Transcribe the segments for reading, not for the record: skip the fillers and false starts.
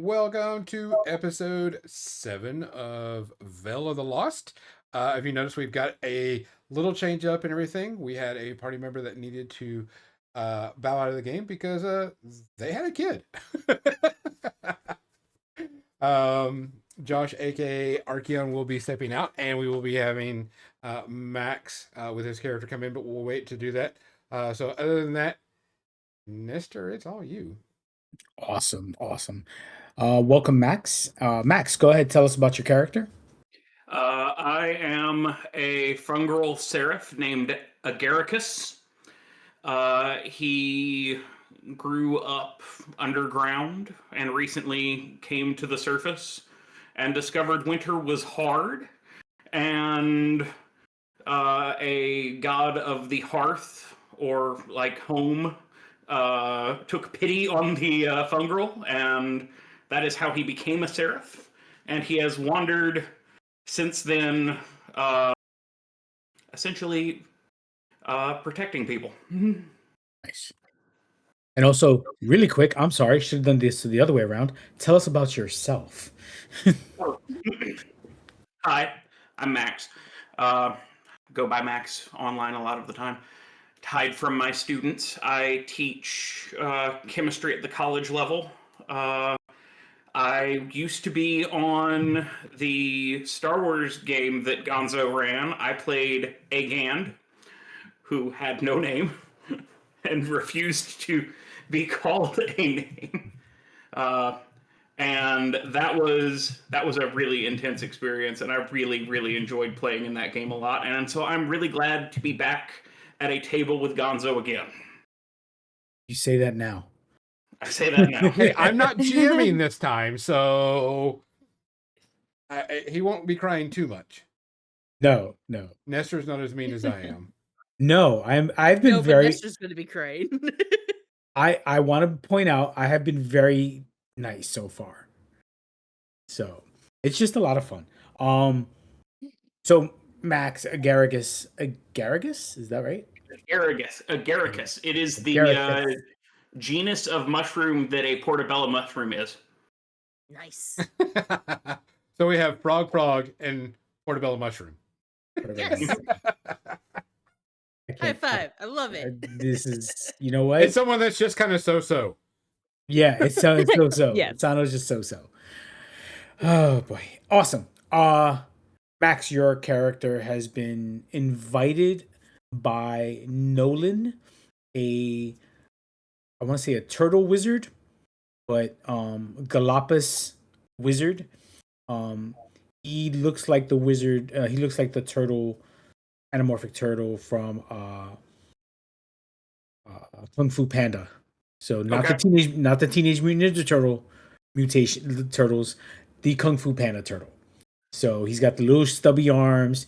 Welcome to episode 7 of Veil of the Lost. If you notice, we've got a little change up and everything. We had a party member that needed to bow out of the game because they had a kid. Josh, aka Archeon, will be stepping out, and we will be having Max with his character come in, but we'll wait to do that. So, other than that, Nestor, it's all you. Awesome. Welcome, Max. Max, go ahead. Tell us about your character. I am a fungal seraph named Agaricus. He grew up underground and recently came to the surface and discovered winter was hard, and a god of the hearth, or like home, took pity on the fungal, and that is how he became a seraph. And he has wandered since then, essentially protecting people. Nice. And also, really quick, I'm sorry, should have done this the other way around. Tell us about yourself. Hi, I'm Max. Go by Max online a lot of the time. Hide from my students. I teach chemistry at the college level. I used to be on the Star Wars game that Gonzo ran. I played Agand, who had no name and refused to be called a name. And that was a really intense experience, and I really enjoyed playing in that game a lot. And so I'm really glad to be back at a table with Gonzo again. You say that now. I say that now. Hey, I'm not GMing this time, so he won't be crying too much. No. Nestor's not as mean as I am. No, I've been but very. Nestor's going to be crying. I want to point out I have been very nice so far. So it's just a lot of fun. So Max, Agaricus, is that right? Agaricus. It is the Agaricus. genus of mushroom that a portobello mushroom is. Nice. So we have frog, and portobello mushroom. Yes. High five. I love it. This is, you know what? It's someone that's just kind of so. Yeah, it sounds so. Yes. It sounds just so. Oh boy. Awesome. Max, your character has been invited by Nolan, I want to say a turtle wizard, but Galapagos wizard. He looks like the wizard, he looks like the turtle, anamorphic turtle from Kung Fu Panda. So not the Teenage Mutant Ninja Turtle turtles, the Kung Fu Panda turtle. So he's got the little stubby arms.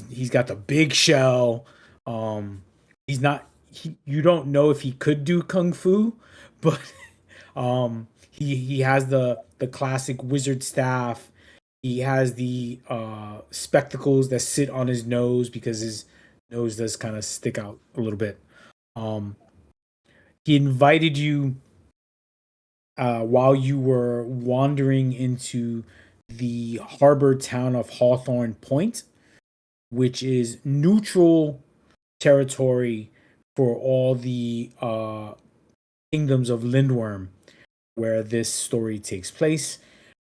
He's got the big shell. He's not. You don't know if he could do kung fu, but he has the classic wizard staff. He has the spectacles that sit on his nose because his nose does kind of stick out a little bit. He invited you while you were wandering into the harbor town of Hawthorne Point, which is neutral territory for all the kingdoms of Lindworm, where this story takes place.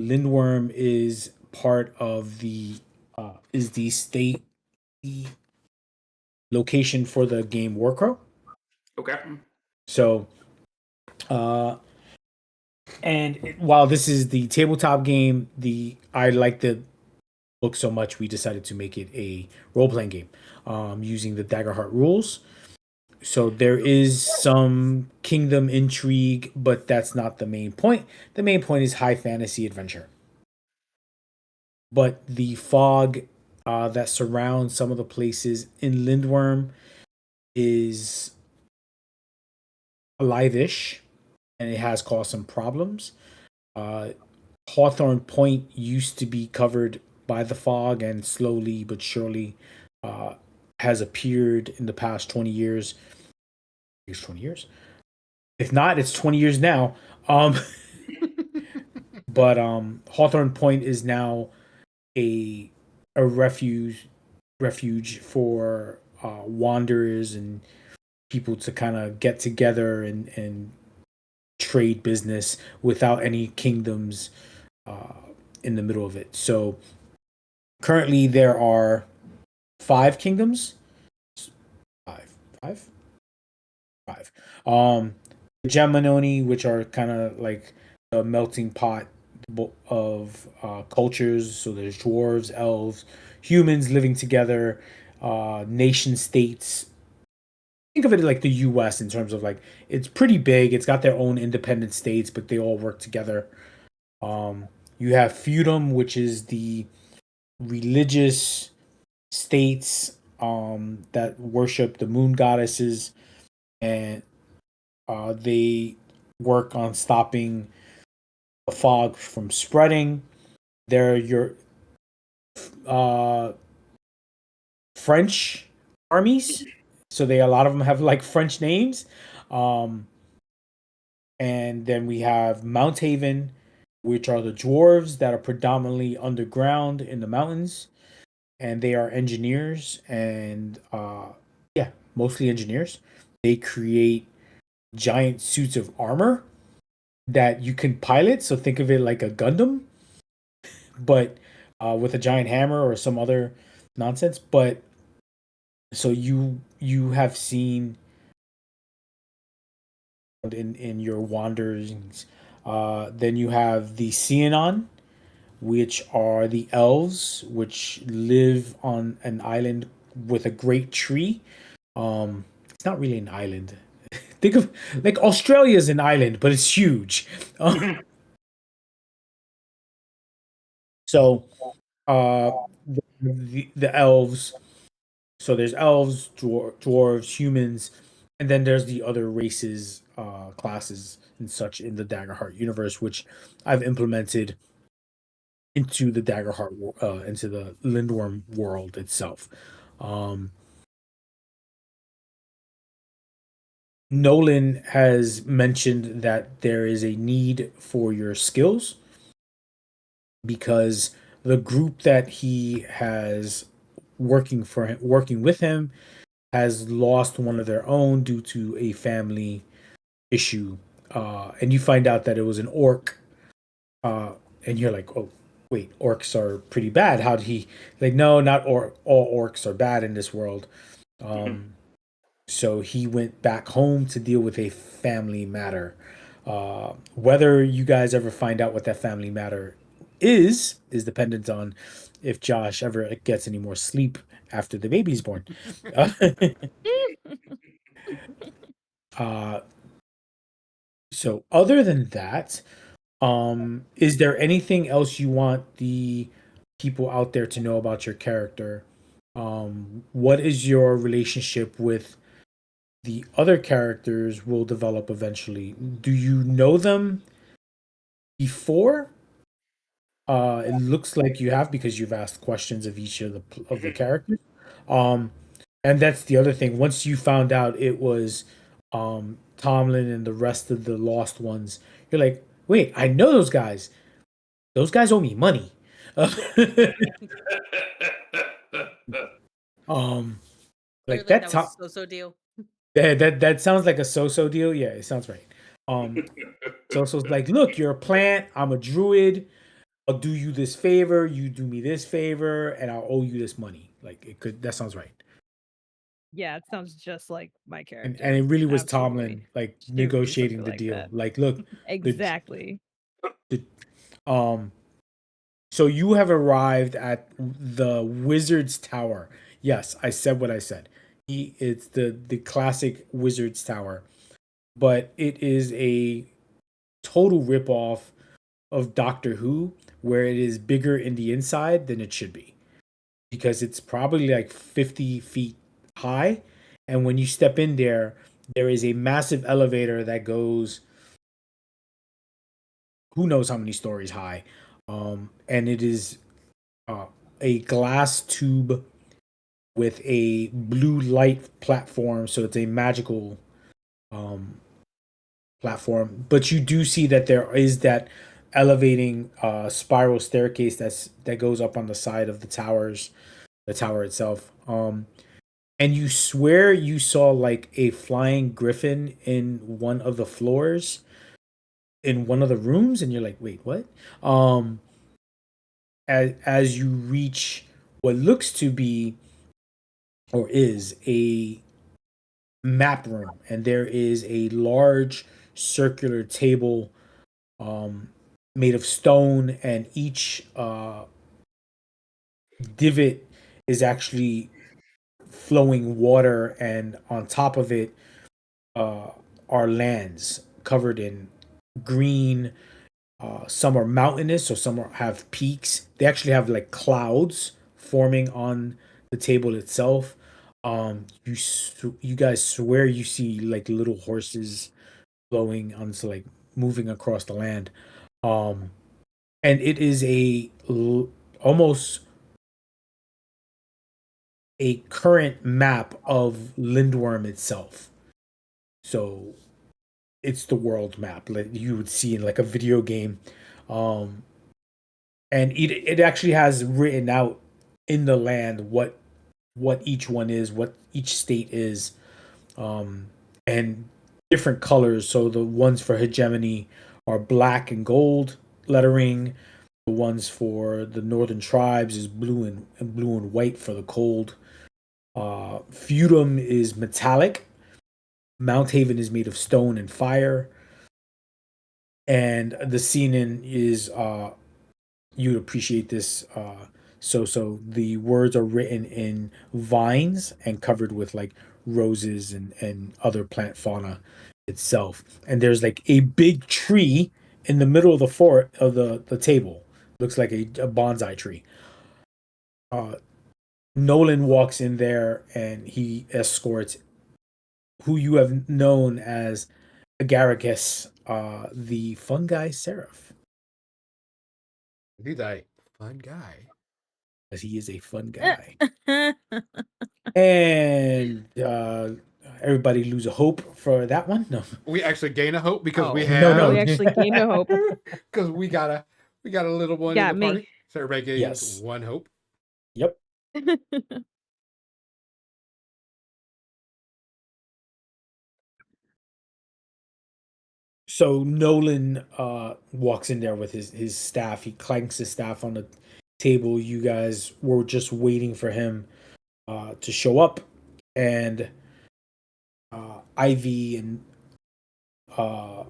Lindworm is part of the state, the location for the game Warcrow. Okay. So, and while this is the tabletop game, I like the book so much we decided to make it a role-playing game using the Daggerheart rules. So there is some kingdom intrigue, but that's not the main point. The main point is high fantasy adventure. But the fog that surrounds some of the places in Lindworm is alive-ish, and it has caused some problems. Hawthorne Point used to be covered by the fog, and slowly but surely has appeared in the past 20 years. It's 20 years. If not, it's 20 years now. But Hawthorne Point is now a refuge for wanderers and people to kind of get together and trade business without any kingdoms uh, in the middle of it. So currently there are 5 kingdoms. Five, five, five. The Geminoni, which are kind of like a melting pot of cultures. So there's dwarves, elves, humans living together, nation states. Think of it like the U.S. in terms of like it's pretty big. It's got their own independent states, but they all work together. You have feudum, which is the religious states that worship the moon goddesses, and they work on stopping the fog from spreading. They're your uh, French armies, so they a lot of them have like French names. Um, and then we have Mount Haven, which are the dwarves that are predominantly underground in the mountains, and they are engineers and yeah, mostly engineers. They create giant suits of armor that you can pilot. So think of it like a Gundam, but with a giant hammer or some other nonsense. But so you have seen in your wanderings. Then you have the Xenon, which are the elves, which live on an island with a great tree. It's not really an island. Think of like Australia is an island, but it's huge. So the elves. So there's elves, dwarves, humans, and then there's the other races, classes, and such in the Daggerheart universe, which I've implemented into the Daggerheart, into the Lindworm world itself. Um, Nolan has mentioned that there is a need for your skills because the group that he has working with him has lost one of their own due to a family issue, and you find out that it was an orc, and you're like, oh, wait, orcs are pretty bad. How did he? Like, no, not all orcs are bad in this world. Um, so he went back home to deal with a family matter. Whether you guys ever find out what that family matter is dependent on if Josh ever gets any more sleep after the baby's born. Uh, so other than that, is there anything else you want the people out there to know about your character? What is your relationship with the other characters will develop eventually? Do you know them before? It looks like you have because you've asked questions of each of the characters. Um, and that's the other thing. Once you found out it was Tomlin and the rest of the lost ones, you're like, wait, I know those guys. Those guys owe me money. um, like Clearly, that that was top a so-so deal. that sounds like a so-so deal. Yeah, it sounds right. So like, look, you're a plant. I'm a druid. I'll do you this favor. You do me this favor, and I'll owe you this money. Like it could. That sounds right. Yeah, it sounds just like my And character. it really was Absolutely. Tomlin like She would do negotiating something the like deal. that. Like, look, the Exactly. the um. So you have arrived at the Wizard's Tower. Yes, I said what I said. It's the classic Wizard's Tower, but it is a total ripoff of Doctor Who, where it is bigger in the inside than it should be because it's probably like 50 feet high. And when you step in there, there is a massive elevator that goes who knows how many stories high. And it is uh, a glass tube with a blue light platform. So it's a magical um, platform. But you do see that there is that elevating spiral staircase that goes up on the side of the tower itself. And you swear you saw like a flying griffin in one of the floors in one of the rooms, and you're like, wait, what? Um, as you reach what looks to be or is a map room, and there is a large circular table um, made of stone, and each divot is actually flowing water, and on top of it uh, are lands covered in green. Some are mountainous, so have peaks. They actually have like clouds forming on the table itself. You guys swear you see like little horses flowing onto like moving across the land. Um, and it is almost a current map of Lindworm itself. So it's the world map like you would see in like a video game. Um, and it actually has written out in the land what each one is, what each state is, um, and different colors. So the ones for hegemony are black and gold lettering. The ones for the northern tribes is blue and white for the cold. Feudum is metallic. Mount Haven is made of stone and fire, and the Seanan is you'd appreciate this. So the words are written in vines and covered with like roses and other plant fauna itself. And there's like a big tree in the middle of the fort of the table. Looks like a bonsai tree. Uh, Nolan walks in there and he escorts who you have known as Agaricus, the fungi seraph, He's a fun guy. as he is a fun guy. And everybody lose a hope for that one. No, We actually gain a hope because we Oh, no, have no, no. we actually gained a hope. because we got a little one in Got the me. party. So everybody gains Yes. one hope. Yep. So Nolan walks in there with his staff. He clanks his staff on the table. You guys were just waiting for him to show up, and Ivy and uh,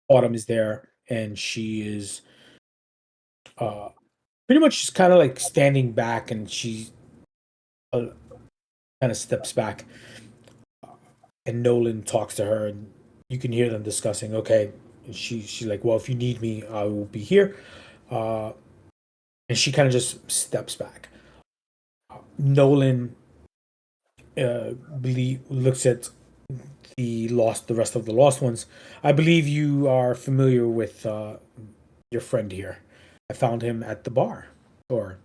Autumn is there, and she is uh, pretty much just kind of like standing back, and she uh, kind of steps back, and Nolan talks to her, and you can hear them discussing. Okay, and she's like, well, if you need me, I will be here, uh, and she kind of just steps back. Nolan looks at the rest of the lost ones. I believe you are familiar with your friend here. I found him at the bar, or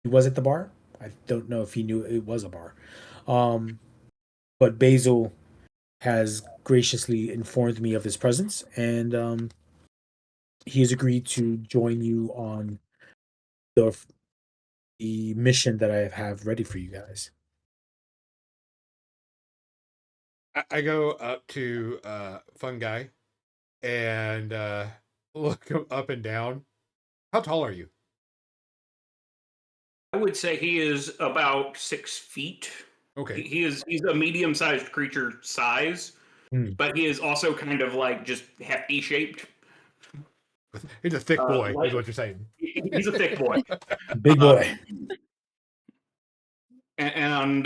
he was at the bar. I don't know if he knew it was a bar. Um, but Basil has graciously informed me of his presence, and he has agreed to join you on the the mission that I have ready for you guys. I go up to fun guy and look him up and down. How tall are you? I would say he is about 6 feet. Okay, He's a medium-sized creature size, Hmm. but he is also kind of like just hefty shaped. he's a thick boy. Is Like what you're saying. he's a thick boy. Big Uh, boy. and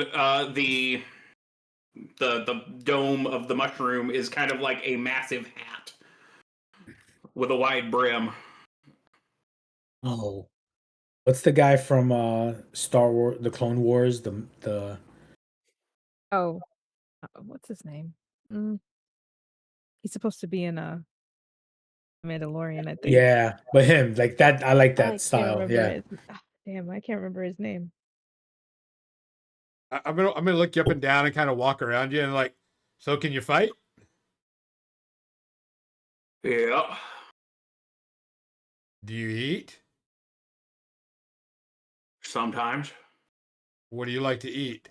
the dome of the mushroom is kind of like a massive hat with a wide brim. Oh, what's the guy from Star Wars, the Clone Wars? The Oh, what's his name? Mm, he's supposed to be in a Mandalorian, I think. Yeah, but him like that. I like I that can't style. remember Yeah. his. Damn, I can't remember his name. I'm gonna look you up and down and kind of walk around you and like, so can you fight? Yeah. Do you eat? Sometimes. What do you like to eat?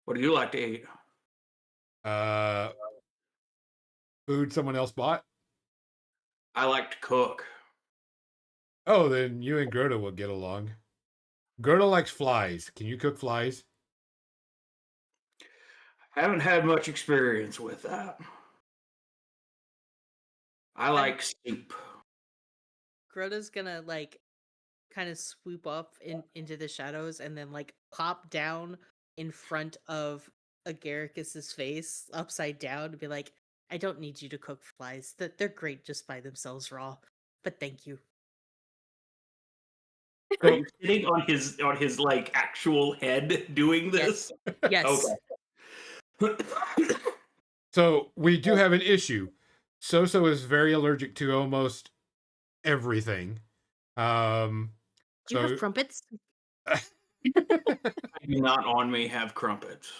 What do you like to eat? Uh, food someone else bought? I like to cook. Oh, then you and Gerda will get along. Gerda likes flies. Can you cook flies? Haven't had much experience with that. I like soup. Greta's gonna like kind of swoop up into the shadows and then like pop down in front of Agaricus's face upside down and be like, I don't need you to cook flies. They're great just by themselves raw. But thank you. Are you sitting on his like actual head doing this? Yes. Okay. So we do have an issue. So is very allergic to almost everything. Do you have So crumpets? I do not on me have crumpets.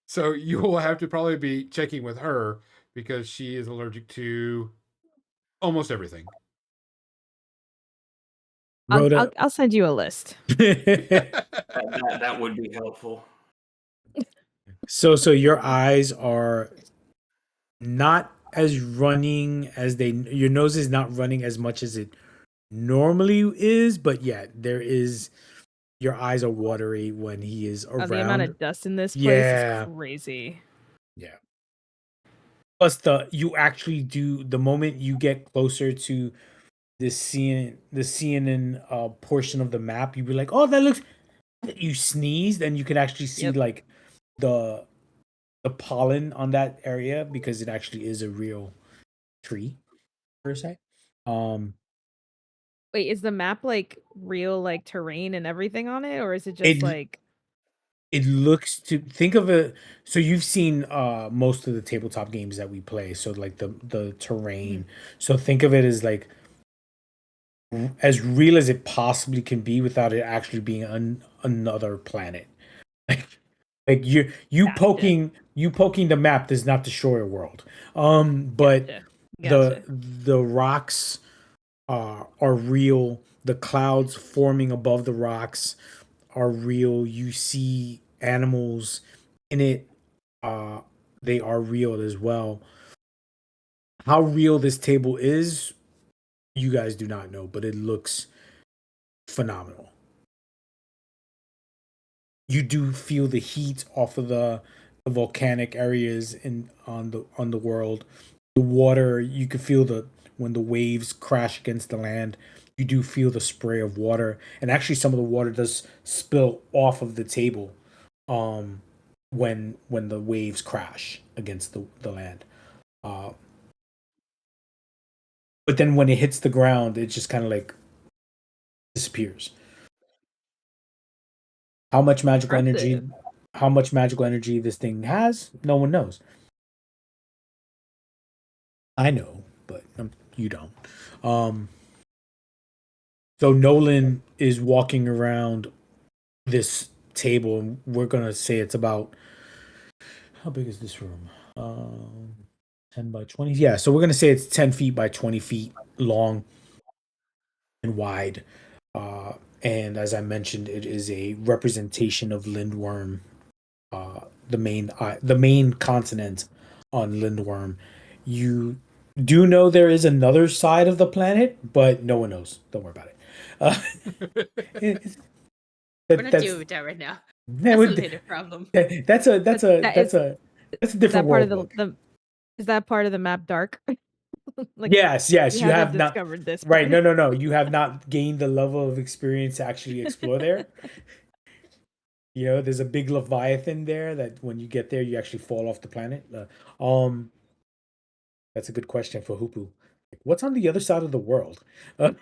so you will have to probably be checking with her because she is allergic to almost everything. Rhoda. I'll send you a list. That would be helpful. So your eyes are not as running as they. Your nose is not running as much as it normally is, but yeah, there is. Your eyes are watery when he is around. The amount of dust in this place is crazy. Yeah. Plus, you actually do the moment you get closer to the CNN portion of the map, you'd be like, "Oh, that looks." You sneezed, and you can actually see like the pollen on that area because it actually is a real tree per se. Wait, is the map like real like terrain and everything on it, or is it just It like it looks to think of it. So you've seen most of the tabletop games that we play. So like the terrain. So think of it as like as real as it possibly can be without it actually being another planet. Like you Gotcha. poking the map does not destroy a world. But Gotcha. the rocks are real. The clouds forming above the rocks are real. You see animals in it. Uh, they are real as well. How real this table is, you guys do not know, but it looks phenomenal. You do feel the heat off of the volcanic areas in on the world. The water, you can feel the when the waves crash against the land. You do feel the spray of water, and actually, some of the water does spill off of the table, um, when the waves crash against the land. Uh, but then when it hits the ground, it just kind of like disappears. How much magical energy? Impressive. How much magical energy this thing has? No one knows. I know, but you don't. Um, so Nolan is walking around this table, and we're gonna say it's about how big is this room? 10 by 20. Yeah, so we're gonna say it's 10 feet by 20 feet long and wide. Uh, and as I mentioned, it is a representation of Lindworm, the main continent on Lindworm. You do know there is another side of the planet, but no one knows. Don't worry about it. We're not dealing with that right now. That's a later problem. That's a different part world. of the is that part of the map dark? Like, yes, you you have not discovered this. Right, Part. no. You have not gained the level of experience to actually explore there. You know, there's a big Leviathan there that when you get there, you actually fall off the planet. That's a good question for Hoopu. What's on the other side of the world? What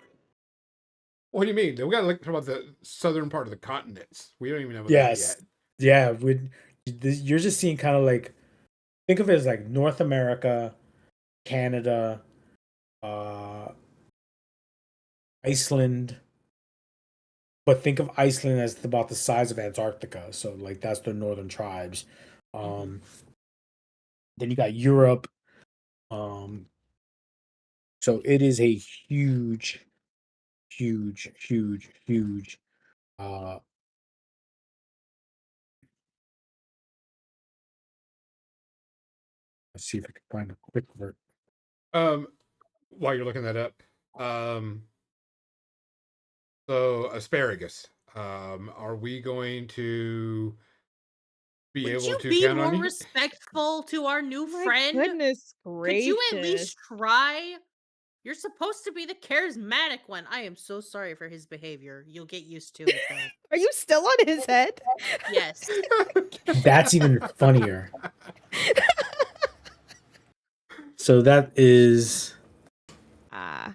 do you mean? We got to look about the southern part of the continents. We don't even know that Yes, yet. yeah. You're just seeing kind of like think of it as like North America, Canada, uh, Iceland. But think of Iceland as about the size of Antarctica. So like that's the northern tribes. Then you got Europe. So it is a huge, huge, huge, huge. Uh, let's see if I can find a quick word. While you're looking that up, um, so asparagus. Are we going to be Would able you to be count on more you? respectful to our new My friend? goodness Could you at gracious. least try? You're supposed to be the charismatic one. I am so sorry for his behavior. You'll get used to it though. Are you still on his head? Yes. That's even funnier. So that is Ah,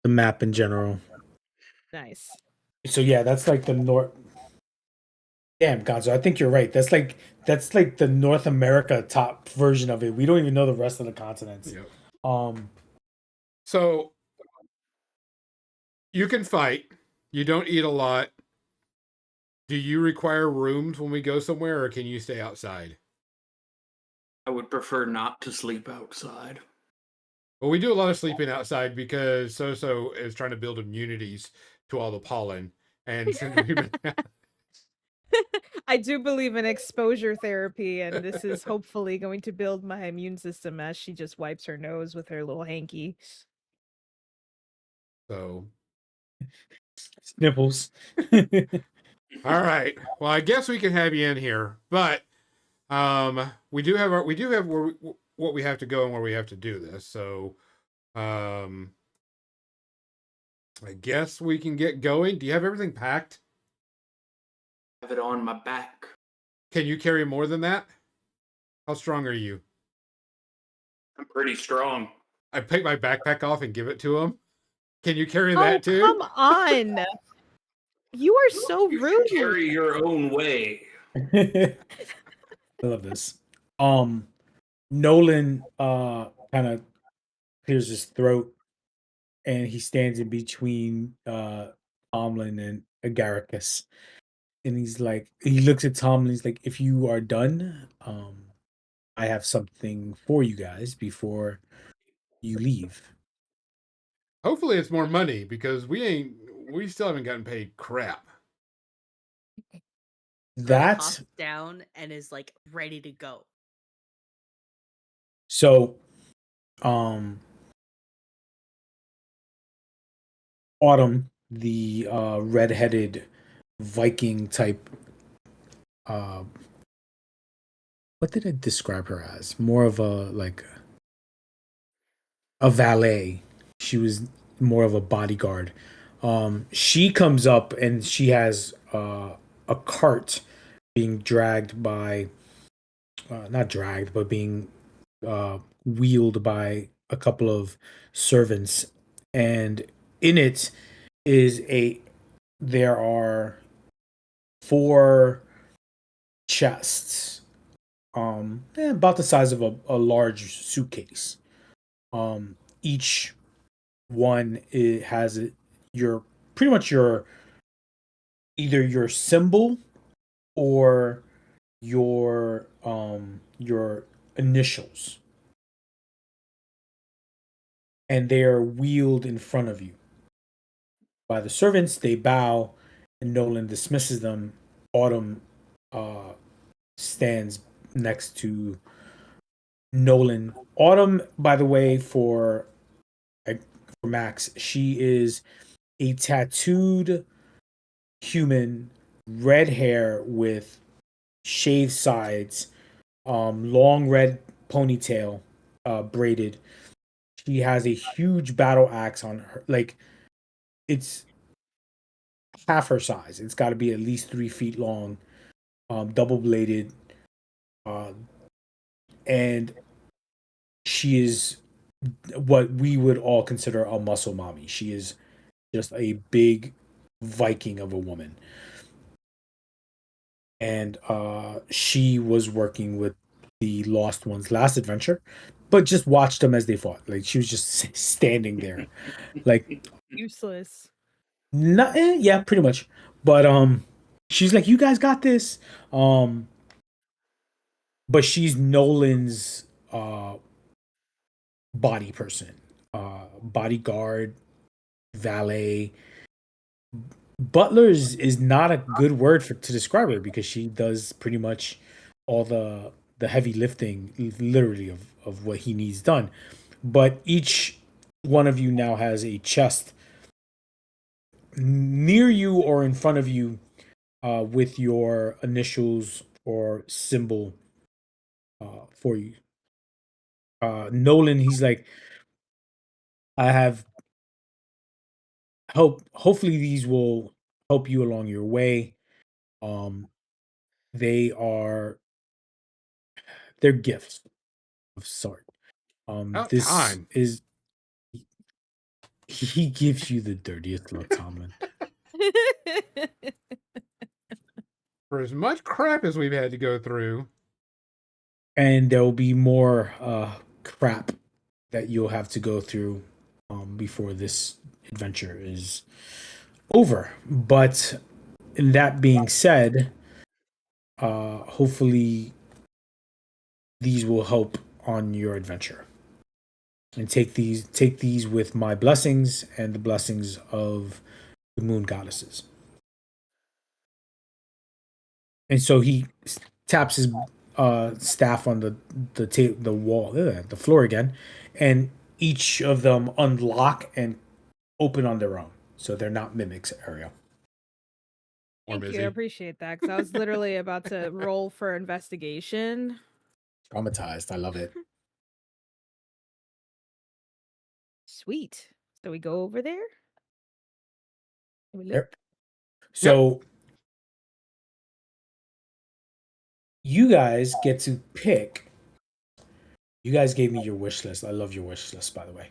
the map in general. nice. So yeah, that's like the north. Damn, Gonzo, I think you're right. That's like the North America top version of it. We don't even know the rest of the continents. Yep. Um, So you can fight. You don't eat a lot. Do you require rooms when we go somewhere, or can you stay outside? I would prefer not to sleep outside. Well, we do a lot of sleeping outside because So is trying to build immunities to all the pollen, and since we've been I do believe in exposure therapy, and this is hopefully going to build my immune system as she just wipes her nose with her little hanky. so. Sniffles. All right. Well, I guess we can have you in here, but we do have what we have to go and where we have to do this. So, um, I guess we can get going. Do you have everything packed? Have it on my back. Can you carry more than that? How strong are you? I'm pretty strong. I take my backpack off and give it to him. Can you carry Oh, that too? come on. You are so You rude. should carry your own way. I love this. Nolan kind of clears his throat and he stands in between Tomlin and Agaricus. And he looks at Tomlin, he's like, if you are done, I have something for you guys before you leave. Hopefully, it's more money because we still haven't gotten paid crap. Greta That hops down and is like ready to go. so um Autumn, the redheaded Viking type, uh what did I describe her as? More of a valet. She was more of a bodyguard. She comes up and she has a cart being dragged by, not dragged, but being wheeled by a couple of servants, and in it is there are four chests, about the size of a large suitcase. Each one it has your pretty much your either your symbol or your initials, and they are wheeled in front of you by the servants. They bow, and Nolan dismisses them. Autumn uh, stands next to Nolan. Autumn, by the way, for Max, she is a tattooed human, red hair with shaved sides, long red ponytail, braided. She has a huge battle axe on her. Like, it's half her size. It's got to be at least 3 feet long, double bladed, uh, and she is what we would all consider a muscle mommy. She is just a big Viking of a woman, and she was working with the Lost Ones last adventure, but just watched them as they fought. Like she was just standing there, like Useless. not, yeah, pretty much. But she's like, "You guys got this." Um, but she's Nolan's body person, bodyguard, valet. Butler is not a good word to describe her because she does pretty much all the heavy lifting, literally of what he needs done. But each one of you now has a chest near you or in front of you with your initials or symbol for you. Nolan, he's like, I have help. Hopefully, these will help you along your way. Um, they are they're gifts of sort. About This time. is he gives you the dirtiest look, Tomlin. For as much crap as we've had to go through. And there will be more crap that you'll have to go through before this adventure is over. But in that being said, hopefully these will help on your adventure. And take these with my blessings and the blessings of the moon goddesses. And so he taps his staff on the wall, the floor again, and each of them unlock and open on their own, so they're not mimics. Ariel, Thank you. I busy. appreciate that because I was literally about to roll for investigation. traumatized. I love it. Sweet. So we go over there. Can we Yep. look? So you guys get to pick. You guys gave me your wish list. I love your wish list, by the way.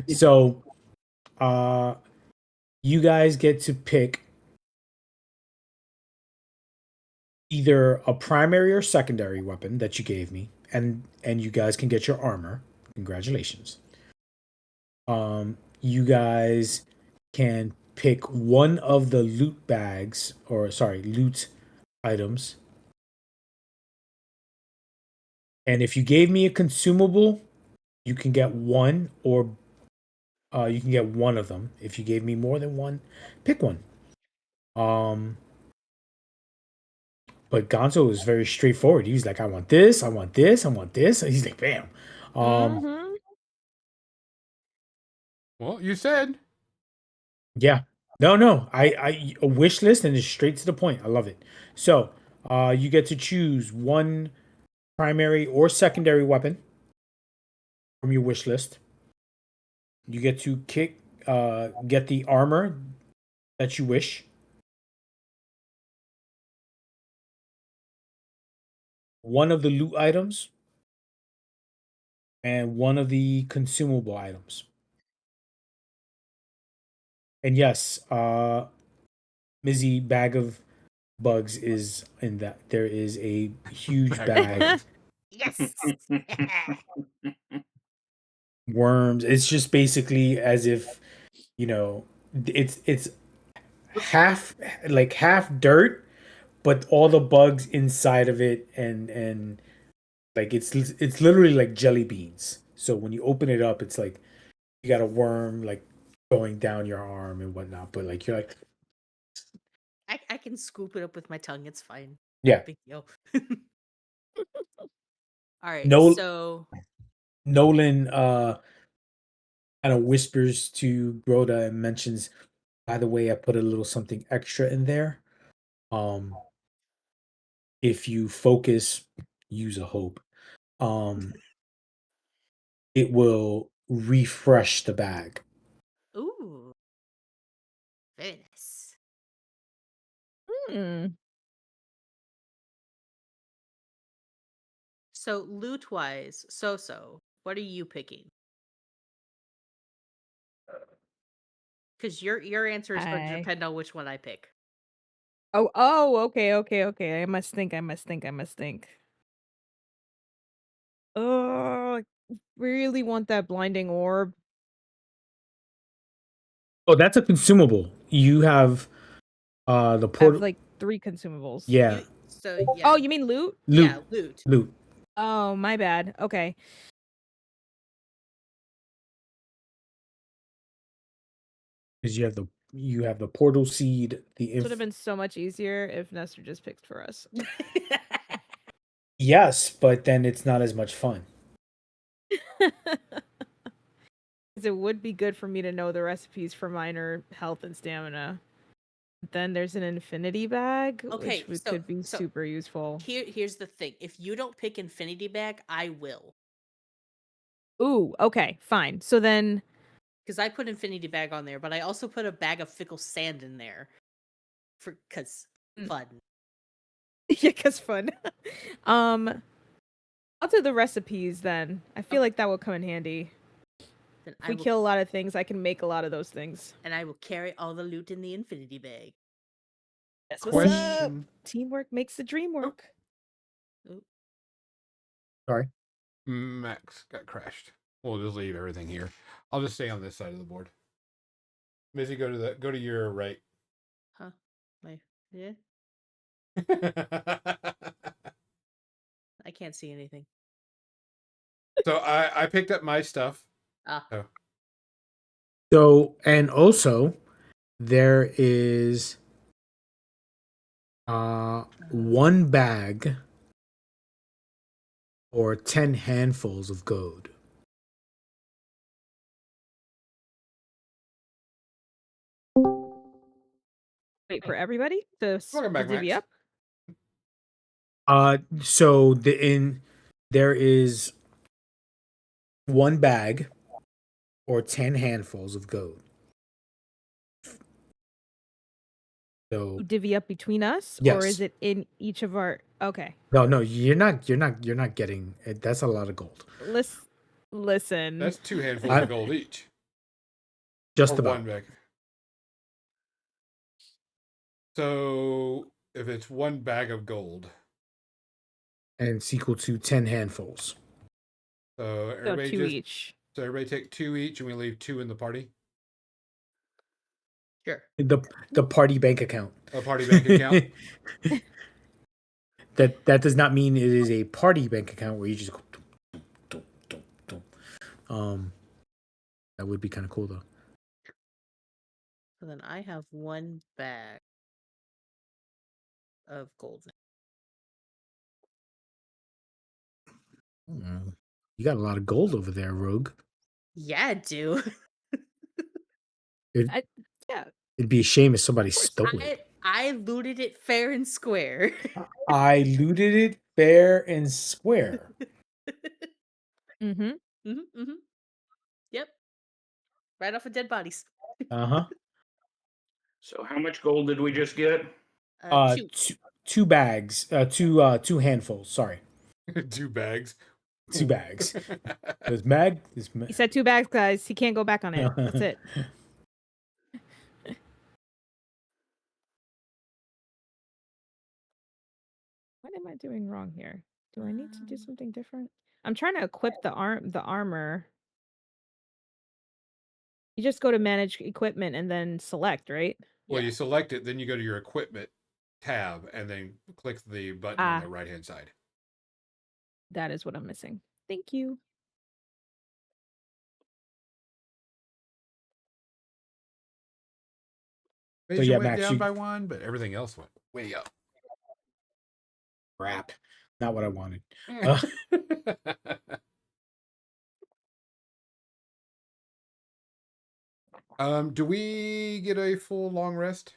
So, you guys get to pick either a primary or secondary weapon that you gave me, and you guys can get your armor. Congratulations. You guys can pick one of the loot bags, or sorry, loot items. And if you gave me a consumable, you can get one, or you can get one of them. If you gave me more than one, pick one. Um, but Gonzo is very straightforward. He's like, I want this, I want this, I want this. And he's like, bam. Mm-hmm. Well, you said. Yeah. No. I a wish list and it's straight to the point. I love it. So, you get to choose one primary or secondary weapon from your wish list. You get to get the armor that you wish. One of the loot items and one of the consumable items. And yes, Mizzy, bag of bugs is in that. There is a huge bag, Yes. worms. It's just basically as if, you know, it's half dirt, but all the bugs inside of it, and like it's literally like jelly beans. So when you open it up, it's like you got a worm like going down your arm and whatnot. But like you're like, I can scoop it up with my tongue. It's fine. yeah, Big deal. All right. no So Nolan kind of whispers to Groda and mentions, by the way, I put a little something extra in there. Um, if you focus, use a hope. Um, it will refresh the bag. ooh, very nice. Hmm. So loot wise, so what are you picking? Because your answer is going to I. depend on which one I pick. Oh, okay. I must think. Oh, really want that blinding orb. Oh, that's a consumable. You have the I have port. like 3 consumables. Yeah, You so yeah, Oh, you mean loot? loot, loot. loot. Oh, my bad. Okay. Because you have the portal seed, the This would have been so much easier if Nestor just picked for us. yes, but then it's not as much fun. 'Cause it would be good for me to know the recipes for minor health and stamina. Then there's an infinity bag, Okay, which so- could be so- super useful. Here's the thing. If you don't pick infinity bag, I will. Ooh, okay, fine. So then, Because I put infinity bag on there, but I also put a bag of fickle sand in there. Because Mm. fun. yeah, cause fun. I'll do the recipes then. I feel like that will come in handy. Then If we kill a lot of things, I can make a lot of those things. and I will carry all the loot in the infinity bag. That's what's up. Question. Teamwork makes the dream work. Sorry. Max got crashed. We'll just leave everything here. I'll just stay on this side of the board. Missy, go to your right. Huh? Yeah. I can't see anything. So I picked up my stuff. Ah. Oh. So, and also there is one bag or 10 handfuls of gold. Wait for everybody to Welcome back, divvy Max. up. So there is one bag or 10 handfuls of gold. So Divvy up between us, yes. or is it in each of our? Okay. No, you're not getting it. That's a lot of gold. Listen. That's 2 handfuls of gold each. Just or about. one bag. So if it's one bag of gold, and it's equal to 10 handfuls. So So everybody two each. So everybody take 2 each, and we leave 2 in the party. Sure. The party bank account. A party bank account. That does not mean it is a party bank account where you just go. That would be kind of cool though. So then I have one bag of gold. You got a lot of gold over there, Rogue. Yeah, I do. Yeah. It'd be a shame if somebody stole it. I looted it fair and square. I looted it fair and square. Mm-hmm. Yep. Right off of dead bodies. Uh-huh. So how much gold did we just get? Two. Two bags. Two handfuls. Sorry. 2 bags. 2 bags. There's He said 2 bags, guys. He can't go back on it. That's it. What am I doing wrong here? Do I need to do something different? I'm trying to equip the armor. You just go to manage equipment and then select, right? Well, you select it, then you go to your equipment tab, and then click the button on the right-hand side. That is what I'm missing. Thank you. Vision went down by 1, but everything else went way up. Crap. Not what I wanted. Do we get a full long rest?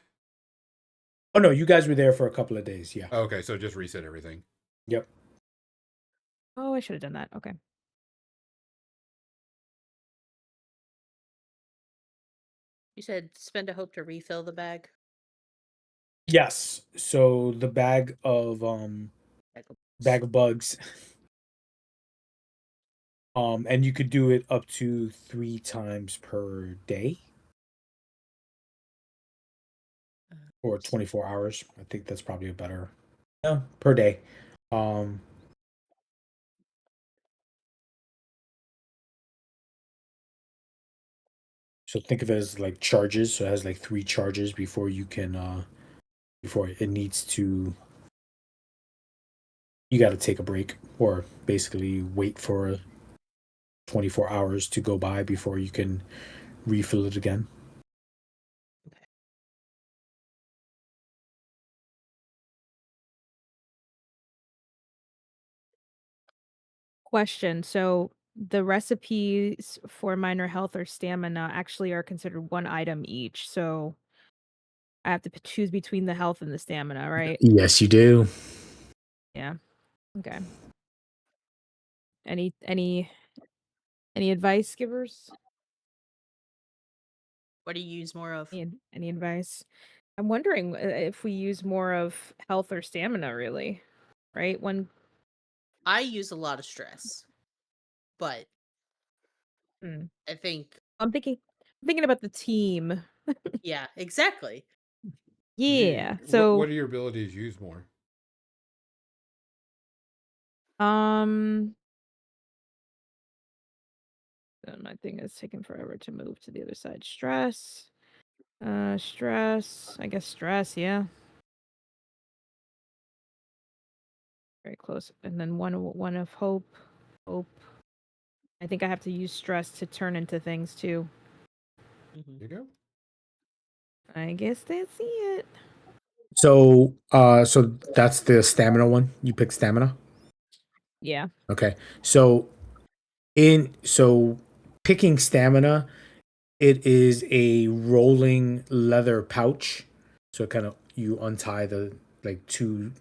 Oh no, you guys were there for a couple of days, yeah. Okay, so just reset everything. Yep. Oh, I should have done that. Okay. You said spend a hope to refill the bag. Yes. So the bag of bugs. And you could do it up to 3 times per day. Or 24 hours. I think that's probably a better. No, per day. So think of it as like charges. So it has like 3 charges before you can before it needs to you got to take a break or basically wait for 24 hours to go by before you can refill it again. Question. So the recipes for minor health or stamina actually are considered one item each. So I have to choose between the health and the stamina, right? Yes, you do. Yeah. Okay. Any advice givers? What do you use more of? Any advice? I'm wondering if we use more of health or stamina, really, right? I use a lot of stress, but Hmm. I think I'm thinking about the team. yeah, exactly. Yeah. What So, do your abilities use more? um, my thing is taking forever to move to the other side. Stress. I guess stress. Yeah. Very close. And then one of hope. Hope. I think I have to use stress to turn into things too. Mhm. There you go. I guess that's it. So that's the stamina one. You pick stamina. Yeah. Okay. So picking stamina, it is a rolling leather pouch. So kind of you untie the like two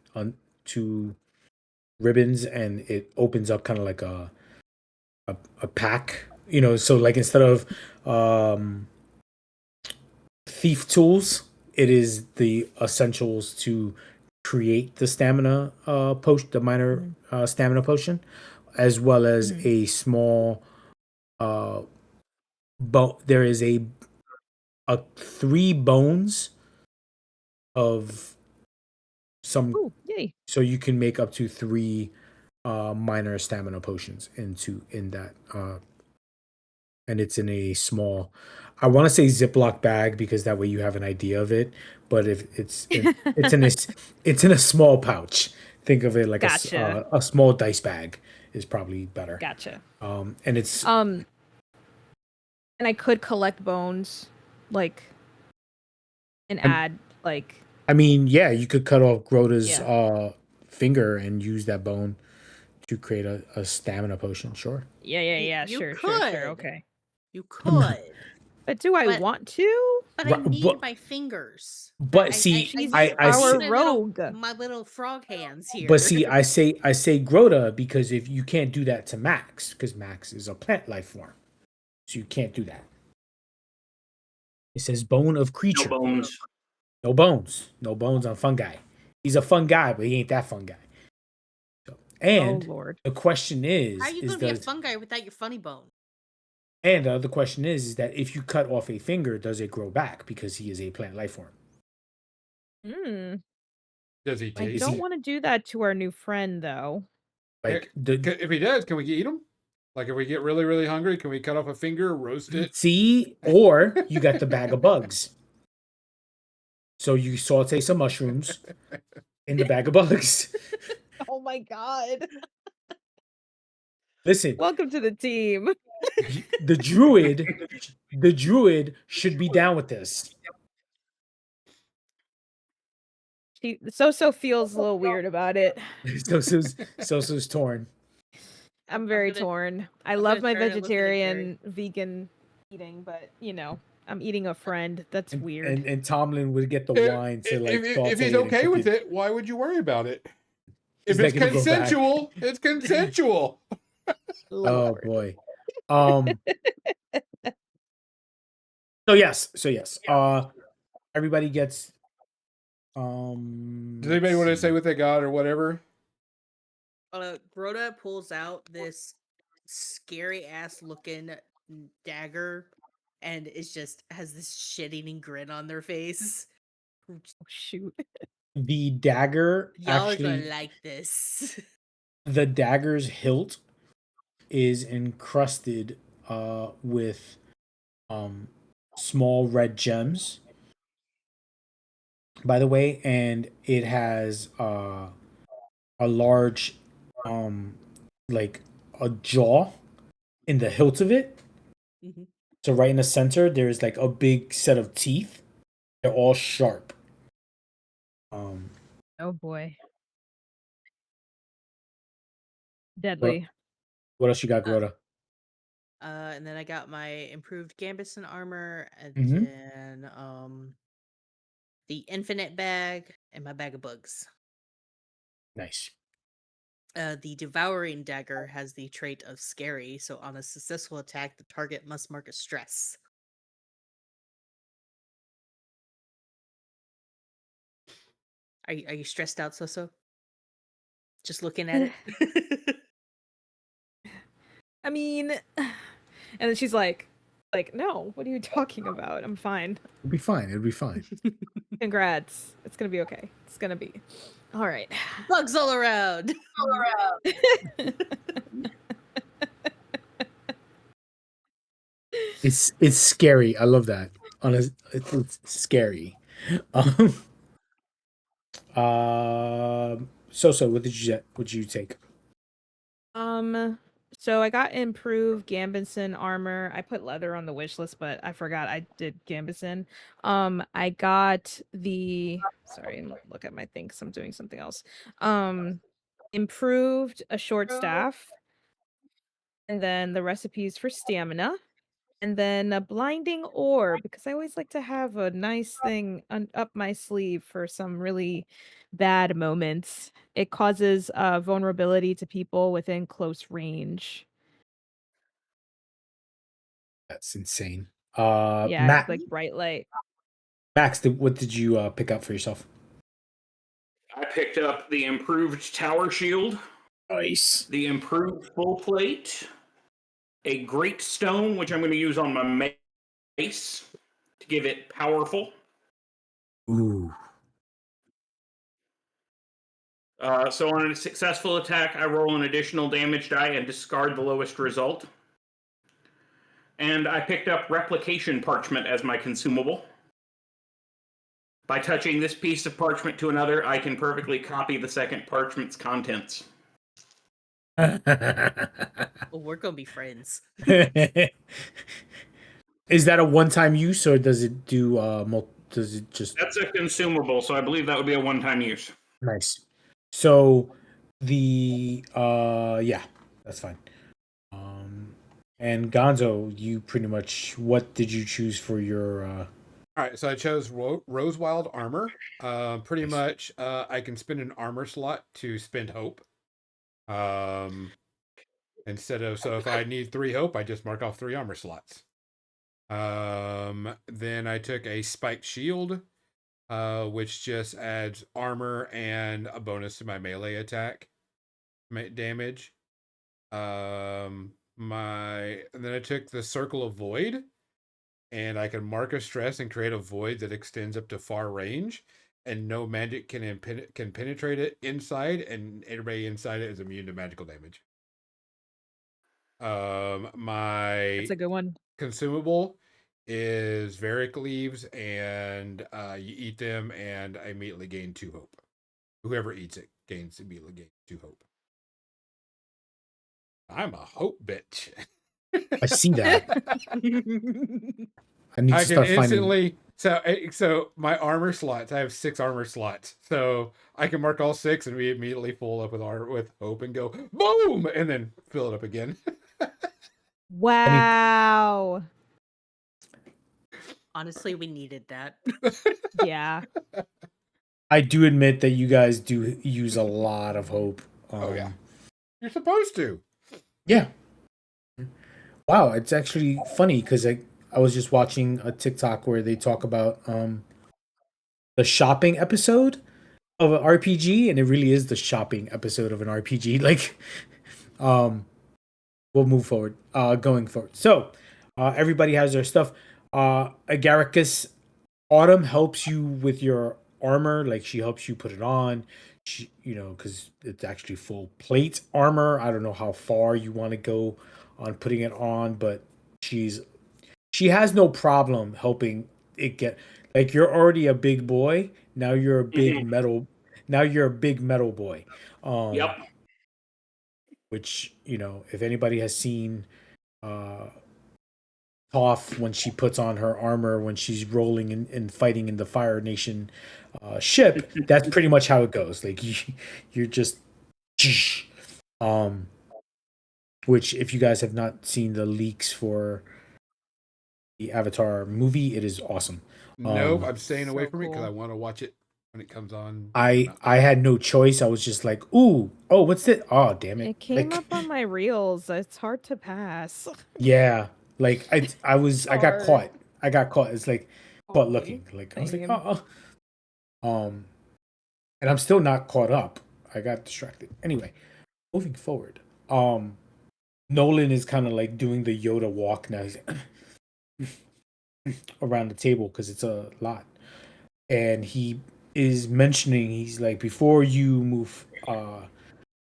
ribbons and it opens up kind of like a pack. So like instead of um thief tools, it is the essentials to create the stamina potion, the minor Mhm. stamina potion, as well as Mhm. a small uh there is a three bones of some, Ooh, yay. so you can make up to three minor stamina potions in that and it's in a small, I want to say Ziploc bag because that way you have an idea of it. But if it's in a small pouch. Think of it like Gotcha. a small dice bag is probably better. Gotcha. And it's And I could collect bones, like, and I'm, add, like, I mean, yeah, you could cut off Grota's yeah. finger and use that bone to create a stamina potion. Sure. Yeah. You Sure. could. Okay. You could. But do I But want to? I Right, need my fingers. but see, She's I our see. rogue. my little frog hands But here. see, I say Grota because if you can't do that to Max, because Max is a plant life form, so you can't do that. It says bone of No creature, bones. no bones on fungi. He's a fun guy, but he ain't that fun guy. So, Oh and Lord. the question How are you is gonna be a does fungi without your funny bone? and the other question is that if you cut off a finger, does it grow back because he is a plant life form? Hmm. Does he I Like, is taste? don't he want to do that to our new friend though. like the If he does, can we eat him? Like if we get really, really hungry, can we cut off a finger, roast it? see? Or you got the bag of bugs. So you saute some mushrooms in the bag of bugs. Oh my god. Listen, Welcome to the team. the druid, the druid should be down with this. So feels a little weird about it. So's torn. I'm I'm very gonna torn. I I'm love gonna my turn and look at it, Gary. vegetarian, vegan eating, but I'm eating a friend. That's And, weird. and Tomlin would get the wine to like If he's saute it and okay cook with it. it, why would you worry about it? He's If not it's gonna go back. consensual, it's consensual. Oh Lord. boy. Um. So yes. Everybody gets. Does Let's anybody want to say see. what they got or whatever? Broda pulls out this scary ass looking dagger, and it's just has this shit-eating grin on their face. Oh, shoot. The dagger Y'all are gonna actually, like this. the dagger's hilt is encrusted with small red gems, by the way, and it has a large um like a jaw in the hilt of it. Mhm. So right in the center, there's like a big set of teeth. They're all sharp. Um, Oh boy. what Deadly. what else you got, Uh, Grota? and then I got my improved Gambison armor, and Mm-hmm. then the infinite bag and my bag of bugs. Nice. The devouring dagger has the trait of scary, so on a successful attack, the target must mark a stress. Are you stressed out, So? Just looking at it. I mean, and then she's like, no, what are you talking about? I'm fine. It'll be fine. It'll be fine. Congrats. It's gonna be okay. It's gonna be. All right. Bugs all around. It's scary. I love that. It's scary. Um, so what did you get? What did you take? So I got improved Gambison armor. I put leather on the wish list, but I forgot I did Gambison. I got the sorry, look at my thing 'cause I'm doing something else. Improved a short staff, and then the recipes for stamina, and then a blinding orb because I always like to have a nice thing up my sleeve for some really bad moments. It causes vulnerability to people within close range. That's insane. Yeah, like bright light. Max, what did you pick up for yourself? I picked up the improved tower shield, Nice. the improved full plate, a great stone, which I'm going to use on my mace to give it powerful. Ooh. So on a successful attack, I roll an additional damage die and discard the lowest result. And I picked up replication parchment as my consumable. By touching this piece of parchment to another, I can perfectly copy the second parchment's contents. Well, we're gonna be friends. Is that a one-time use or does it do does it just That's a consumable, so I believe that would be a one-time use. nice? So the yeah, that's fine. And Gonzo, you pretty much what did you choose for your All right, so I chose Rosewild armor. Pretty nice. much, I can spend an armor slot to spend hope. Um, instead of so if I need 3 hope, I just mark off 3 armor slots. Then I took a spiked shield, which just adds armor and a bonus to my melee attack damage. And then I took the circle of void, and I can mark a stress and create a void that extends up to far range, and no magic can penetrate it inside, and everybody inside it is immune to magical damage. That's My a good one. consumable is Varic leaves, and you eat them, and I immediately gain 2 hope. Whoever eats it immediately gains 2 hope. I'm a hope bitch. I see that. I need I to can start finding instantly so my armor slots. I have 6 armor slots, so I can mark all 6 and be immediately full up with hope and go boom, and then fill it up again. I need Wow. Honestly, we needed that. Yeah. I do admit that you guys do use a lot of hope. Oh yeah, you're supposed to. Yeah. Wow, it's actually funny because I was just watching a TikTok where they talk about the shopping episode of an RPG, and it really is the shopping episode of an RPG. Like, um, we'll move forward, going forward. So, everybody has their stuff. Agaricus Autumn helps you with your armor, like she helps you put it on. She, because it's actually full plate armor. I don't know how far you want to go on putting it on, but she's she has no problem helping it get like you're already a big boy. Now you're a big Mhm. metal. Now you're a big metal boy. Um, Yep. which if anybody has seen Toph when she puts on her armor when she's rolling and fighting in the Fire Nation ship, that's pretty much how it goes. Like you're just um, which if you guys have not seen the leaks for the Avatar movie, it is awesome. Nope, I'm staying away So from it because I cool. want to watch it when it comes on. I had no choice. I was just like, ooh, oh, what's that? Oh, damn it! It came up on my reels. It's hard to pass. yeah, like I got Hard. caught. I got caught. It's like caught Oh, looking. Like I was like, same. oh, and I'm still not caught up. I got distracted. Anyway, moving forward, Nolan is kind of like doing the Yoda walk now. He's around the table because it's a lot, and he is mentioning he's like before you move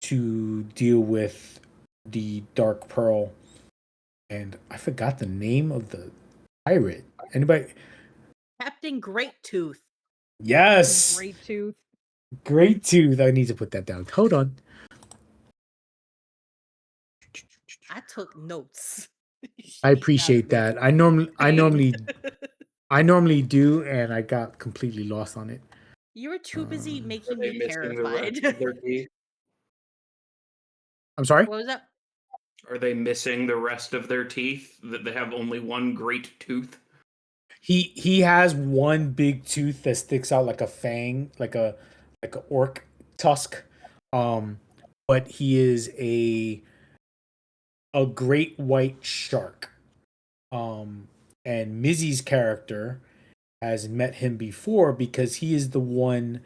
to deal with the Dark Pearl, and I forgot the name of the pirate. Anybody? Captain Great Tooth. Yes, Great tooth. Great Tooth. I need to put that down. Hold on. I took notes. I appreciate that. I normally do, and I got completely lost on it. You were too busy Um, Are making they me missing the terrified. rest of their teeth? I'm sorry. What was that? Are they missing the rest of their teeth? That they have only one great tooth? He has one big tooth that sticks out like a fang, like a orc tusk. Um, but he is a great white shark. Um, and Mizzy's character has met him before because he is the one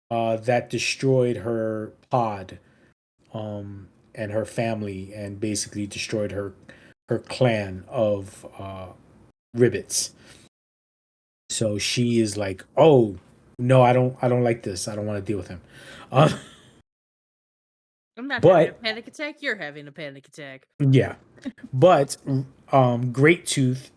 that destroyed her pod and her family and basically destroyed her clan of ribbits. So she is like, "Oh no, I don't like this. I don't want to deal with him." Uh, I'm not having a but panic attack. You're having a panic attack. yeah, but Great Tooth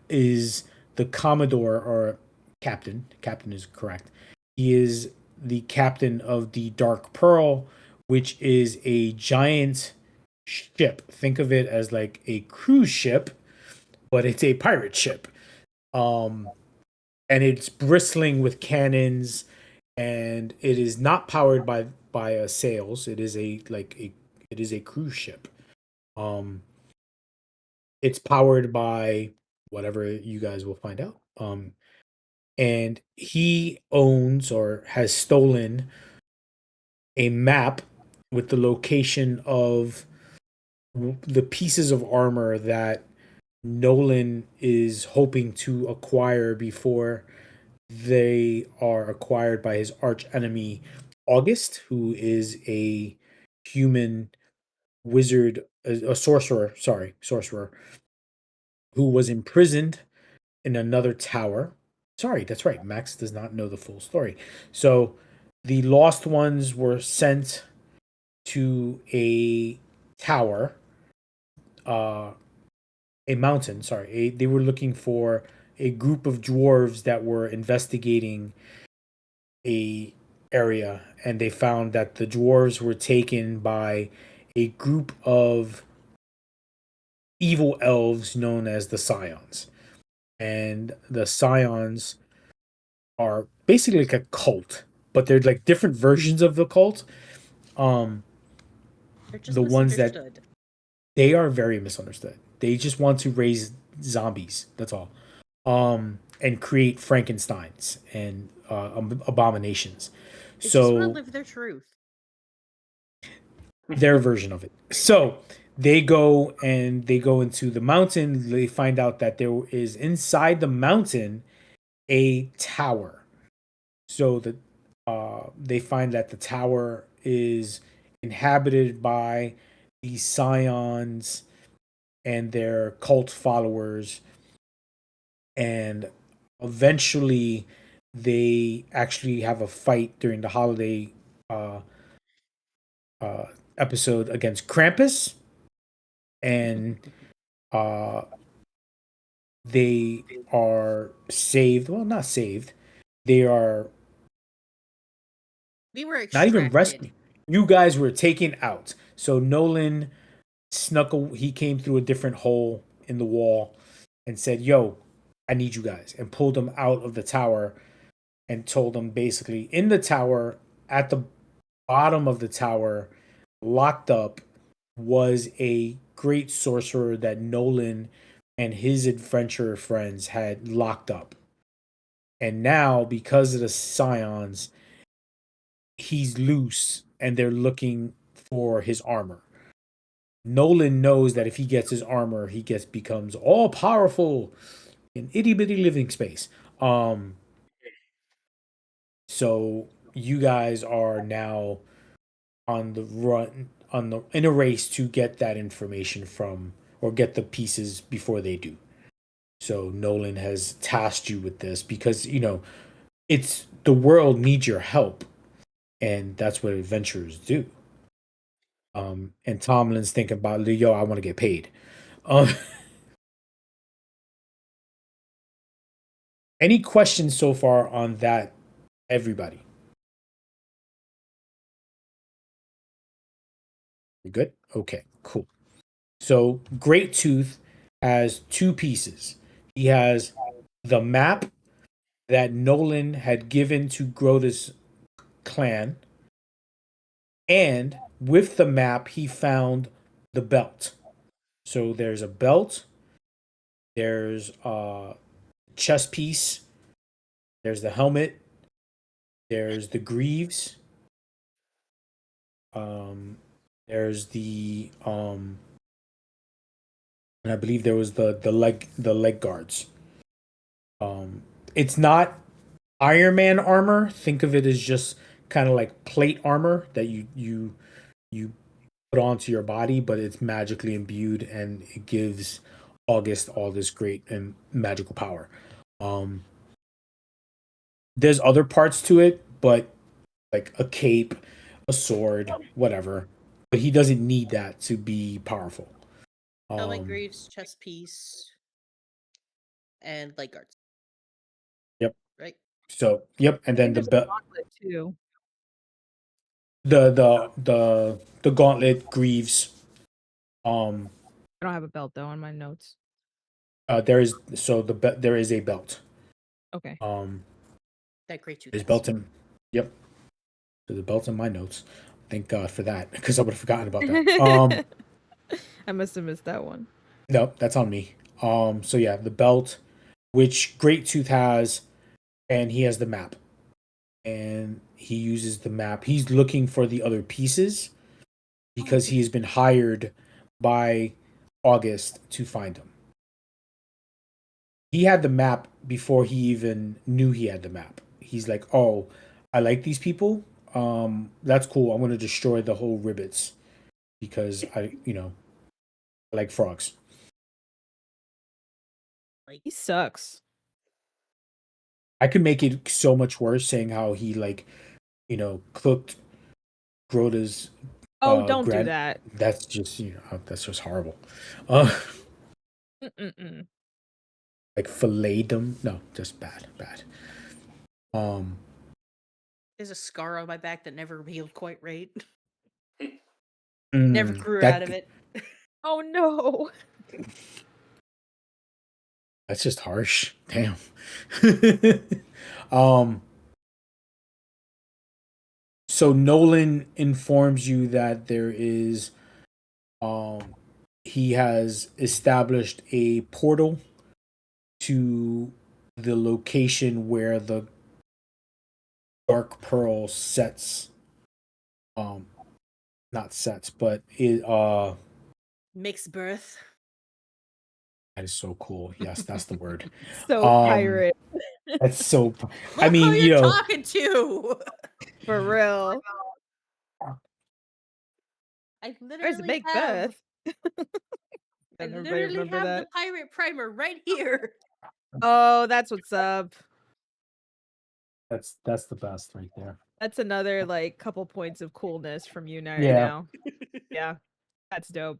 is the Commodore or captain. Captain is correct. He is the captain of the Dark Pearl, which is a giant ship. Think of it as like a cruise ship, but it's a pirate ship. Um, and it's bristling with cannons, and it is not powered by sails. It is a cruise ship. Um, it's powered by whatever you guys will find out. And he owns or has stolen a map with the location of the pieces of armor that Nolan is hoping to acquire before they are acquired by his arch enemy August, who is a human wizard, a sorcerer, sorcerer, who was imprisoned in another tower. Sorry, that's right. Max does not know the full story. So the lost ones were sent to a tower, uh, a mountain. Sorry, they were looking for a group of dwarves that were investigating a area, and they found that the dwarves were taken by a group of evil elves known as the Scions. And the Scions are basically like a cult, but they're like different versions of the cult. Um, They're just the ones that misunderstood. they are very misunderstood. They just want to raise zombies. That's all. And create Frankenstein's and abominations. They just want to So live their truth. their version of it. So they go into the mountain. They find out that there is inside the mountain a tower. So they find that the tower is inhabited by the Scions and their cult followers, and eventually they actually have a fight during the holiday uh, uh, episode against Krampus, and uh, they are saved. Well, not saved. They are We were not even extracted. rescued. you guys were taken out. So Nolan he came through a different hole in the wall and said, "Yo, I need you guys," and pulled them out of the tower and told them basically in the tower, at the bottom of the tower, locked up, was a great sorcerer that Nolan and his adventurer friends had locked up. And now, because of the scions, he's loose and they're looking for his armor. Nolan knows that if he gets his armor, becomes all powerful in itty bitty living space. So you guys are now on the run in a race to get that information from, or get the pieces before they do. So Nolan has tasked you with this because it's the world needs your help, and that's what adventurers do. And Tomlin's thinking about, yo, I want to get paid. Um, any questions so far on that, everybody? You good? Okay, cool. So Great Tooth has two pieces. He has the map that Nolan had given to Grota's clan, and with the map, he found the belt. So there's a belt, there's a chest piece, there's the helmet, there's the greaves, um, there's and I believe there was the leg guards. It's not Iron Man armor. Think of it as just kind of like plate armor that you put onto your body, but it's magically imbued and it gives August all this great and magical power. Um, there's other parts to it, but like a cape, a sword, whatever. But he doesn't need that to be powerful. Helmet, Greaves, chest piece, and leg guards. Yep. Right. So yep, and I then think there's a gauntlet too. the gauntlet, greaves. I don't have a belt though on my notes. There is there is a belt. Okay. That Great Tooth There's has. belt in. Yep. There's a belt in my notes. Thank God for that, because I would have forgotten about that. I must have missed that one. No, that's on me. So yeah, the belt, which Great Tooth has, and he has the map, and he uses the map. He's looking for the other pieces because he has been hired by August to find them. He had the map before he even knew he had the map. He's like, "Oh, I like these people. That's cool. I'm going to destroy the whole Ribbits because I like frogs." He sucks. I could make it so much worse saying how he cooked Grota's Oh, don't do grand. that. That's just horrible. Uh, Mm-mm-mm. like filleted them. No, just bad. There's a scar on my back that never healed quite right. mm, Never grew that out of it. Oh no. that's just harsh. Damn. um. So Nolan informs you that there is, he has established a portal to the location where the Dark Pearl sets, not sets, but it Mixed birth. that is so cool. Yes, that's the word. So pirate. That's so. I Look mean, who you're talking to. For real. I Where's literally Macbeth? I Everybody literally remember have that? the pirate primer right here. Oh, that's what's up. that's the best right there. That's another like couple points of coolness from you right Yeah. now. Yeah. That's dope.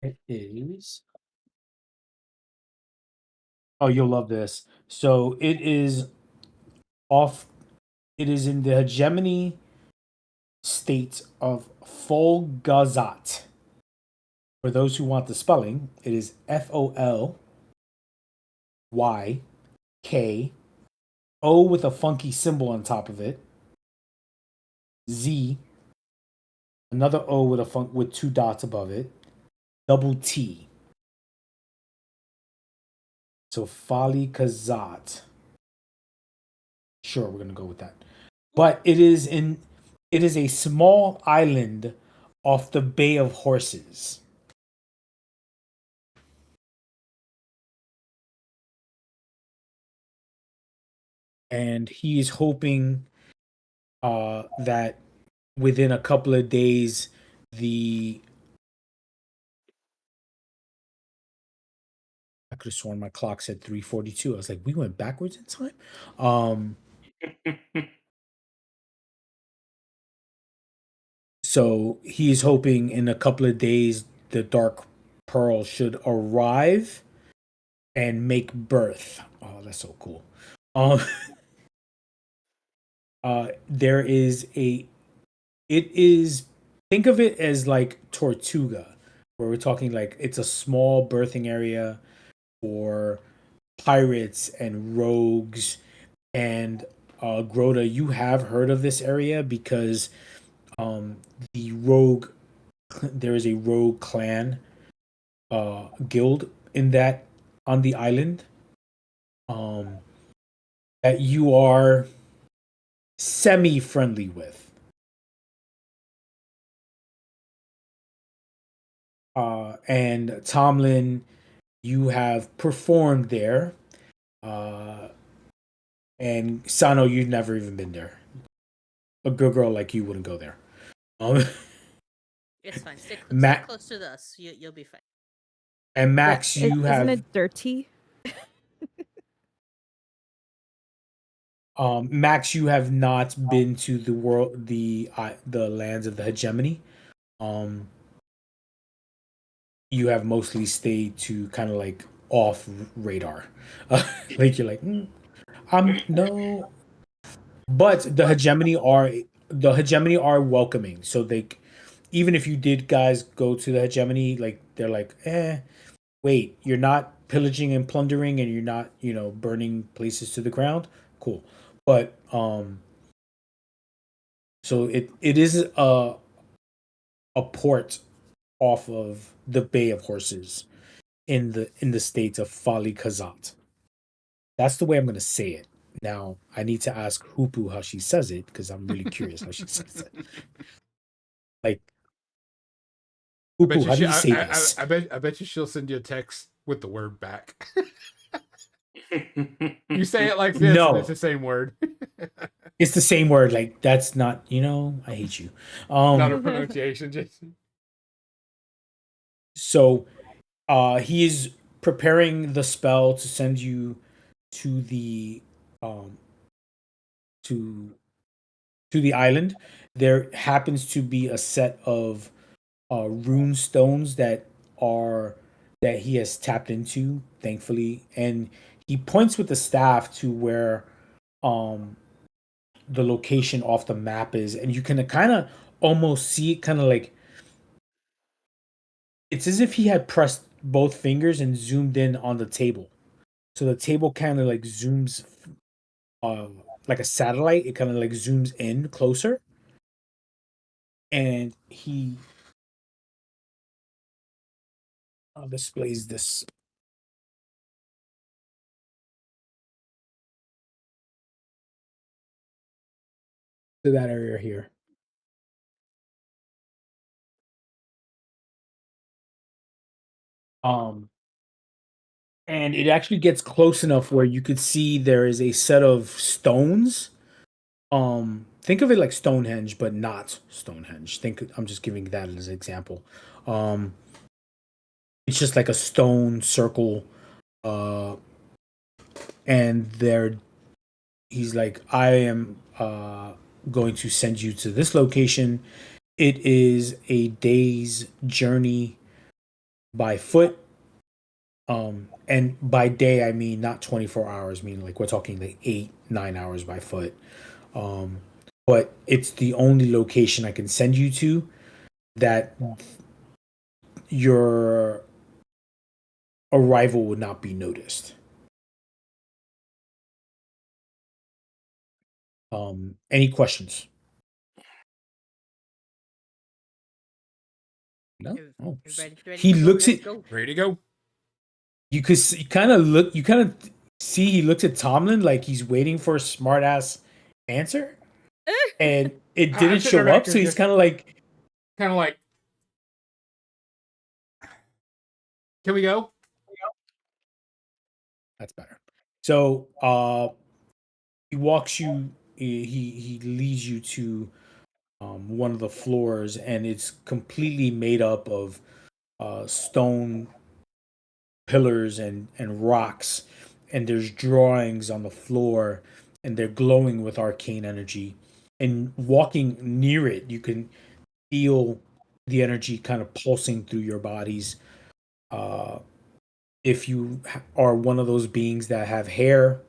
It is. Oh, you'll love this. So it is off. It is in the hegemony state of Folgazat. For those who want the spelling, it is Folyk, O with a funky symbol on top of it, Z, another O with with two dots above it, double T. So Fali Kazat. Sure, we're gonna go with that. But it is a small island off the Bay of Horses. And he is hoping that within a couple of days the I could have sworn my clock said 3:42. I was like, we went backwards in time. So he's hoping in a couple of days the Dark Pearl should arrive and make birth. Oh, that's so cool. Um, there is it is, think of it as like Tortuga, where we're talking like it's a small birthing area for pirates and rogues. And Grota, you have heard of this area because um, the rogue there is a rogue clan guild in that on the island um, that you are semi friendly with. And Tomlin, you have performed there. Uh, and Sano, you've never even been there. A good girl like you wouldn't go there. Um, It's fine. Stick Matt close to us. You'll be fine. and Yeah, Max, you isn't have it dirty? Max, you have not been to the world, the lands of the hegemony. Um, you have mostly stayed to kind of like off radar. Like you're like, I'm no, but the hegemony are welcoming. So they, even if you did guys go to the hegemony, like they're like, wait, you're not pillaging and plundering, and you're not burning places to the ground. Cool, but so it is a port off of the Bay of Horses in the state of Fali Kazat. That's the way I'm gonna say it. Now I need to ask Hupu how she says it because I'm really curious how she says it. Like I bet Hupu, you how do she. you say this? I bet you she'll send you a text with the word back. You say it like this, and it's No, the same word. it's the same word. Like that's not. I hate you. Not a Um. pronunciation, Jason. So, he is preparing the spell to send you to the um to to the island. There happens to be a set of rune stones are that he has tapped into, thankfully, and he points with the staff to where um the location off the map is, and you can kind of almost see it, kind of like it's as if he had pressed both fingers and zoomed in on the table. So the table kind of like zooms, uh, like a satellite. It kind of like zooms in closer, and he displays this to that area here. Um, and it actually gets close enough where you could see there is a set of stones. Think of it like Stonehenge, but not Stonehenge. I'm just giving that as an example. Um, it's just like a stone circle, uh, and there he's like, I am going to send you to this location. It is a day's journey by foot. And by day I mean not 24 hours, meaning like we're talking like 8, 9 hours by foot. Um, but it's the only location I can send you to that your arrival would not be noticed. Any questions? No. Oh, Everybody's ready he to go. looks Let's at go. Ready to go? you. Could kind of look. You kind of see he looks at Tomlin like he's waiting for a smart ass answer, and it I'm didn't sitting there show back up. here So he's just kind of like, can we go? that's better. So he walks you. He leads you to one of the floors, and it's completely made up of stone pillars and rocks, and there's drawings on the floor, and they're glowing with arcane energy. And walking near it, you can feel the energy kind of pulsing through your bodies. Uh, if you are one of those beings that have hair,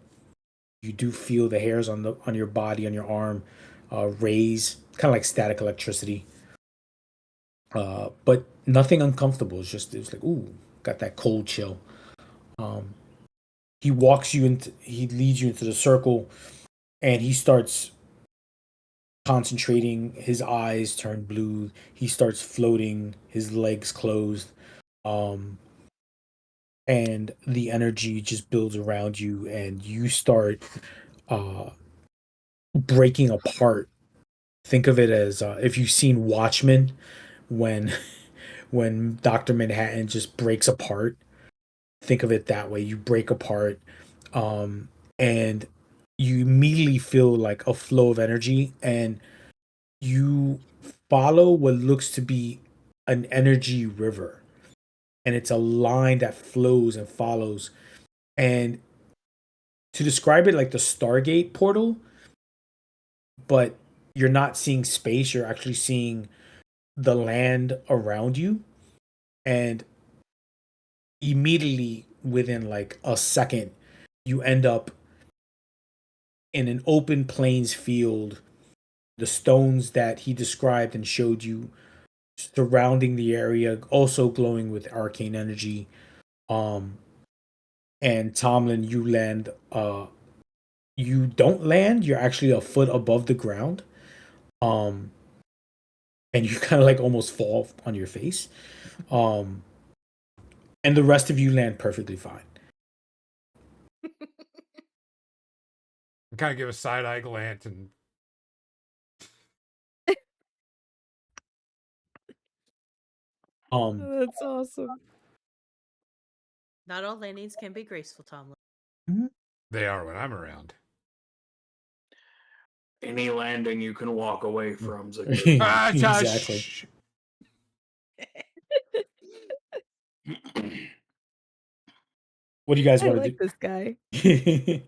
you do feel the hairs on your body, on your arm, raise, kind of like static electricity. But nothing uncomfortable. It's like, ooh, got that cold chill. Um, he leads you into the circle, and he starts concentrating. His eyes turn blue. He starts floating. His legs closed. Um, and the energy just builds around you, and you start uh breaking apart. Think of it as if you've seen Watchmen, when when Dr. Manhattan just breaks apart. Think of it that way. You break apart, um, and you immediately feel like a flow of energy, and you follow what looks to be an energy river, and it's a line that flows and follows. And to describe it, like the Stargate portal, but you're not seeing space, you're actually seeing the land around you. And immediately within like a second, you end up in an open plains field. The stones that he described and showed you surrounding the area, also glowing with arcane energy. Um, and Tomlin, you land. You don't land. You're actually a foot above the ground. Um, and you kind of like almost fall on your face. Um, and the rest of you land perfectly fine. Kind of give a side eye glance and That's awesome. Not all landings can be graceful, Tomlin. they are when I'm around. Any landing you can walk away from's a good Exactly. Shh. What do you guys I want like to this guy. do?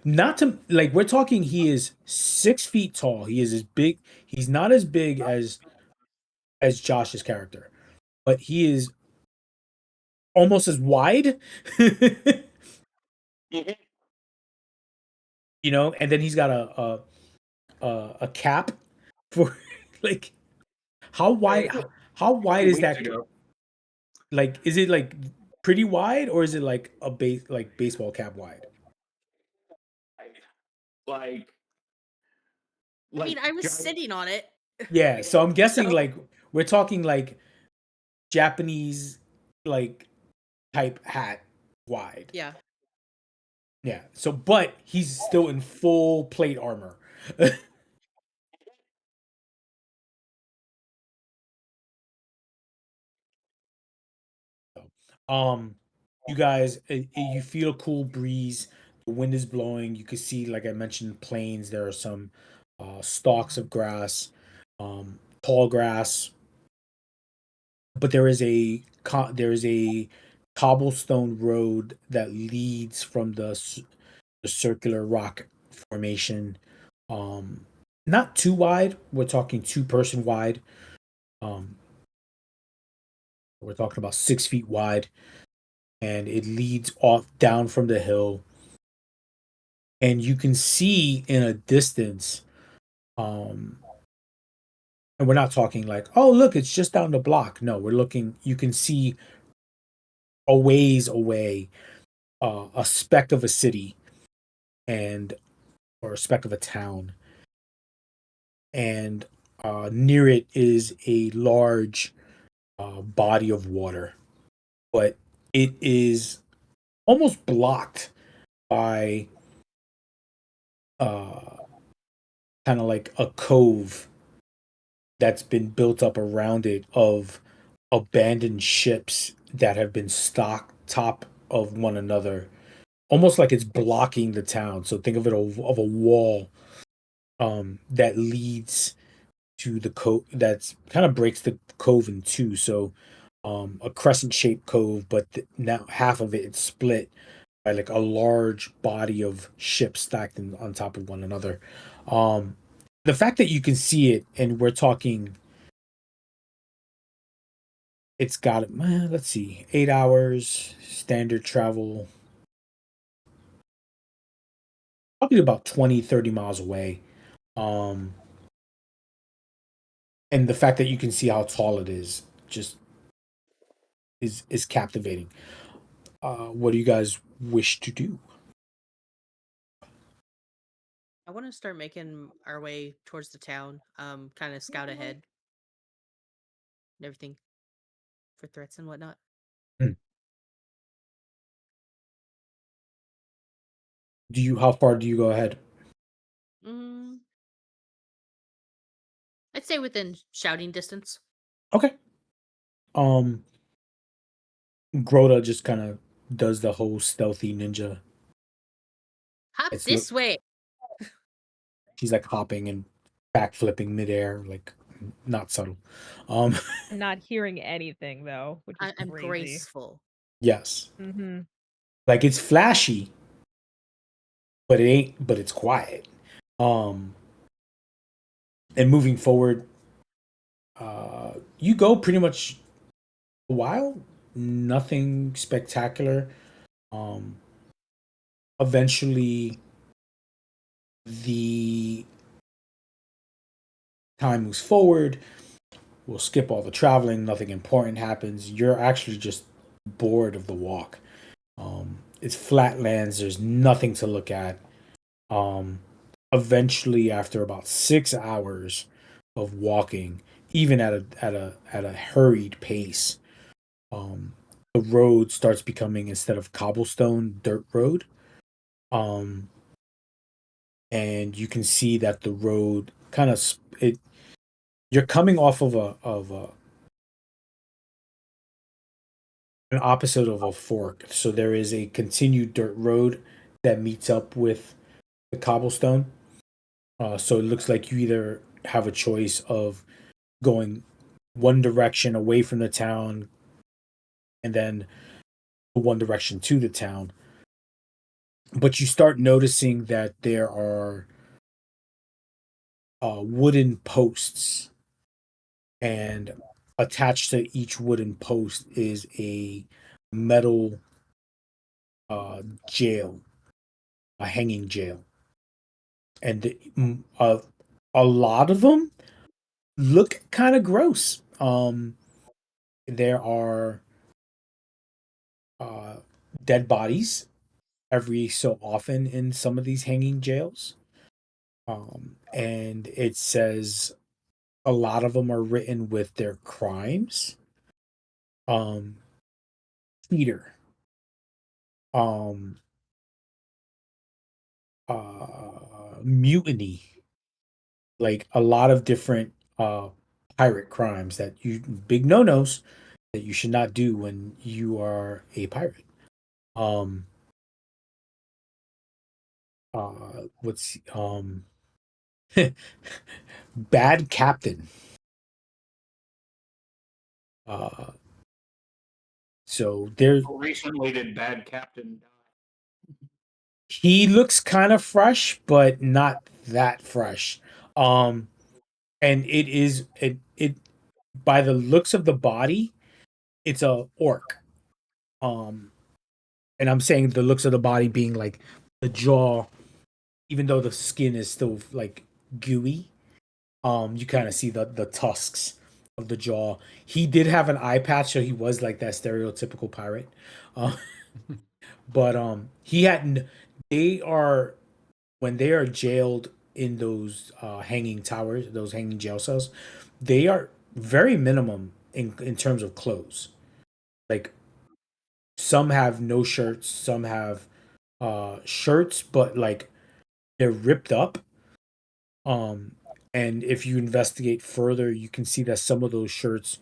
Not to like we're talking. He is 6 feet tall. He is as big. He's not as big as Josh's character, but he is almost as wide. You know, and then he's got a cap for like how wide how wide is that? Like, is it like pretty wide, or is it like a baseball cap wide? Like, I mean, I was giant- sitting on it. Yeah, so I'm guessing So- like we're talking like Japanese like type hat wide. Yeah. Yeah. So, but he's still in full plate armor. um, you guys, you feel a cool breeze. The wind is blowing. You can see, like I mentioned, plains. There are some stalks of grass, tall grass, but there is a cobblestone road that leads from the circular rock formation. Um, Not too wide. We're talking two-person wide. Um, we're talking about 6 feet wide, and it leads off down from the hill. And you can see in a distance Um, and we're not talking like, oh, look, it's just down the block. No, we're looking, you can see a ways away, a speck of a city and, or a speck of a town. And near it is a large body of water, but it is almost blocked by uh, kind of like a cove that's been built up around it of abandoned ships that have been stocked top of one another, almost like it's blocking the town. So think of it of a wall that leads to the cove, that's kind of breaks the cove in two. So a crescent shaped cove, but now half of it's split by like a large body of ships stacked on top of one another. Um, the fact that you can see it, and we're talking, it's got, let's see, 8 hours standard travel, probably about 20, 30 miles away. Um, and the fact that you can see how tall it is just is captivating. What do you guys wish to do? I want to start making our way towards the town. Kind of scout ahead and everything for threats and whatnot. Hmm. How far do you go ahead? Mm, I'd say within shouting distance. Okay. Um, Grota just kind of does the whole stealthy ninja. Hop It's look, this way. she's like hopping and backflipping midair, like not subtle. Um, Not hearing anything though, which is I'm crazy. graceful. yes, Mm-hmm. like it's flashy, but it ain't. But it's quiet. Um, and moving forward, you go pretty much a while. Nothing spectacular. Um, eventually, the time moves forward. We'll skip all the traveling. Nothing important happens. You're actually just bored of the walk. It's flatlands. There's nothing to look at. Um, eventually, after about 6 hours of walking, even at a hurried pace, um, the road starts becoming, instead of cobblestone, dirt road. Um, and you can see that the road kind of it. You're coming off of a an opposite of a fork. So there is a continued dirt road that meets up with the cobblestone. So it looks like you either have a choice of going one direction away from the town and then one direction to the town. But you start noticing that there are wooden posts, and attached to each wooden post is a metal jail, a hanging jail. And a lot of them look kind of gross. There are uh, dead bodies every so often in some of these hanging jails. And it says a lot of them are written with their crimes. Um, Peter, um, mutiny, like a lot of different pirate crimes that you, big no nos that you should not do when you are a pirate. Um, what's bad captain. Uh, so there, How recently did Bad Captain die? he looks kind of fresh, but not that fresh. Um, and it by the looks of the body, it's a orc. Um, and I'm saying the looks of the body being like the jaw, even though the skin is still like gooey. You kind of see the tusks of the jaw. He did have an eye patch, so he was like that stereotypical pirate. Uh, but he hadn't. They are when they are jailed in those hanging towers, those hanging jail cells. They are very minimum in terms of clothes. Like some have no shirts, some have shirts, but like they're ripped up. Um, and if you investigate further, you can see that some of those shirts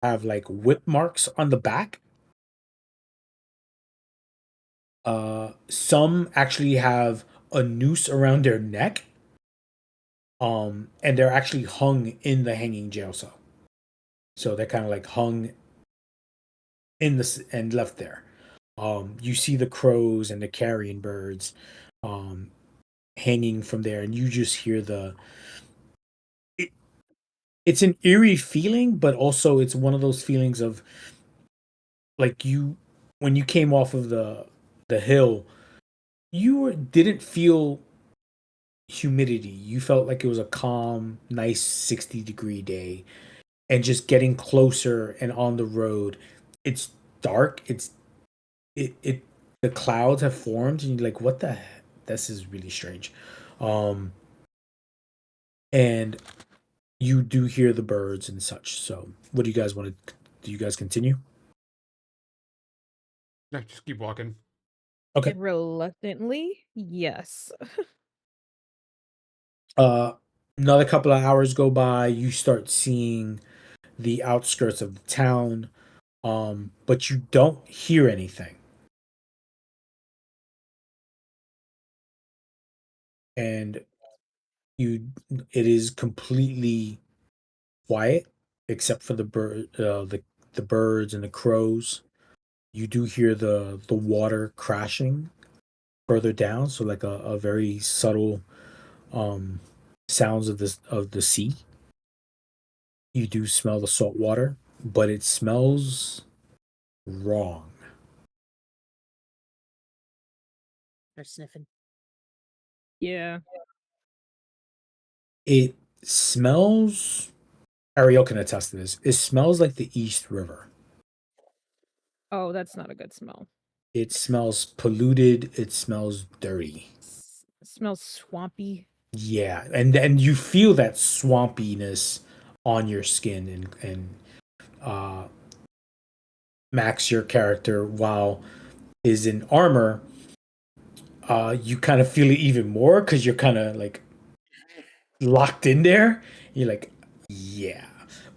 have like whip marks on the back. Some actually have a noose around their neck. And they're actually hung in the hanging jail cell. So they're kind of like hung in this and left there. You see the crows and the carrion birds, um, hanging from there, and you just hear it, it's an eerie feeling, but also it's one of those feelings of like you when you came off of the hill, didn't feel humidity. You felt like it was a calm, nice 60-degree day, and just getting closer and on the road, it's dark. It the clouds have formed, and you're like, what the heck? This is really strange. Um, and you do hear the birds and such. So, what do you guys want to? Do you guys continue? No, just keep walking. Okay. Reluctantly, yes. Uh, Another couple of hours go by. You start seeing the outskirts of the town, but you don't hear anything. And you, it is completely quiet except for the birds and the crows. You do hear the water crashing further down, so like a very subtle um sounds of the sea. You do smell the salt water, but it smells wrong. They're sniffing. Yeah. It smells. Ariel can attest to this. It smells like the East River. Oh, that's not a good smell. It smells polluted. It smells dirty. Smells swampy. Yeah, and you feel that swampiness on your skin, and uh, Max, your character, while is in armor, you kind of feel it even more because you're kind of like locked in there. You're like, yeah.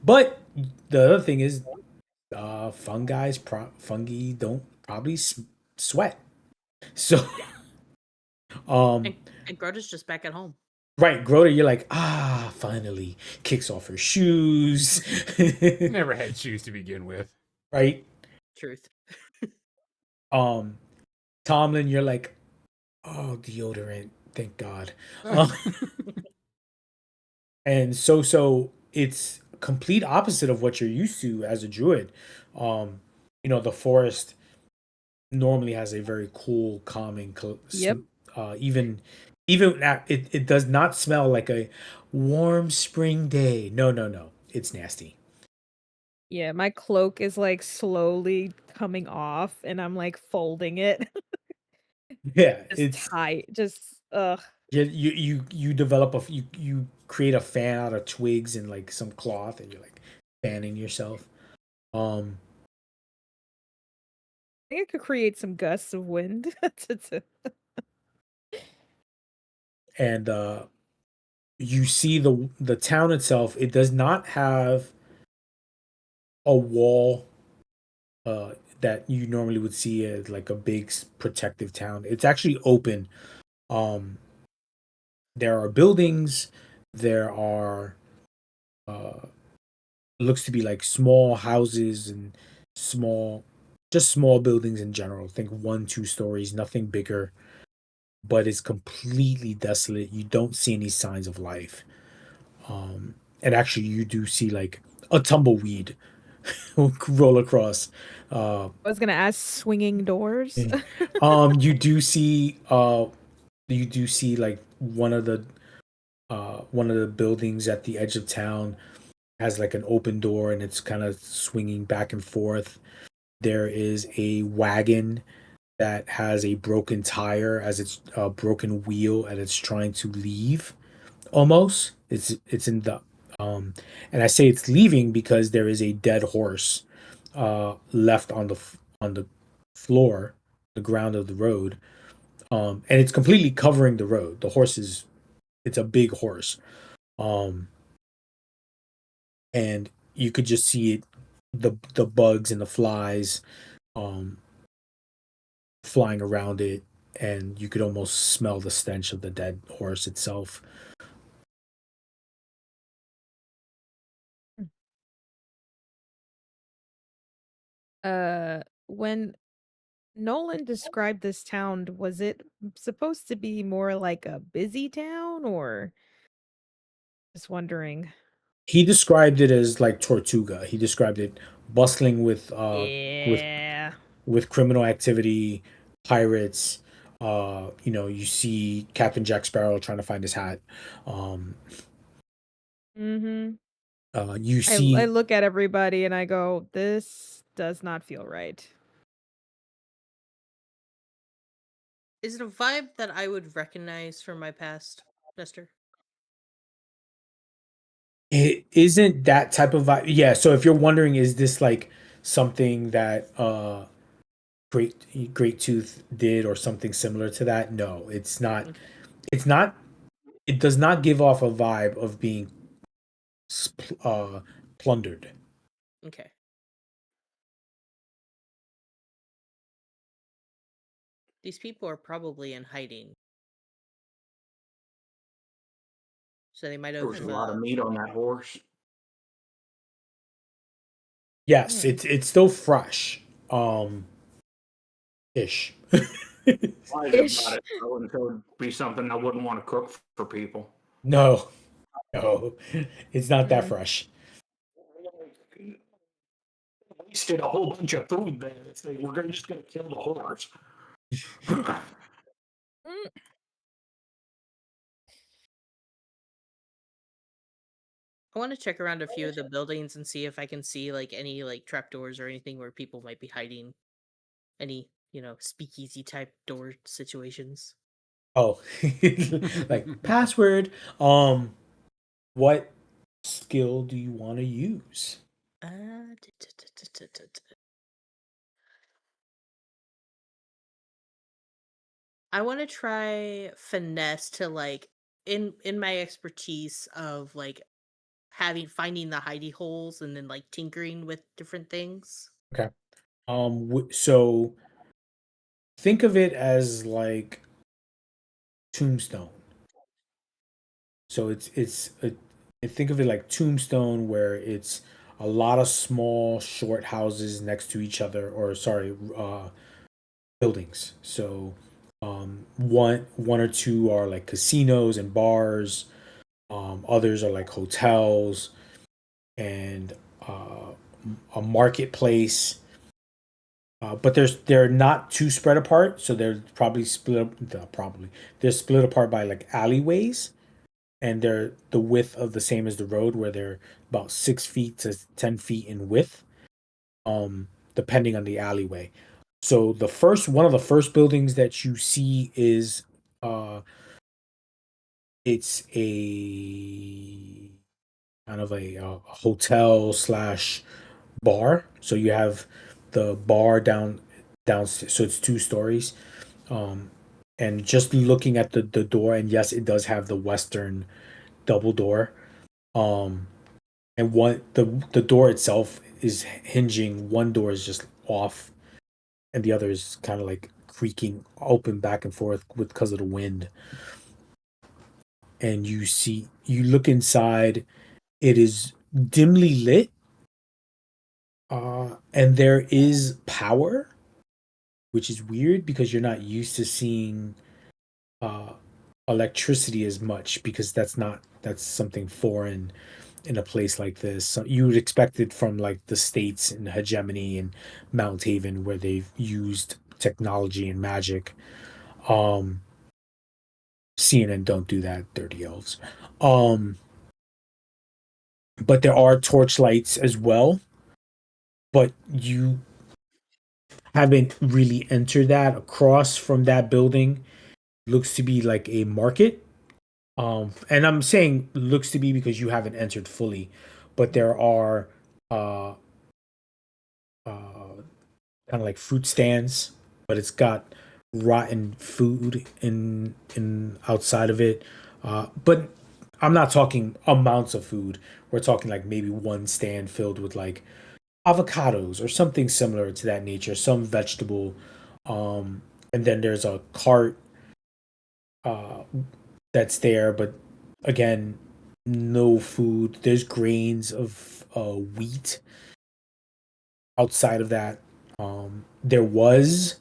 But the other thing is, fungi don't probably sweat. So, um, And Grota's just back at home. right, Groda, you're like, finally, kicks off her shoes. Never had shoes to begin with. Right. Truth. Um, Tomlin, you're like, oh, deodorant, thank God. Um, and so it's complete opposite of what you're used to as a druid. Um, the forest normally has a very cool, calming, Yep. it does not smell like a warm spring day. No, no, no, it's nasty. Yeah, my cloak is like slowly coming off and I'm like folding it. Yeah, Just it's tight. Just ugh. you develop you create a fan out of twigs and like some cloth, and you're like fanning yourself. Um, I think I could create some gusts of wind. and you see the town itself. It does not have a wall that you normally would see as like a big protective town. It's actually open. Um, there are buildings. There are uh, looks to be like small houses and small, just small buildings in general. Think 1, 2 stories, nothing bigger. But it's completely desolate. You don't see any signs of life. And actually, you do see like a tumbleweed roll across. Uh, I was gonna ask swinging doors. you do see like one of the one of the buildings at the edge of town has like an open door and it's kind of swinging back and forth. There is a wagon that has a broken tire as its broken wheel and it's trying to leave. Almost, it's in the um, and I say it's leaving because there is a dead horse left on the floor, the ground of the road, and it's completely covering the road. The horse is it's a big horse, um, and you could just see it, the bugs and the flies um, flying around it, and you could almost smell the stench of the dead horse itself. When Nolan described this town, was it supposed to be more like a busy town or just wondering? He described it as like Tortuga. He described it bustling with Yeah. with criminal activity, pirates. You see Captain Jack Sparrow trying to find his hat. Um, Mm-hmm. you I see look at everybody and I go, this does not feel right. Is it a vibe that I would recognize from my past, Nestor? it isn't that type of vibe. Yeah. So if you're wondering, is this like something that Great Tooth did or something similar to that? No, it's not. Okay. It's not. It does not give off a vibe of being plundered. Okay. These people are probably in hiding. So they might There was have a lot of meat on that horse. Yes, Hmm. it's still fresh. Ish. Lies about Ish. it, though, and so it'd be something I wouldn't want to cook for people. No, no, it's not that Mm. fresh. Wasted a whole bunch of food there. If they were just going to kill the horse. Mm. I want to check around a few of the buildings and see if I can see like any like trapdoors or anything where people might be hiding. Any, speakeasy type door situations. Oh, like password. What skill do you want to use? I want to try finesse to like in my expertise of like having finding the hidey holes and then like tinkering with different things. Okay. So think of it as like Tombstone. So think of it like Tombstone, where it's a lot of small, short houses next to each other, or sorry, buildings. So one or two are like casinos and bars. Others are like hotels and a marketplace. But they're not too spread apart, so they're probably split up. Probably they're split apart by like alleyways, and they're the width of the same as the road, where they're about 6 feet to 10 feet in width, depending on the alleyway. So the first one of the first buildings that you see is uh, it's a kind of a hotel slash bar. So you have the bar downstairs, so it's 2 stories. Um, and just looking at the door, and yes, it does have the western double door. Um, and the door itself is hinging. One door is just off, and the other is kind of like creaking open back and forth with because of the wind. And you look inside. It is dimly lit, and there is power, which is weird because you're not used to seeing uh, electricity as much because that's something foreign in a place like this. So you would expect it from like the states and hegemony and Mount Haven where they've used technology and magic. Um, CNN don't do that, dirty elves. But there are torchlights as well. But you haven't really entered that. Across from that building looks to be like a market. And I'm saying looks to be because you haven't entered fully, but there are uh, kind of like fruit stands, but it's got rotten food in outside of it. But I'm not talking amounts of food. We're talking like maybe one stand filled with like avocados or something similar to that nature, some vegetable. And then there's a cart uh, that's there, but again, no food. There's grains of wheat outside of that. There was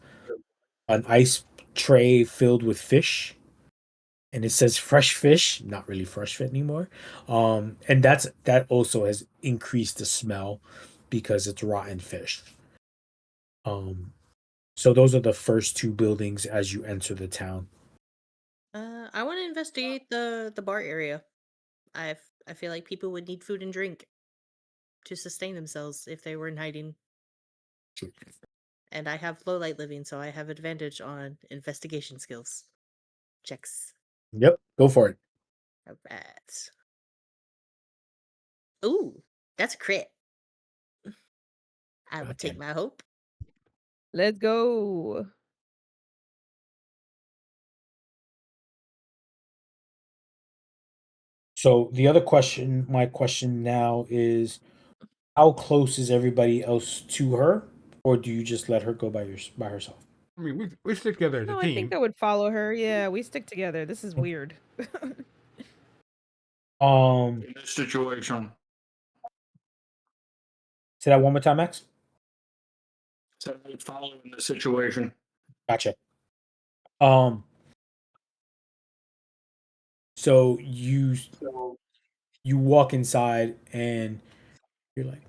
an ice tray filled with fish, and it says fresh fish, not really fresh fit anymore. And that also has increased the smell because it's rotten fish. Um, so those are the first two buildings as you enter the town. I want to investigate the bar area. I feel like people would need food and drink to sustain themselves if they were in hiding. And I have low light living, so I have advantage on investigation skills. Checks. Yep, go for it. Alright. Ooh, that's a crit. I will take Okay. my hope. Let's go. So the other question, my question now is, how close is everybody else to her, or do you just let her go by herself? I mean, we stick together as a No, I think team. I would follow her. Yeah, we stick together. This is weird. Um, In this situation, say that one more time, Max. so I would follow in this situation. Gotcha. Um, so you walk inside and you're like,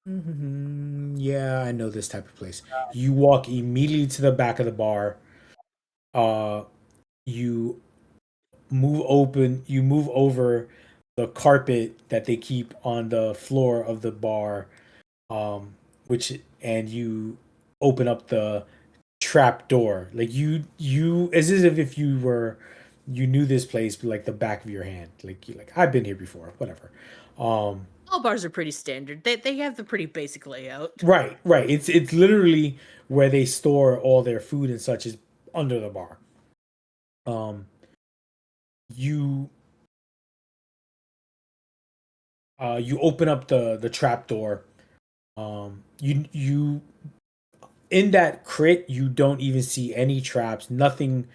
yeah, I know this type of place. You walk immediately to the back of the bar. Uh, you you move over the carpet that they keep on the floor of the bar, which and you open up the trap door. Like you as if you knew this place like the back of your hand. Like you like I've been here before, whatever. Um, All bars are pretty standard. They have the pretty basic layout. right. It's literally where they store all their food and such is under the bar. Um, you you open up the trap door. You in that crit you don't even see any traps, nothing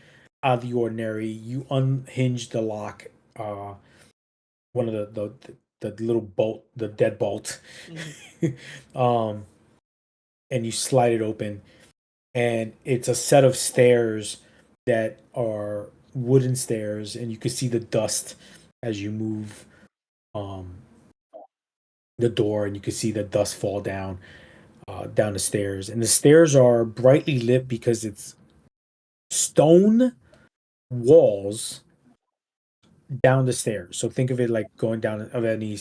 out of the ordinary. You unhinge the lock, one of the little bolt, the deadbolt, Mhm. um, and you slide it open, and it's a set of stairs that are wooden stairs, and you can see the dust as you move um, the door, and you can see the dust fall down the stairs, and the stairs are brightly lit because it's stone walls down the stairs. So think of it like going down of any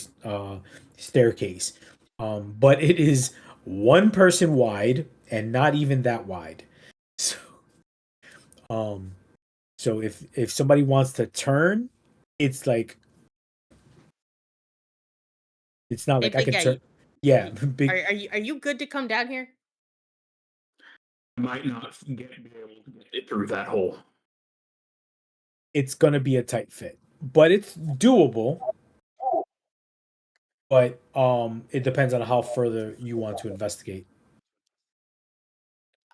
staircase. But it is one person wide and not even that wide. So, um, so if somebody wants to turn, it's like it's not Hey, like I big can guy, turn. Yeah, are big. are you good to come down here? I might not be able to get it through that hole. It's gonna be a tight fit, but it's doable. But it depends on how further you want to investigate.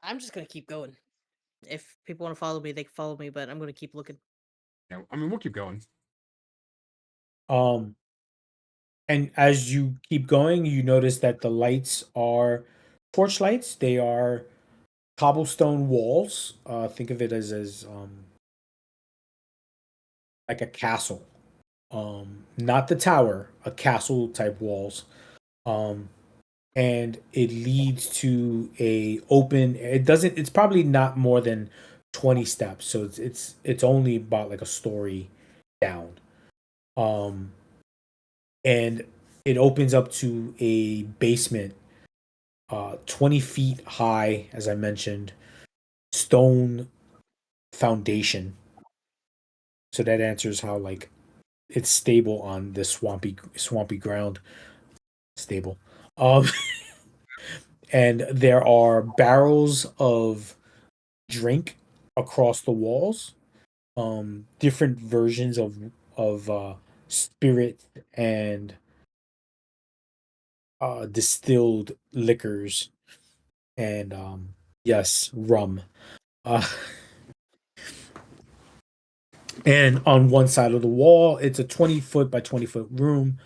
I'm just gonna keep going. If people want to follow me, they can follow me, but I'm gonna keep looking. Yeah, I mean, we'll keep going. Um, and as you keep going, you notice that the lights are torch lights. They are cobblestone walls. Think of it as like a castle. Not the tower, a castle type walls. Um, and it leads to a open. It doesn't. It's probably not more than 20 steps, so it's only about like a story down. Um, and it opens up to a basement, 20 feet high, as I mentioned, stone foundation. So that answers how like it's stable on this swampy ground. Stable. Um, and there are barrels of drink across the walls. Different versions of spirit and distilled liquors and yes, rum. Uh, and on one side of the wall, it's a 20-foot by 20-foot room,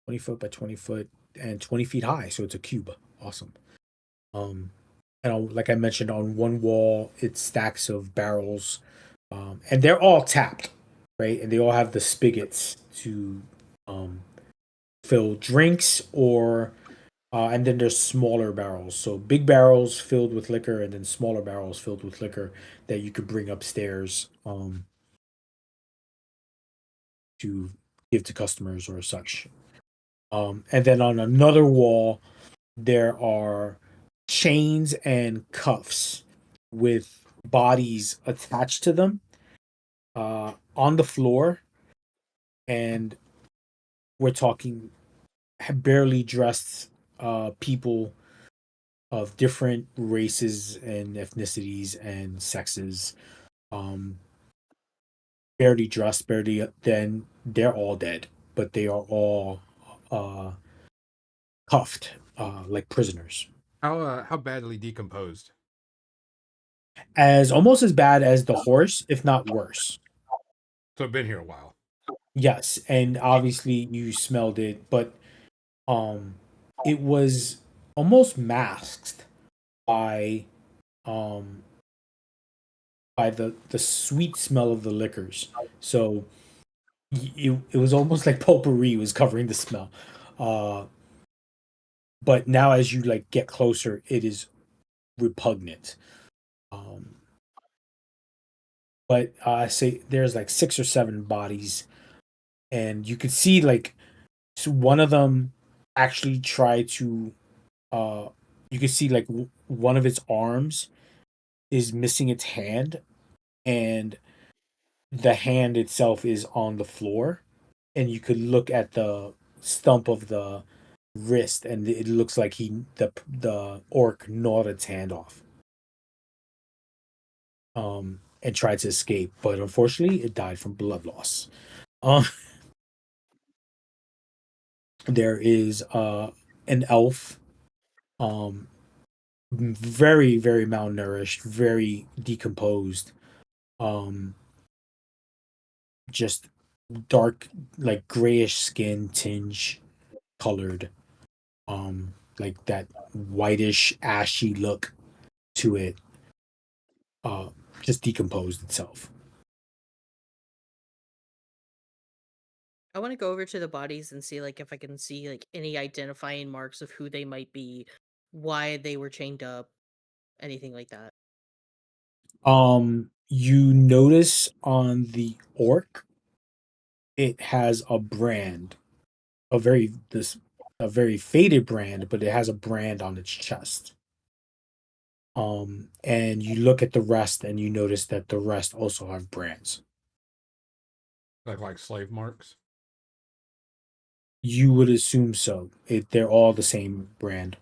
20 foot by 20 foot and 20 feet high. So it's a cube. Awesome. Um, like I mentioned, on one wall, it's stacks of barrels, and they're all tapped, right? And they all have the spigots to um, fill drinks or and then there's smaller barrels. So big barrels filled with liquor, and then smaller barrels filled with liquor that you could bring upstairs to give to customers or such. And then on another wall, there are chains and cuffs with bodies attached to them on the floor, and we're talking barely dressed people of different races and ethnicities and sexes, um, barely dressed, barely. Then they're all dead, but they are all uh, cuffed like prisoners, How badly decomposed? as almost as bad as the horse, if not worse. So I've been here a while. Yes, and obviously you smelled it, but um, it was almost masked by um the sweet smell of the liquors. So it was almost like potpourri was covering the smell. Uh, but now as you like get closer, it is repugnant. Um, but I say there's like 6 or 7 bodies, and you could see like one of them actually try to. Uh, you could see like one of its arms is missing its hand, and the hand itself is on the floor, and you could look at the stump of the wrist, and it looks like the orc gnawed its hand off, and tried to escape, but unfortunately, it died from blood loss. Um, there is an elf, um, very malnourished, very decomposed, um, just dark, like grayish skin tinge colored, like that whitish ashy look to it, uh just decomposed itself. I want to go over to the bodies and see like if I can see like any identifying marks of who they might be, why they were chained up, anything like that. You notice on the orc, it has a brand, a very this a very faded brand, but it has a brand on its chest. And you look at the rest and you notice that the rest also have brands. Like slave marks. You would assume so. They're all the same brand.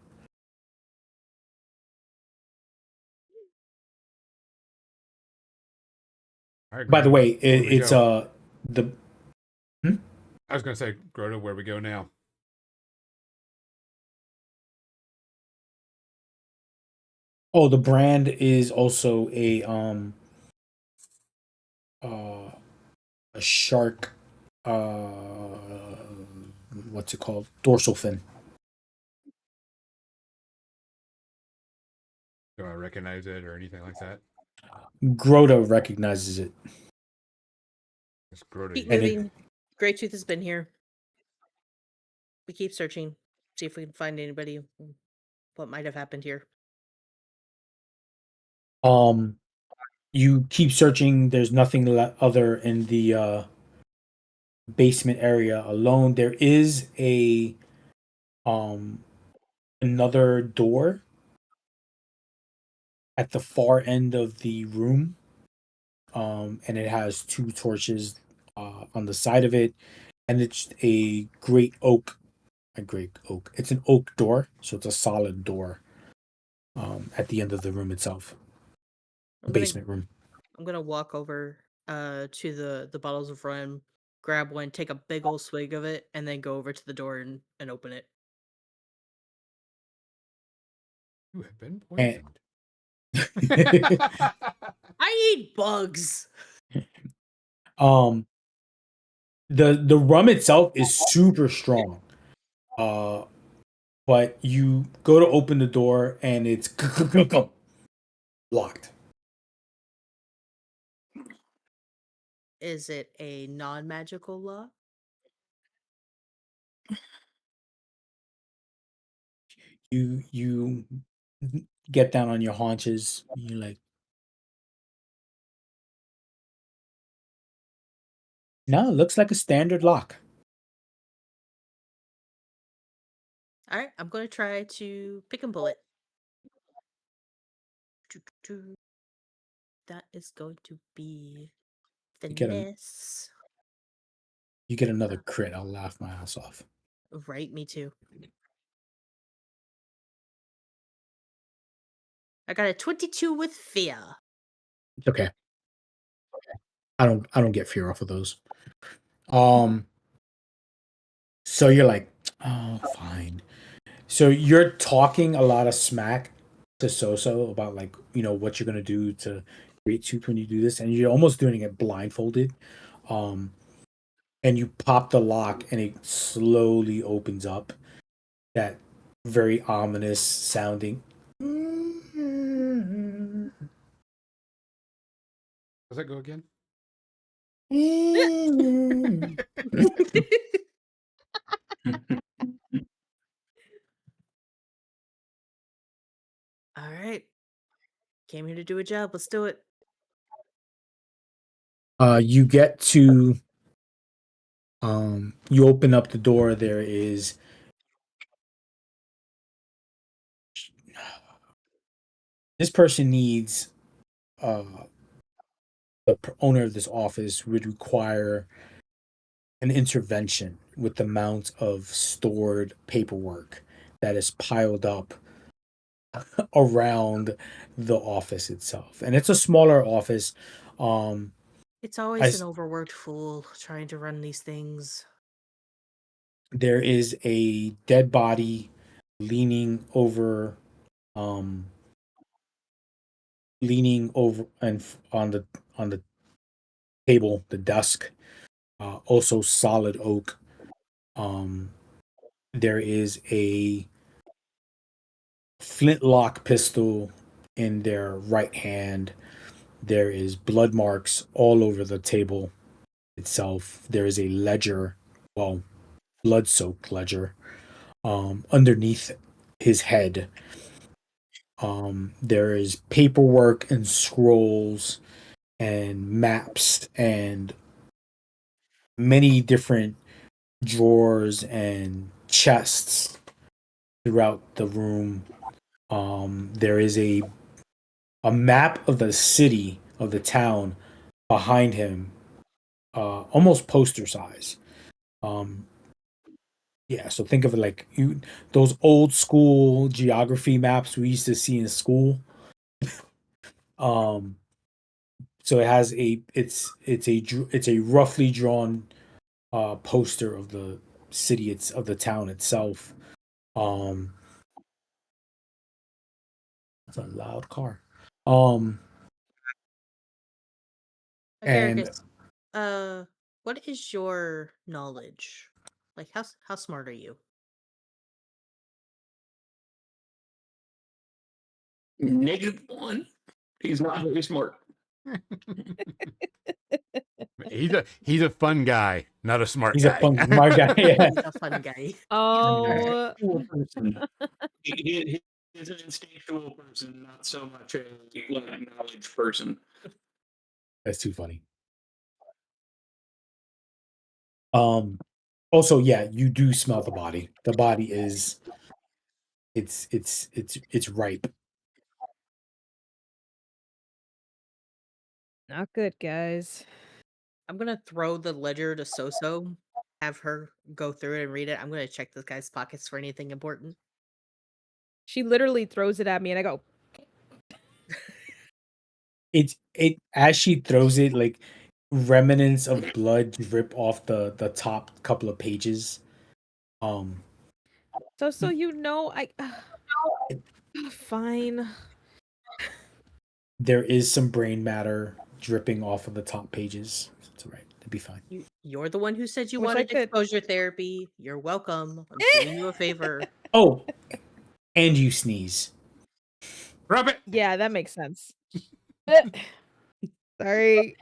All right, By the Grota, way, where we it's go? the hmm? I was gonna say, Grota, where we go now? Oh, the brand is also uh a shark, what's it called, dorsal fin. Do I recognize it or anything like that? Grota recognizes it, It's Grota Keep and here. it moving. Great Tooth has been here. We keep searching, see if we can find anybody, what might have happened here. You keep searching. There's nothing other in the basement area alone. There is a um another door at the far end of the room, and it has two torches on the side of it, and it's a great oak. A great oak. It's an oak door, so it's a solid door at the end of the room itself, I'm gonna basement room. I'm gonna walk over to the bottles of rum, grab one, take a big old swig of it, and then go over to the door and open it. You have been And poisoned. I eat bugs. um, the rum itself is super strong. Uh, but you go to open the door and it's locked. Is it a non-magical law? You get down on your haunches. You like, no, it looks like a standard lock. All right, I'm gonna try to pick and pull it. That is going to be You get finesse. you get another crit. I'll laugh my ass off. Right, me too. I got a 22 with fear. It's okay. I don't get fear off of those. Um so you're like, oh fine. So you're talking a lot of smack to Soso about like, what you're gonna do to create soup when you do this, and you're almost doing it blindfolded. Um and you pop the lock and it slowly opens up. That very ominous sounding. Does that go again? All right. Came here to do a job. Let's do it. You get to you open up the door. There is this person needs the owner of this office would require an intervention with the amount of stored paperwork that is piled up around the office itself, and it's a smaller office. um It's always an overworked fool trying to run these things. there is a dead body leaning over um and on the table, the desk, also solid oak. There is a flintlock pistol in their right hand. There is blood marks all over the table itself. There is a ledger, well, blood soaked ledger, underneath his head. There is paperwork and scrolls and maps and many different drawers and chests throughout the room. There is a map of the city, of the town behind him, almost poster size. Um, yeah, so think of it like those old school geography maps we used to see in school. Um, so it's a roughly drawn poster of the of the town itself. Um, it's a loud car. Um, and Agaricus, what is your knowledge? Like, how smart are you? -1. He's not very smart. He's a fun guy, not a smart he's a guy. fun smart guy. Yeah. He's a fun guy. Oh, Poor person. He's an instinctual person, not so much a knowledge person. That's too funny. Also, yeah, you do smell the body. The body is it's ripe. Not good, guys. I'm gonna throw the ledger to Soso, have her go through it and read it. I'm gonna check this guy's pockets for anything important. She literally throws it at me and I go, It as she throws it, like remnants of blood drip off the top couple of pages. Um, so you know I fine. there is some brain matter dripping off of the top pages. It's all right. It'll be fine. You're the one who said you Wish I wanted could. exposure therapy. You're welcome. I'm doing you a favor. Oh, and you sneeze. Rub it. Yeah, that makes sense. Sorry.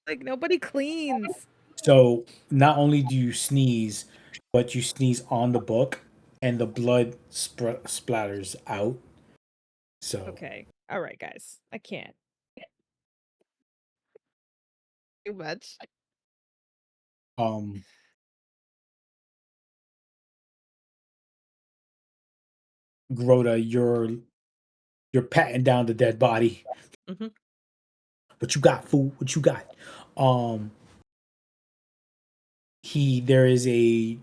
Like nobody cleans. So not only do you sneeze, but you sneeze on the book, and the blood splatters out. So Okay. All right, guys. I can't. Too much. um, Grota, you're patting down the dead body. Mhm. What you got, fool? What you got? There is a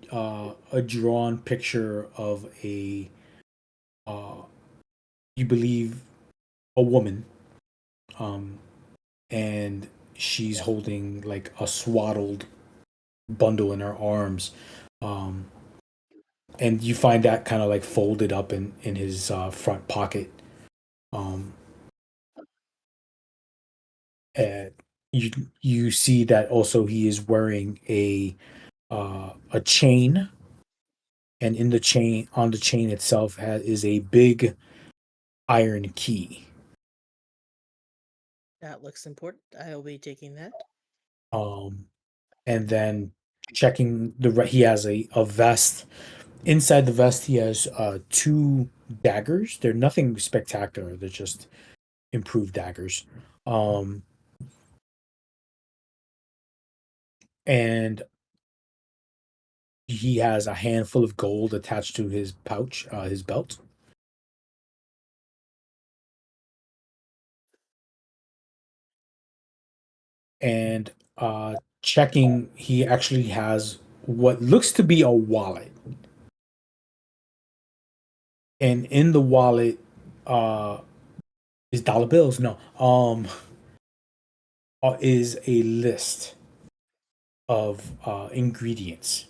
drawn picture of a you believe a woman, um and she's holding like a swaddled bundle in her arms, um and you find that kind of like folded up in his front pocket. um and you see that also he is wearing a chain, and in the chain, on the chain itself, is a big iron key. That looks important. I'll be taking that. And then checking he has a vest. Inside the vest, he has two daggers. They're nothing spectacular. They're just improved daggers. Um, and he has a handful of gold attached to his pouch, his belt. And checking, he actually has what looks to be a wallet. And in the wallet is dollar bills. No, is a list of ingredients.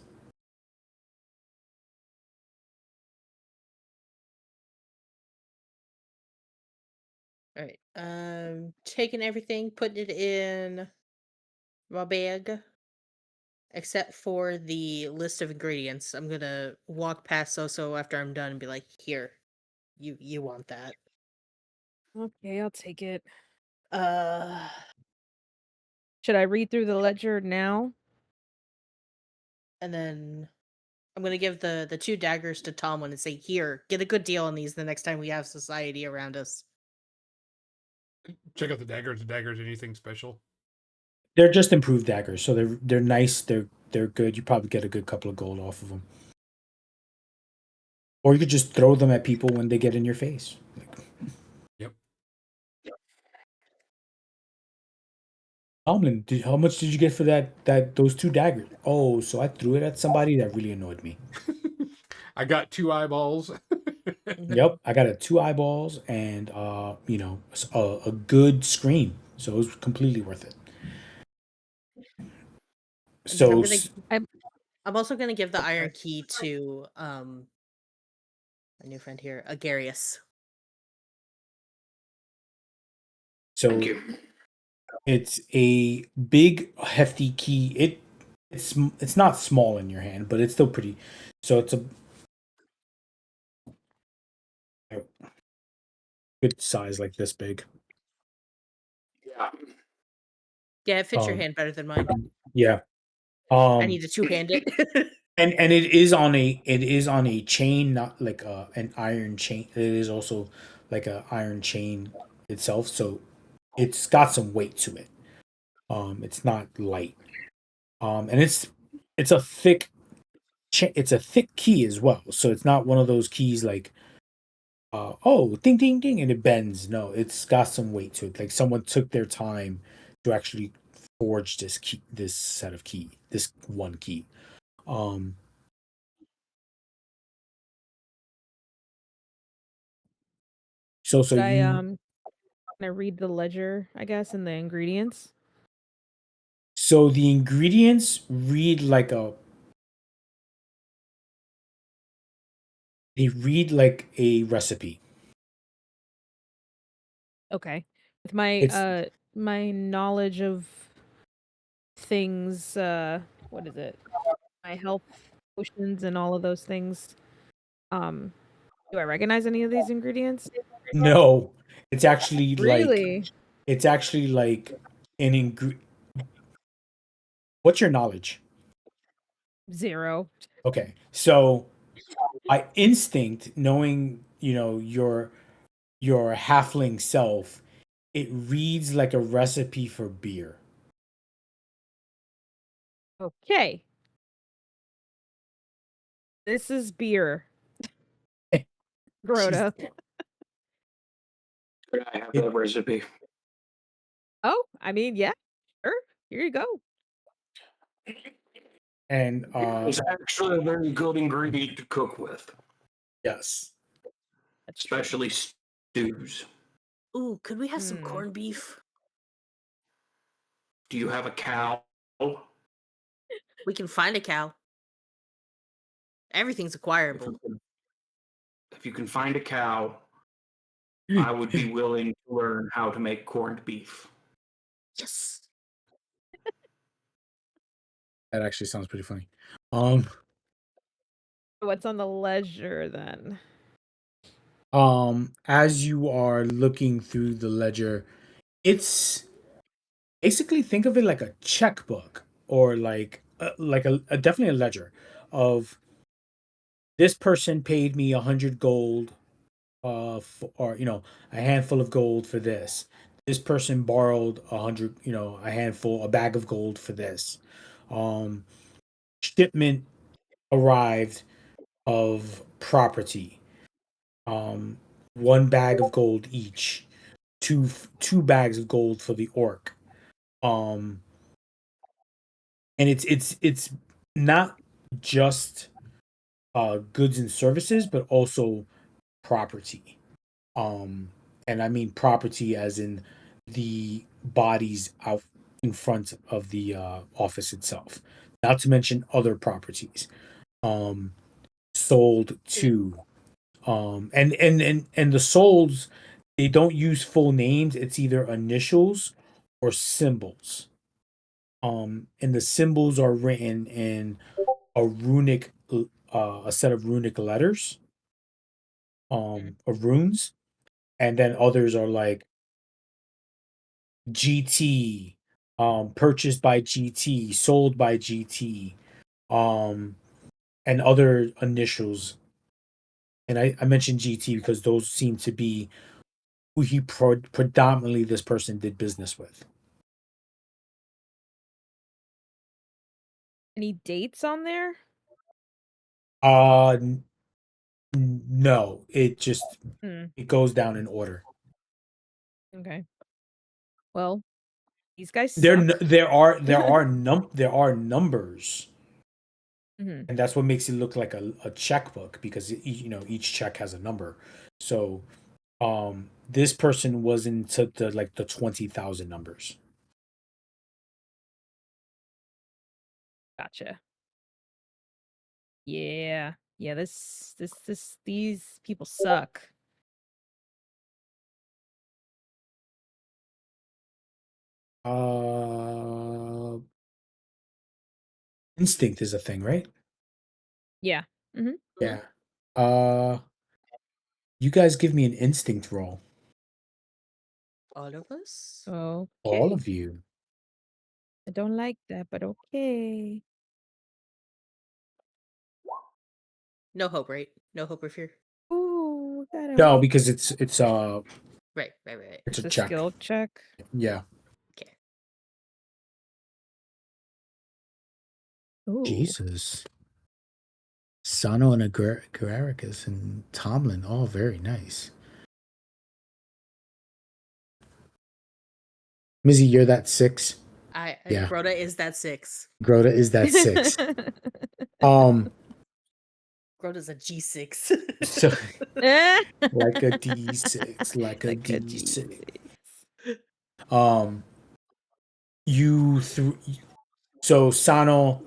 All right. Taking everything, putting it in my bag, except for the list of ingredients. I'm gonna walk past Soso after I'm done and be like, "Here, you want that?" Okay, I'll take it. Uh, Should I read through the ledger now? and then I'm gonna give the two daggers to Tomlin and say, "Here, get a good deal on these the next time we have society around us." Check out the daggers. The daggers, anything special? They're just improved daggers, so they're nice. They're good. You probably get a good couple of gold off of them, or you could just throw them at people when they get in your face. Yep. Tomlin, how much did you get for those two daggers? Oh, so I threw it at somebody that really annoyed me. I got 2 eyeballs. Yep, I got two eyeballs and a good scream, so it was completely worth it. And then So I'm also gonna give the iron key to my new friend here, Agarius. Thank so you. it's a big hefty key. It's not small in your hand, but it's still pretty. So it's a good size, like this big. Yeah. Yeah, it fits your Um, hand better than mine. yeah. I need to two-hand it. and it is on a chain, not like an iron chain. It is also like a iron chain itself, so it's got some weight to it. It's not light. And it's a thick it's a thick key as well. So it's not one of those keys like oh, ding ding ding and it bends. No, it's got some weight to it. Like someone took their time to actually forge this set of key, this one key. Um so Should I you can I read the ledger, I guess, and the ingredients? so the ingredients read like a recipe. Okay. With my It's my knowledge of things, what is it? My health potions and all of those things. Um, do I recognize any of these ingredients? no, it's actually like Really? it's actually like an ingre what's your knowledge? 0. Okay. So by instinct, knowing, your halfling self, it reads like a recipe for beer. Okay. This is beer, She's Grota. Could I have it, that recipe? Oh, I mean, yeah, sure. Here you go. and It's actually a very good ingredient to cook with, yes. That's true. especially stews. Ooh, could we have some Hmm. corned beef? Do you have a cow? We can find a cow. Everything's If acquirable. you can, if you can find a cow, I would be willing to learn how to make corned beef. Yes. That actually sounds pretty funny. Um What's on the ledger then? as you are looking through the ledger, it's basically think of it like a checkbook or like a definitely a ledger of this person paid me 100 gold or a handful of gold for this. This person borrowed 100, a bag of gold for this. um Shipment arrived of property, um one bag of gold each, two bags of gold for the orc. um and it's not just goods and services, but also property. And I mean property as in the bodies out in front of the office itself, not to mention other properties um sold to. And the solds, they don't use full names. It's either initials or symbols. And the symbols are written in a set of runic letters, of runes, and then others are like GT, purchased by GT, sold by GT, um, and other initials. And I mentioned GT because those seem to be who predominantly this person did business with. Any dates on there? Uh, no, Hmm. it goes down in order. Okay. Well, these guys There suck. there are numbers, Mhm. and that's what makes it look like a checkbook because each check has a number. So this person was into the 20,000 numbers. Gotcha. Yeah. Yeah, these people suck. Uh Instinct is a thing, right? Yeah. Mhm. Yeah. Uh you guys give me an instinct roll. All of us? All Okay. of you. I don't like that, but okay. No hope, right? No hope or fear. Ooh, got No, him. because it's Right, right, right, right. it's It's a a check. skill check. Yeah. Okay. Ooh. Jesus. Sano and Agaricus and Tomlin, all very nice. Mizzy, you're that 6. Yeah. Grota is that 6. Grota is that 6. Um, Grota's a G6. so Eh. like a D6, like a Like a D6. G6. You threw so Sano,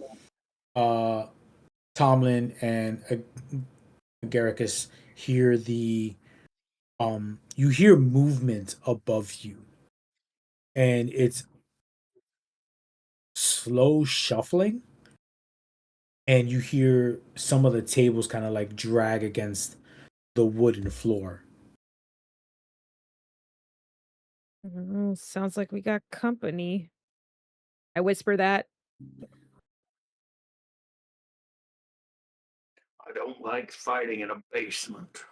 uh, Tomlin, and Agaricus hear you hear movement above you, and it's slow shuffling, and you hear some of the tables kind of like drag against the wooden floor. Sounds like we got company. I whisper that. I don't like fighting in a basement.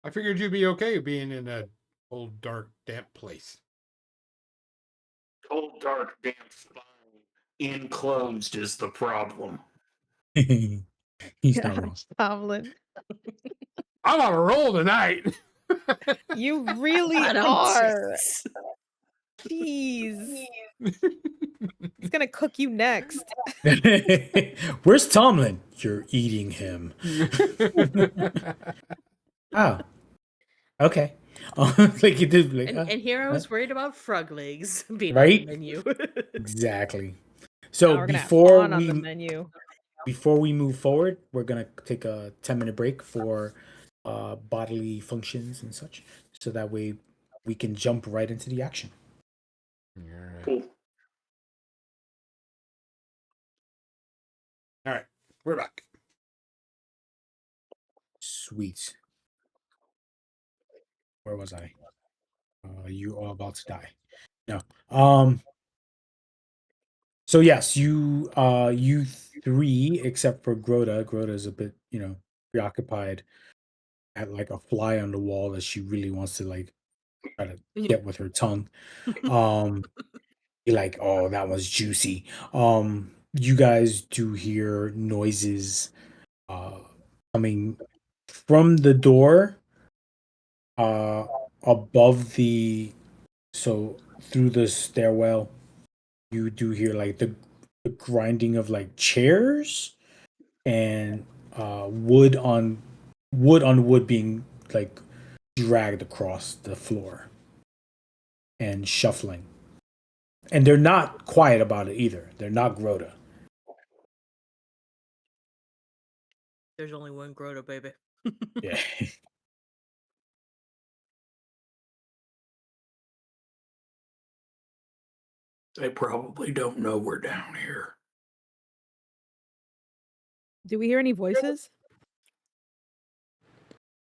I figured you'd be okay being in a old, dark, damp place. Cold, dark, damp spine. Enclosed is the problem. He's not wrong. Gosh, Tomlin. I'm on a roll tonight. You really But are. Jeez. He's gonna cook you next. Where's Tomlin? You're eating him. Oh, okay. Like you did, like, and here I was worried about frog legs being on right? the menu. Exactly. Now So we're gonna have before fun on the we menu. move forward, we're gonna take a 10-minute break for bodily functions and such, so that way we can jump right into the action. Cool. All right, we're back. Sweet. Where was I? You are about to die. No. So yes, you three, except for Grota. Grota is a bit, preoccupied at like a fly on the wall that she really wants to like try to get with her tongue. Um, be like, oh, that was juicy. You guys do hear noises uh coming from the door uh above so through the stairwell. You do hear like the grinding of like chairs and wood being like dragged across the floor and shuffling. And they're not quiet about it either. They're not Grota. There's only one Grota, baby. Yeah. They probably don't know we're down here. Do we hear any voices?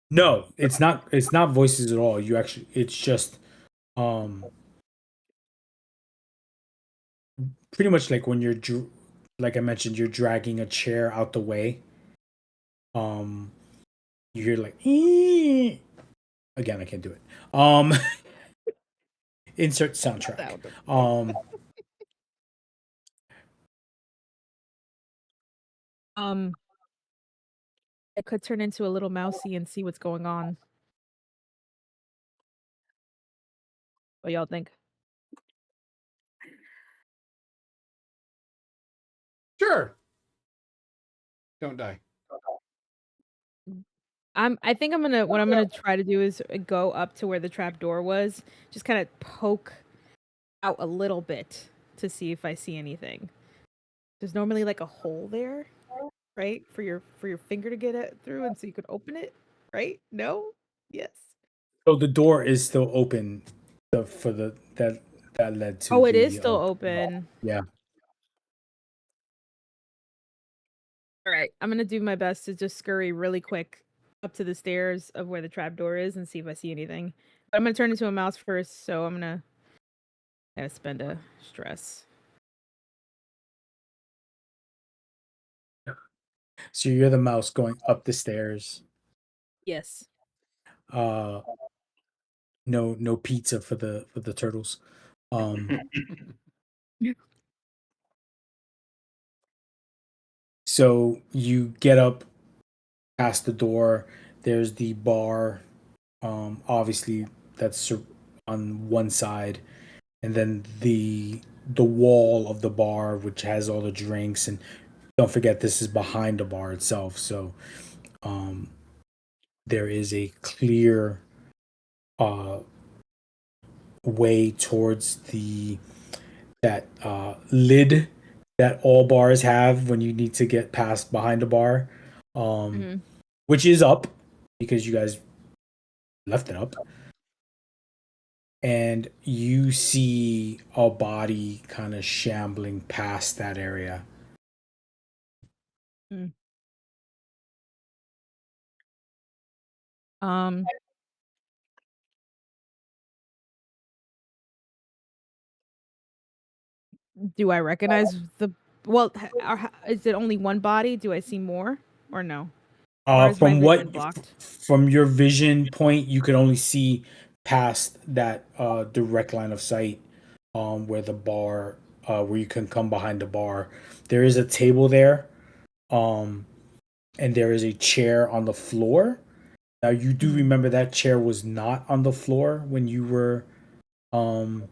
No, it's not voices at all. It's just um pretty much like when like I mentioned, you're dragging a chair out the way. You hear like "Ee." Again, I can't do it. Insert soundtrack. Sound. Um, I could turn into a little mousey and see what's going on. What y'all think? Sure. Don't die. I think what I'm gonna try to do is go up to where the trap door was, just kind of poke out a little bit to see if I see anything. There's normally like a hole there, right? For your finger to get it through and so you could open it, right? No? Yes. So the door is still open for that led to Oh, it is the still open. yeah. All right. I'm gonna do my best to just scurry really quick up to the stairs of where the trap door is and see if I see anything. But I'm gonna turn into a mouse first, so I'm gonna spend a stress. So you're the mouse going up the stairs. Yes. Uh, no pizza for the turtles. Um, so you get up past the door. There's the bar. Obviously that's on one side, and then the wall of the bar, which has all the drinks. And don't forget, this is behind the bar itself. So um, there is a clear uh, way towards the that lid that all bars have when you need to get past behind the bar, um, Mhm. which is up because you guys left it up. And you see a body kind of shambling past that area. Mm. Um, do I recognize the? Well, is it only one body? Do I see more or no? Or is my From vision blocked? from your vision point, you could only see past that direct line of sight, where the bar, where you can come behind the bar. There is a table there, um, and there is a chair on the floor. Now you do Mhm. remember that chair was not on the floor when you were um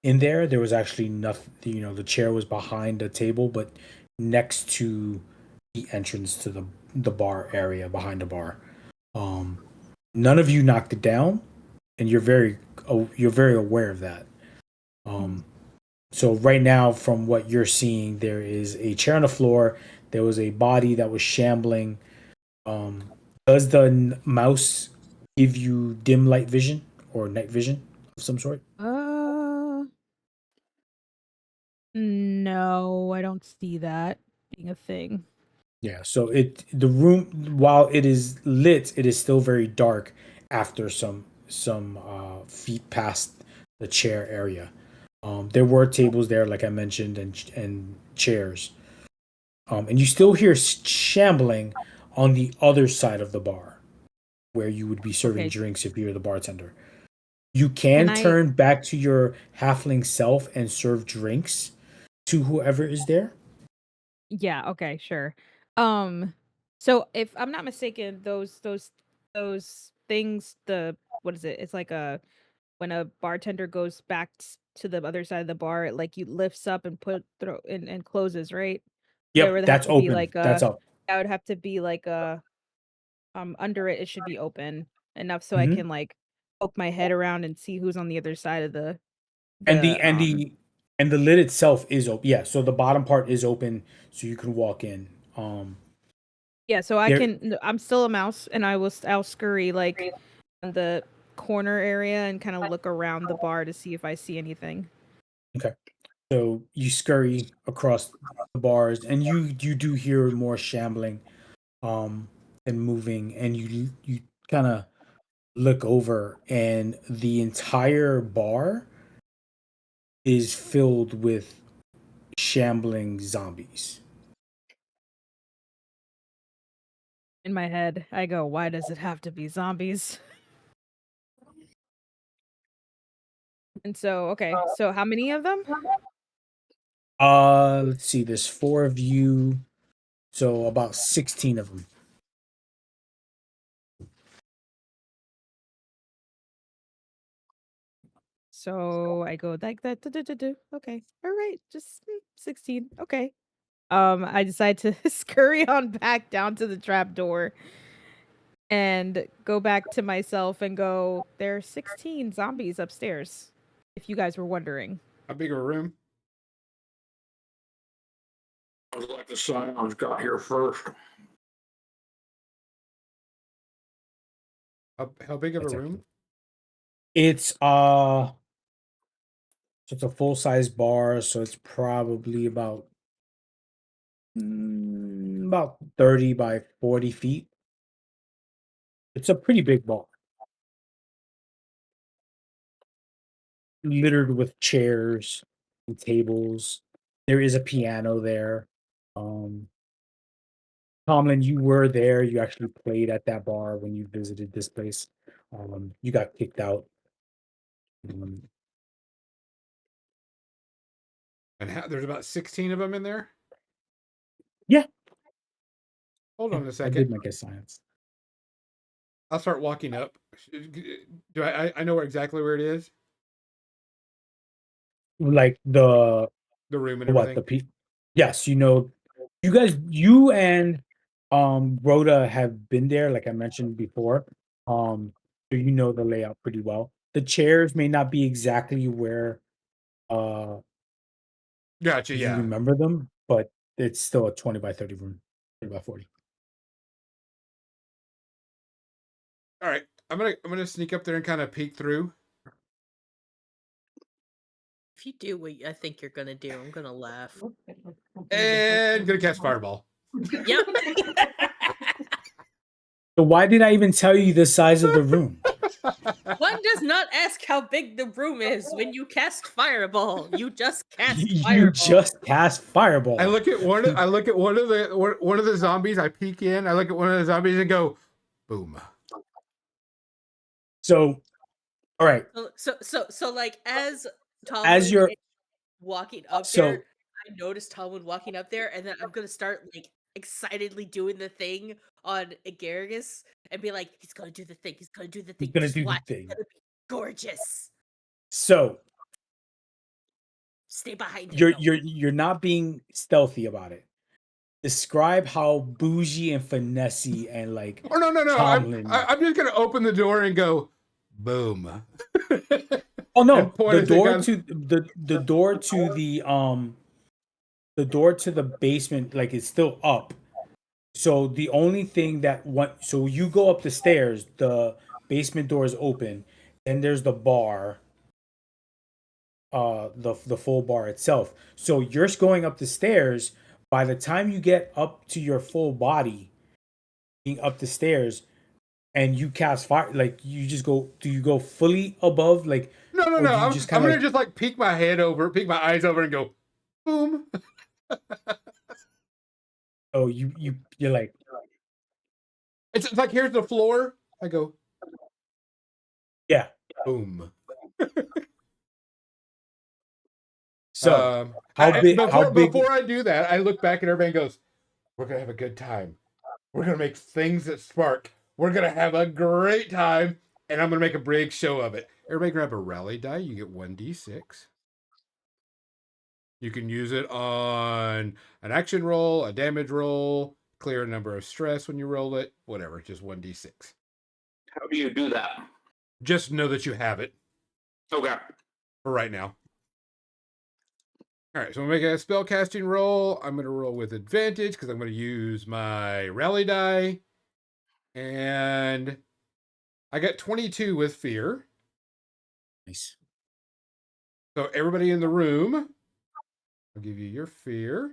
in there. There was actually nothing. The chair was behind the table, but next to the entrance to the bar area behind the bar. Um, None of you knocked it down, and you're very aware of that. Mhm. Um, so right now, from what you're seeing, there is a chair on the floor. There was a body that was shambling. Um, does the mouse give you dim light vision or night vision of some sort? Uh, no, I don't see that being a thing. Yeah. So the room, while it is lit, it is still very dark after some feet past the chair area. There were tables there, like I mentioned, and chairs. And you still hear shambling on the other side of the bar, where you would be serving Okay, drinks if you're the bartender. You can can I? turn back to your halfling self and serve drinks to whoever is there. Yeah, okay, sure. Um, so if I'm not mistaken, those things, the what is it? It's like a when a bartender goes back to the other side of the bar, it like you lifts up and put throw and closes, right? There Yep, would have that's to be open. like That's a up. that would have to be like a under it should be open enough so I Hmm. can like poke my head around and see who's on the other side of the and the the and the and the lid itself is open. Yeah, so the bottom part is open, so you can walk in. yeah, so I There. can I'm still a mouse and I'll scurry like in the corner area and kind of look around the bar to see if I see anything. Okay. So you scurry across the bars, and you do hear more shambling, um, and moving, and you kind of look over, and the entire bar is filled with shambling zombies. In my head, I go, "Why does it have to be zombies?" And so, okay, so how many of them? Let's see. There's four of you, so about 16 of them. So I go like that. Okay, all right, just 16. Okay. I decide to scurry on back down to the trap door and go back to myself and go, there are 16 zombies upstairs, if you guys were wondering. How big of a room? I was like the scions got here first. How big of a That's room? actually. It's so it's a full size bar, so it's probably about 30 by 40 feet. It's a pretty big bar, littered with chairs and tables. There is a piano there. Um, Tomlin, you were there. You actually played at that bar when you visited this place. You got kicked out. Um, And there's about 16 of them in there. yeah, Hold on a I second. did my guess science. I'll start walking up. Do I know exactly where it is? Like the The room and what everything. the people? Yes, you guys, you and Rhoda have been there, like I mentioned before. So you know the layout pretty well. The chairs may not be exactly where uh Gotcha. you Yeah. remember them, but it's still a 20 by 30 room, 30 by 40. All right. I'm gonna sneak up there and kind of peek through. If you do what I think you're gonna do, I'm gonna laugh. And gonna cast fireball. Yep. So why did I even tell you the size of the room? One does not ask how big the room is when you cast fireball. You just cast You fireball. just cast fireball. I look at one of the zombies. I peek in. I look at one of the zombies and go, boom. So, all right. So like as Tomlin As you're is walking up so there, I noticed Tomlin walking up there, and then I'm gonna start like excitedly doing the thing on Agaricus and be like, he's gonna do the thing, he's gonna do the he's thing. gonna Just do the watch, it's thing. gonna be gorgeous. So Stay behind him. you're not being stealthy about it. Describe how bougie and finessey and like Oh no. Tomlin. I'm just gonna open the door and go, boom. Oh no, And point the at the door gun. to the door to the door to the basement like it's still up. So the only thing so you go up the stairs, the basement door is open, and there's the bar, the full bar itself. So you're going up the stairs. By the time you get up to your full body, being up the stairs, and you cast fire, like you just go. Do you go fully above, like, No. or do you just I'm kind of gonna like? just like peek my eyes over, and go, boom. Oh, you're like, It's like here's the floor. I go, yeah. boom. So how big? How big? Before I do that, I look back at everybody and goes, "We're gonna have a good time. We're gonna make things that spark. We're gonna have a great time, and I'm gonna make a big show of it." Everybody grab a rally die. You get 1d6. You can use it on an action roll, a damage roll, clear a number of stress when you roll it, whatever. Just 1d6. How do you do that? Just know that you have it Okay. for right now. All right, so I'm going to make a spell casting roll. I'm going to roll with advantage because I'm going to use my rally die. And I got 22 with fear. Nice. So everybody in the room, I'll give you your fear,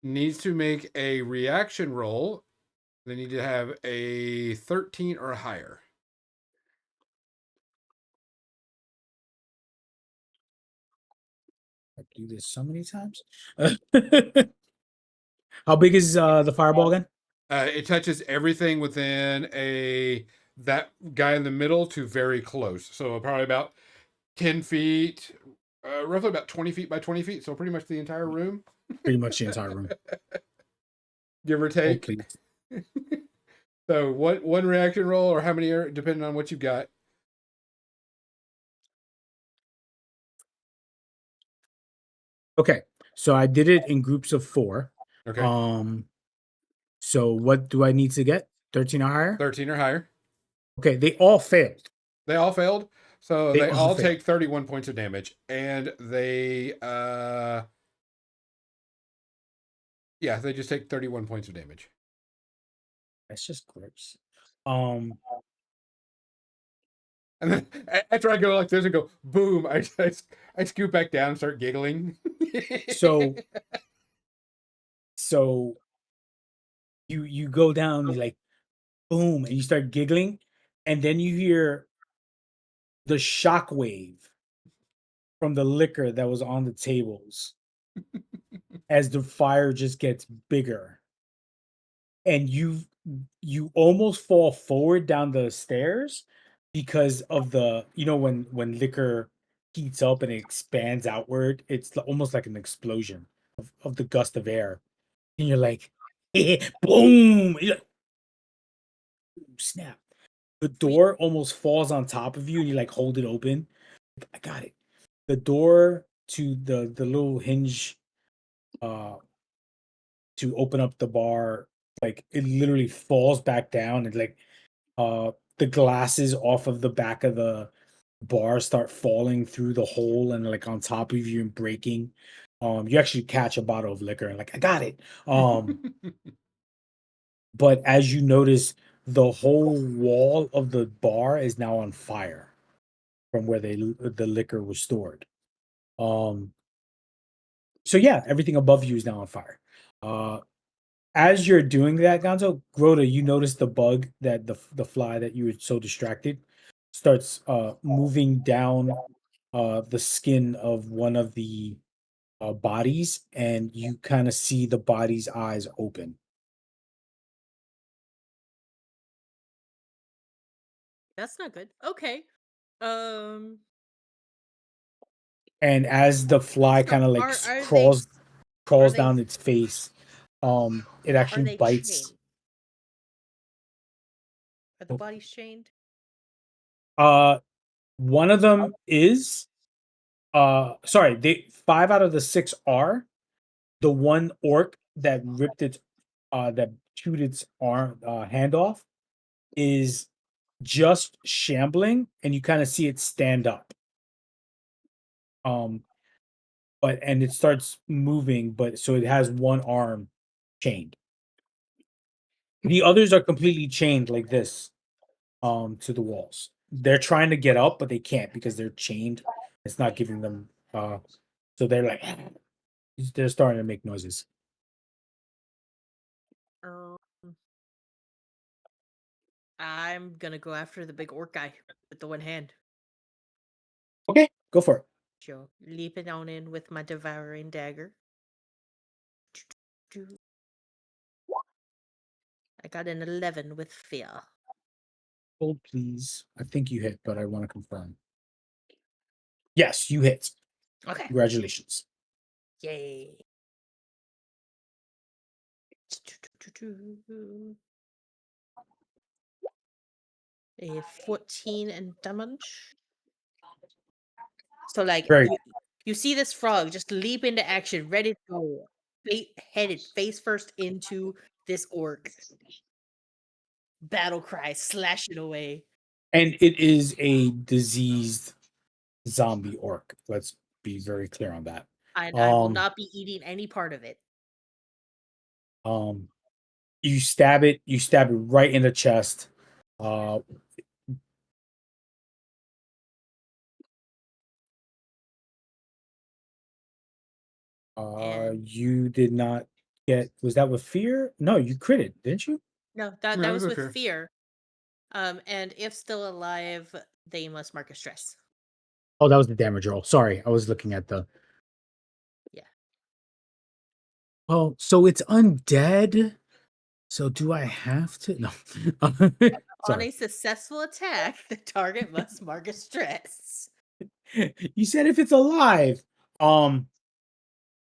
needs to make a reaction roll. They need to have a 13 or higher. I do this so many times. How big is the fireball again? It touches everything within that guy in the middle to very close. So probably about 10 feet, roughly about 20 feet by 20 feet. So pretty much the entire room, Pretty much the entire room. give or Oh, take. please. So one reaction roll, or how many are, depending on what you've got. Okay, so I did it in groups of 4. Okay. So what do I need to get? 13 or higher? 13 or higher. Okay, they all failed. They all failed. So They they all all failed. take 31 points of damage. And they they just take 31 points of damage. That's just gross. Um, And then after I go like this and go, boom, I scoot back down and start giggling. so so you go down, you like boom, and you start giggling, and then you hear the shockwave from the liquor that was on the tables as the fire just gets bigger, and you almost fall forward down the stairs because of the when liquor heats up and it expands outward, it's almost like an explosion of the gust of air, and you're like, boom, you're like, snap. The door almost falls on top of you, and you like hold it open. I got it. The door to the little hinge uh to open up the bar, like it literally falls back down, and like the glasses off of the back of the bar start falling through the hole and like on top of you and breaking. You actually catch a bottle of liquor and like I got it. But as you notice, the whole wall of the bar is now on fire from where the liquor was stored. Um, so yeah, everything above you is now on fire. Uh, as you're doing that, Gonzo, Grota, you notice the bug that the fly that you were so distracted starts moving down the skin of one of the bodies, and you kind of see the body's eyes open. That's not good. Okay. Um. And as the fly So kind of like are they crawls are crawls they down its face, it are actually they bites. chained? Are the bodies chained? Uh, one of them is sorry, they 5 out of the 6 are. The one orc that ripped its that chewed its arm hand off is just shambling, and you kind of see it stand up. Um, and it starts moving, but so it has one arm chained. The others are completely chained like this, to the walls. They're trying to get up, but they can't because they're chained. It's not giving them so they're like they're starting to make noises. Um, I'm gonna go after the big orc guy with the one hand. Okay, go for it. So leaping on in with my devouring dagger. I got an 11 with fear. Hold please. I think you hit, but I want to confirm. Yes, you hit. Okay. Congratulations. Yay. A 14 and damage. So like Very you see this frog just leap into action, ready to go, headed face first into this orc. Battle cry, slashing away. and it is a diseased zombie orc. Let's be very clear on that. And I will not be eating any part of it. Um, you stab it right in the chest. Uh, And you did not get. Was that with fear? No, you critted, didn't you? no, Yeah, that it was was a with fear. fear. And if still alive, they must mark a stress. Oh, that was the damage roll. Sorry, I was looking at the. Yeah. Oh, so it's undead. So do I have to? No. On Sorry. a successful attack, the target must mark a stress. You said if it's alive.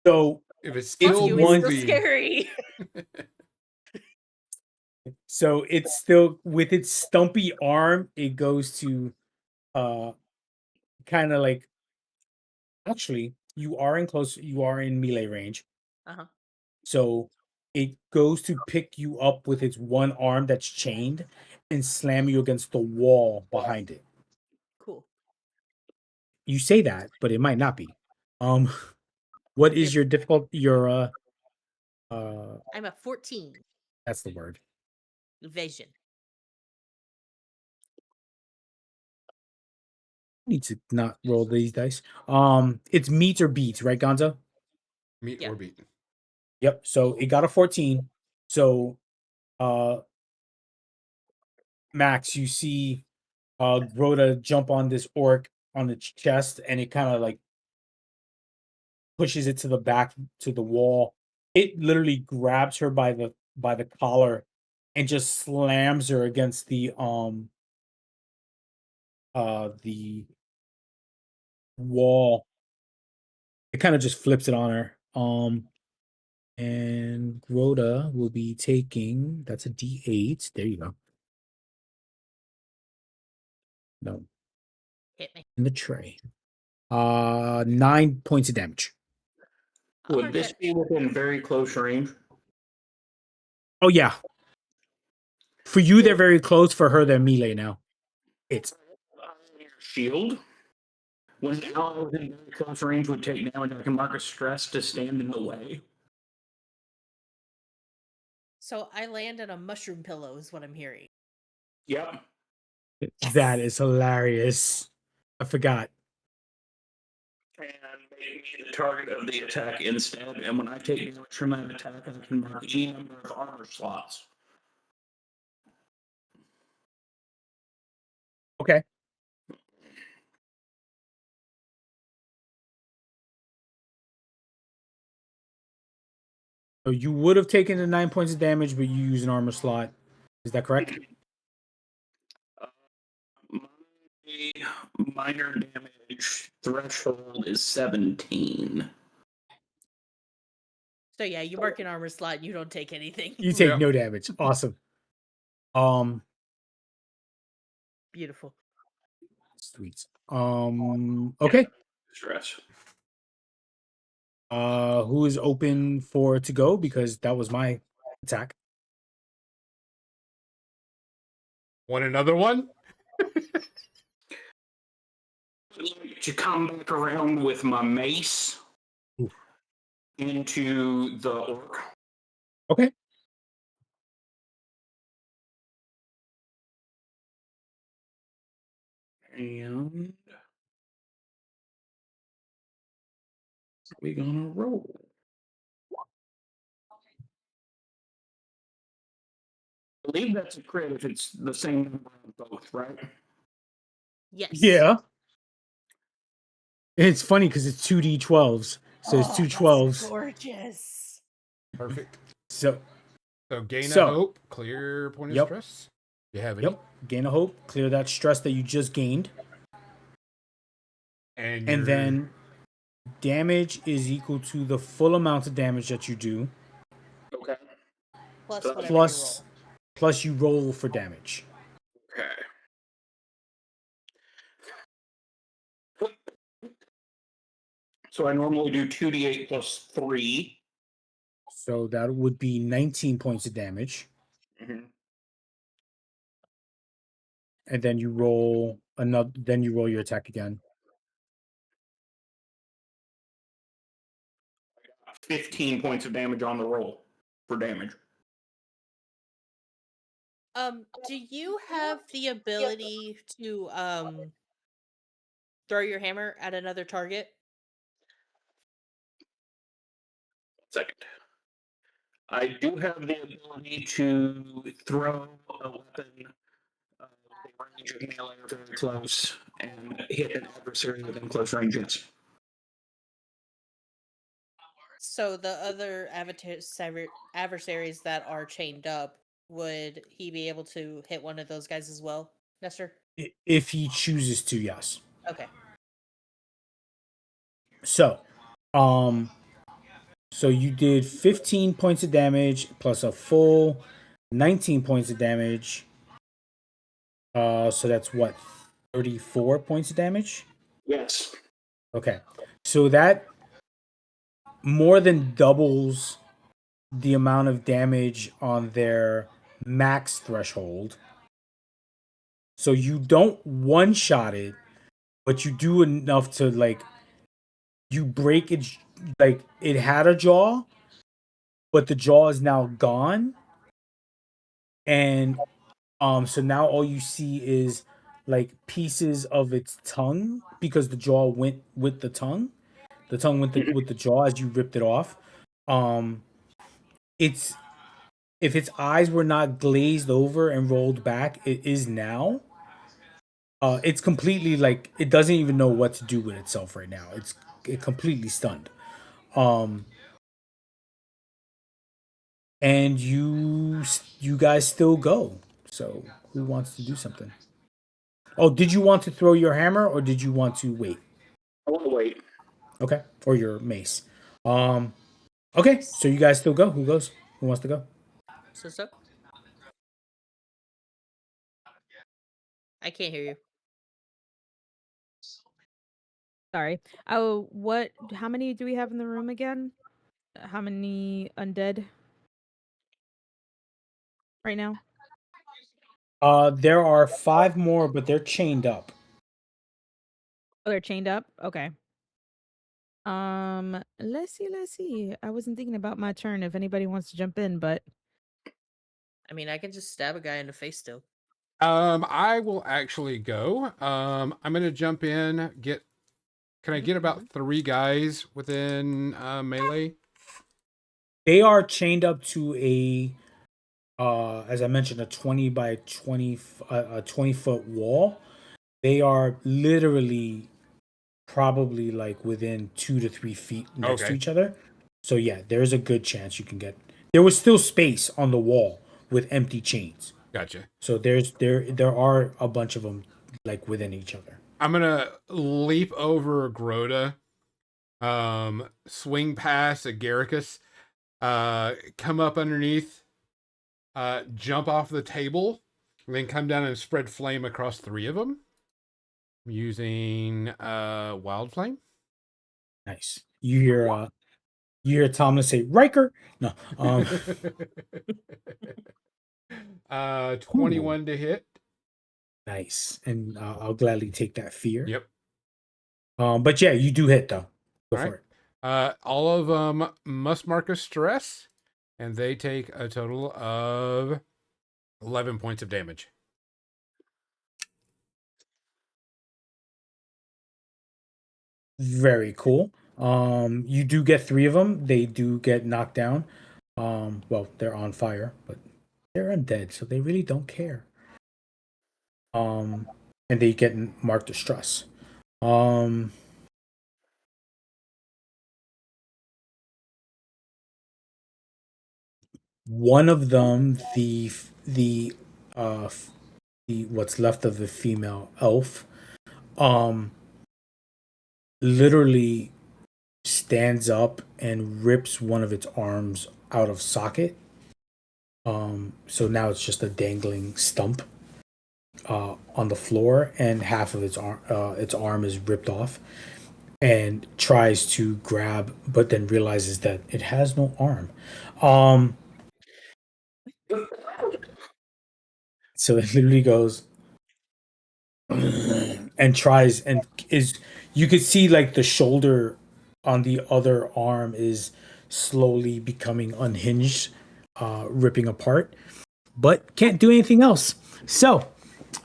So If it's Fuck still you, it's still moving, scary. so it's still with its stumpy arm, it goes to uh kind of like actually you are in melee range. Uh-huh. So it goes to pick you up with its one arm that's chained and slam you against the wall behind it. Cool. You say that, but it might not be. Um what is If your difficult your uh I'm a 14 that's the word. vision. Need to not roll these dice. It's meet or beat, right, Gonzo? meet Yeah. or beat. Yep. So it got a 14. So uh Max, you see Rhoda jump on this orc on its chest, and it kind of like pushes it to the back to the wall. It literally grabs her by the collar and just slams her against the wall. It kind of just flips it on her. And Rhoda will be taking, that's a D8. There you go. No, Hit me. in the tray. 9 points of damage. I'll Would mark this it. be within very close range? Oh yeah. For you, they're very close. For her, they're melee now. It's Shield. When an ally within very close range would take damage, I can mark a stress to stand in the way. So I land on a mushroom pillow, is what I'm hearing. Yep. that is hilarious. I forgot. And make me the target of the attack instead. And when I take damage from that attack, I can mark any number of armor slots. Okay. So you would have taken the 9 points of damage, but you use an armor slot. Is that correct? My minor damage threshold is 17. So yeah, you mark an armor slot, you don't take anything. You take Yep. no damage. Awesome. Beautiful. Sweet. Okay. Stress. Who is open for to go? Because that was my attack. Want another one? To come back around with my mace Oof. into the orc. Okay. And we're gonna roll. I believe that's a crit if it's the same number on both, right? Yes. Yeah. It's funny because it's 2d12s. So it's two that's 12s. gorgeous. Perfect. So Gain So- a hope, clear point of Yep. stress. You have any? yep. Gain a hope, clear that stress that you just gained. And And then damage is equal to the full amount of damage that you do, Okay. Plus Plus- whatever plus plus you roll for damage. Okay. So I normally do 2d8 plus 3. So that would be 19 points of damage. Mm-hmm. And then you roll another, then you roll your attack again. 15 points of damage on the roll for damage. Do you have the ability to throw your hammer at another target? Second. I do have the ability to throw a weapon with a range of melee or very close and hit an adversary within close range. Yes. So the other adversaries that are chained up, would he be able to hit one of those guys as well, Nestor? If he chooses to, yes. Okay. So, so you did 15 points of damage plus a full 19 points of damage. So that's what, 34 points of damage? Yes. Okay. So that more than doubles the amount of damage on their max threshold. So you don't one shot it, but you do enough to like you break it, like it had a jaw, but the jaw is now gone. And so now all you see is like pieces of its tongue because the jaw went with the tongue. The tongue went with the jaw as you ripped it off. It's if its eyes were not glazed over and rolled back, it is now. It's completely like it doesn't even know what to do with itself right now. It's completely stunned. Um, and you guys still go. So who wants to do something? Oh, did you want to throw your hammer or did you want to wait? I want to wait. Okay, or your mace. Um, okay, so you guys still go. Who goes? Who wants to go? So I can't hear you. Sorry. Oh, what? How many do we have in the room again? How many undead right now? There are 5 more, but they're chained up. Oh, they're chained up. Okay. Let's see. Let's see. I wasn't thinking about my turn. If anybody wants to jump in, but I mean, I can just stab a guy in the face still. I will actually go. I'm gonna jump in. Can I get about 3 guys within melee? They are chained up to a as I mentioned, a 20 by 20 a 20-foot wall. They are literally probably like within 2 to 3 feet next to Okay, each other. So yeah, there's a good chance you can get. There was still space on the wall with empty chains. gotcha. So there are a bunch of them like within each other. I'm gonna leap over Grota, swing past Agaricus, come up underneath, jump off the table, and then come down and spread flame across 3 of them using wild flame. Nice. You hear Tomlin say Riker. No. Ooh, 21 to hit. nice. And I'll gladly take that fear. Yep. But yeah, you do hit though. Go All right. for it. All of them must mark a stress, and they take a total of 11 points of damage. Very cool. You do get 3 of them. They do get knocked down. Well, they're on fire, but they're undead, so they really don't care. Um, and they get marked as stress. Um, One of them, uh the what's left of the female elf, um, literally stands up and rips one of its arms out of socket. So now it's just a dangling stump on the floor, and half of its arm is ripped off, and tries to grab, but then realizes that it has no arm. Um, so it literally goes and tries and is you could see like the shoulder on the other arm is slowly becoming unhinged, ripping apart, but can't do anything else. So,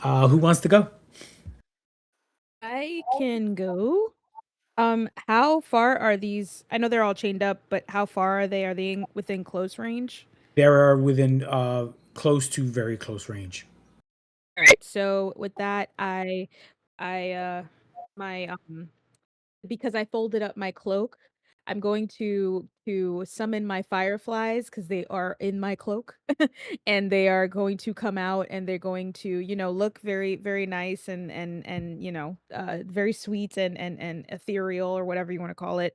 who wants to go? I can go. How far are these? I know they're all chained up, but how far are they? Are they within close range? There are within close to very close range. All right. So with that, my because I folded up my cloak, I'm going to summon my fireflies because they are in my cloak, and they are going to come out and they're going to, look very very nice and very sweet and ethereal or whatever you want to call it,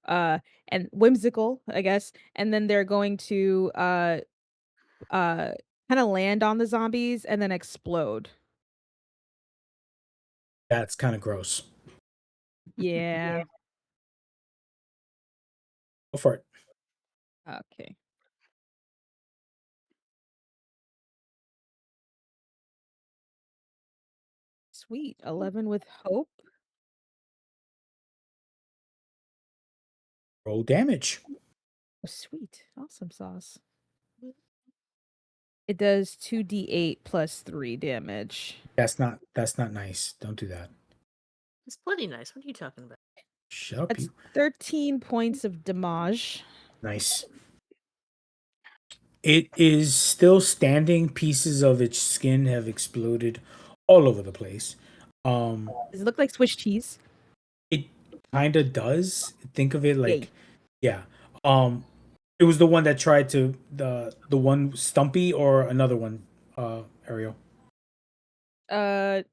uh, and whimsical, I guess. And then they're going to uh kind of land on the zombies and then explode. That's kind of gross. Yeah. Go for it. Okay. Sweet. 11 with hope. Roll damage. Oh, sweet. Awesome sauce. It does 2d8 plus 3 damage. That's not nice. Don't do that. It's plenty nice. What are you talking about? Shut up, That's you. 13 points of damage. Nice. It is still standing. Pieces of its skin have exploded all over the place. Um, Does it look like Swiss cheese? it kind of does. Think of it Yay. like Yeah. It was the one that tried to the one Stumpy or another one, Ariel. I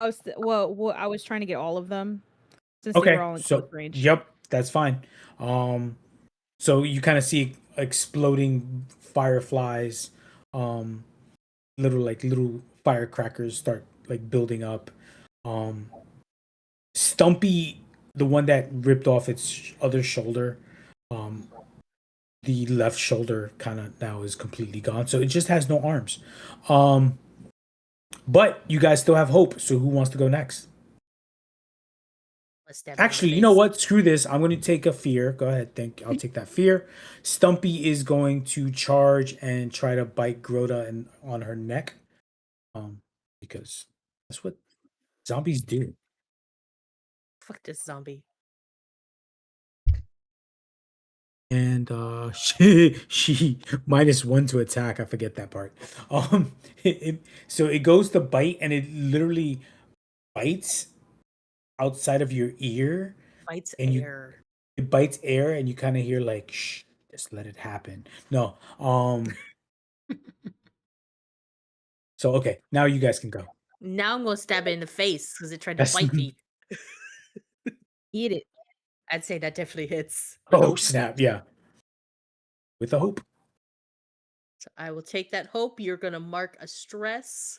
I was trying to get all of them since they were Okay, all in close so range. yep, that's fine. Um, so you kind of see exploding fireflies, um, little firecrackers start like building up. Um, Stumpy, the one that ripped off its other shoulder, um, the left shoulder kind of now is completely gone, so it just has no arms. Um, but you guys still have hope. So who wants to go next? Let's stab him in the Actually, you know face. what? Screw this. I'm going to take a fear. Go ahead. I'll take that fear. Stumpy is going to charge and try to bite Grota and on her neck. Because that's what zombies do. Fuck this zombie. And she -1 to attack. I forget that part. So it goes to bite and it literally bites outside of your ear, Fights and air. it bites air, and you kind of hear like, "Shh, just let it happen." No, so okay, now you guys can go. Now I'm gonna stab it in the face because it tried to That's bite me. Eat it. I'd say that definitely hits with oh hope. snap, yeah, with a hope. So I will take that hope. You're gonna mark a stress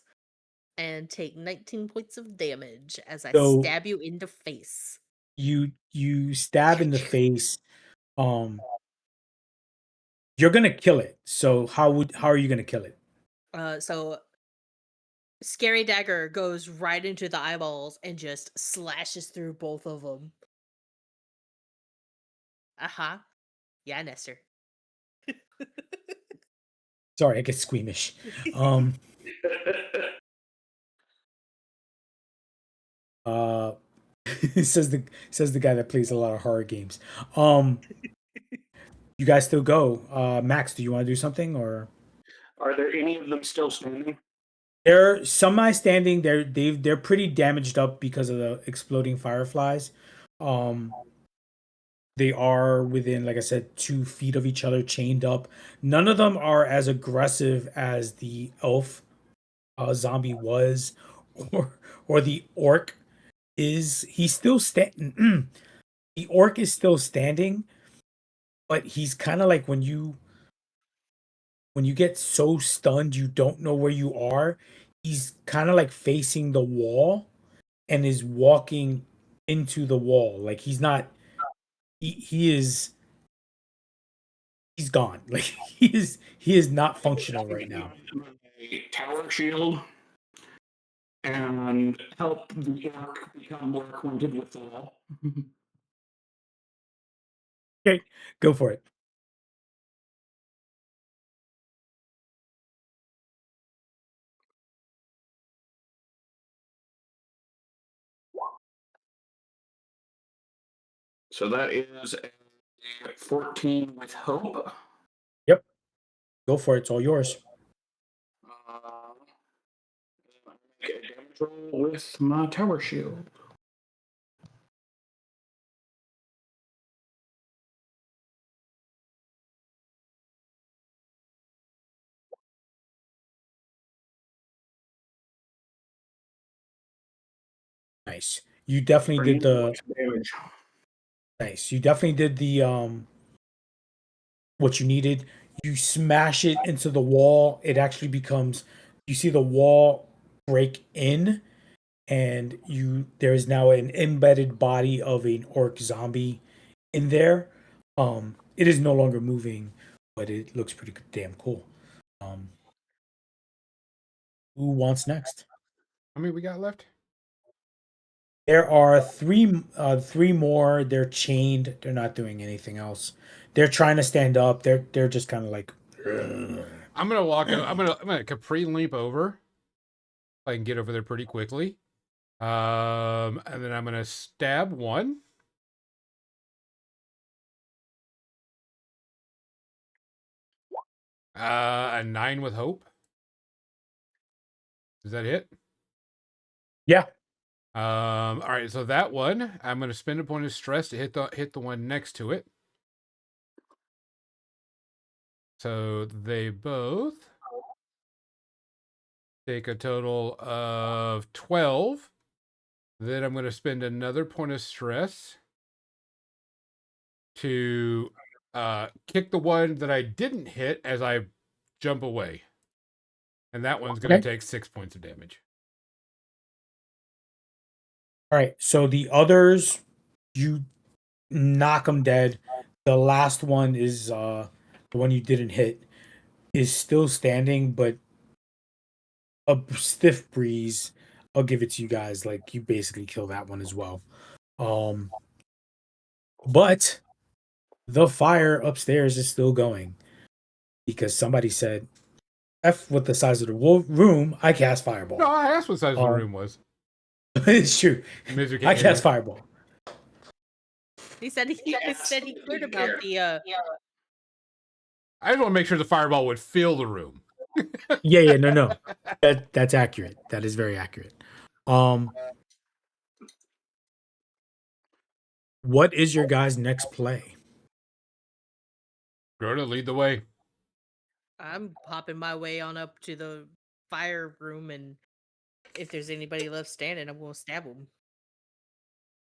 and take 19 points of damage as I So stab you in the face. you stab in the face. Um, you're gonna kill it. So how are you gonna kill it? So Scary Dagger goes right into the eyeballs and just slashes through both of them. Uh-huh. Yeah, Nestor. Sorry, I get squeamish. Um, uh, says the guy that plays a lot of horror games. Um, you guys still go. Max, do you want to do something or? Are there any of them still standing? They're semi-standing. They're pretty damaged up because of the exploding fireflies. Um, they are within, like I said, 2 feet of each other, chained up. None of them are as aggressive as the elf zombie was, or the orc is. He's still standing. The orc is still standing, but he's kind of like when you get so stunned you don't know where you are. He's kind of like facing the wall and is walking into the wall. Like he's not he is he's gone. Like he is not functional right now. A tower shield and help the orc become more acquainted with the wall. Okay, go for it. So that is a 14 with hope. Yep, go for it. It's all yours. Uh, make a damage roll with my tower shield. Nice. You definitely did 3 the points of damage. nice. You definitely did the what you needed. You smash it into the wall. It actually becomes you see the wall break in and you there is now an embedded body of an orc zombie in there. It is no longer moving, but it looks pretty damn cool. Um, who wants next? How many we got left? There are three more. They're chained. They're not doing anything else. They're trying to stand up. They're just kind of like. "Ugh." I'm gonna walk. I'm gonna Capri leap over. I can get over there pretty quickly. And then I'm gonna stab one. A 9 with hope. Does that hit? Yeah. All right. So that one, I'm gonna spend a point of stress to hit the one next to it. So they both take a total of 12. Then I'm going to spend another point of stress to kick the one that I didn't hit as I jump away. And that one's going to Okay. take 6 points of damage. All right. So the others, you knock them dead. The last one is the one you didn't hit is still standing, but a stiff breeze. I'll give it to you guys. Like you basically kill that one as well. But the fire upstairs is still going because somebody said, "F with the size of the room, I cast fireball." No, I asked what size the room was. It's true. Mizu I can't hear cast you. fireball. He said he heard about the I just want to make sure the fireball would fill the room. Yeah, no. That's accurate. That is very accurate. What is your guys' next play? Grota, lead the way. I'm popping my way on up to the fire room, and if there's anybody left standing, I'm gonna stab them.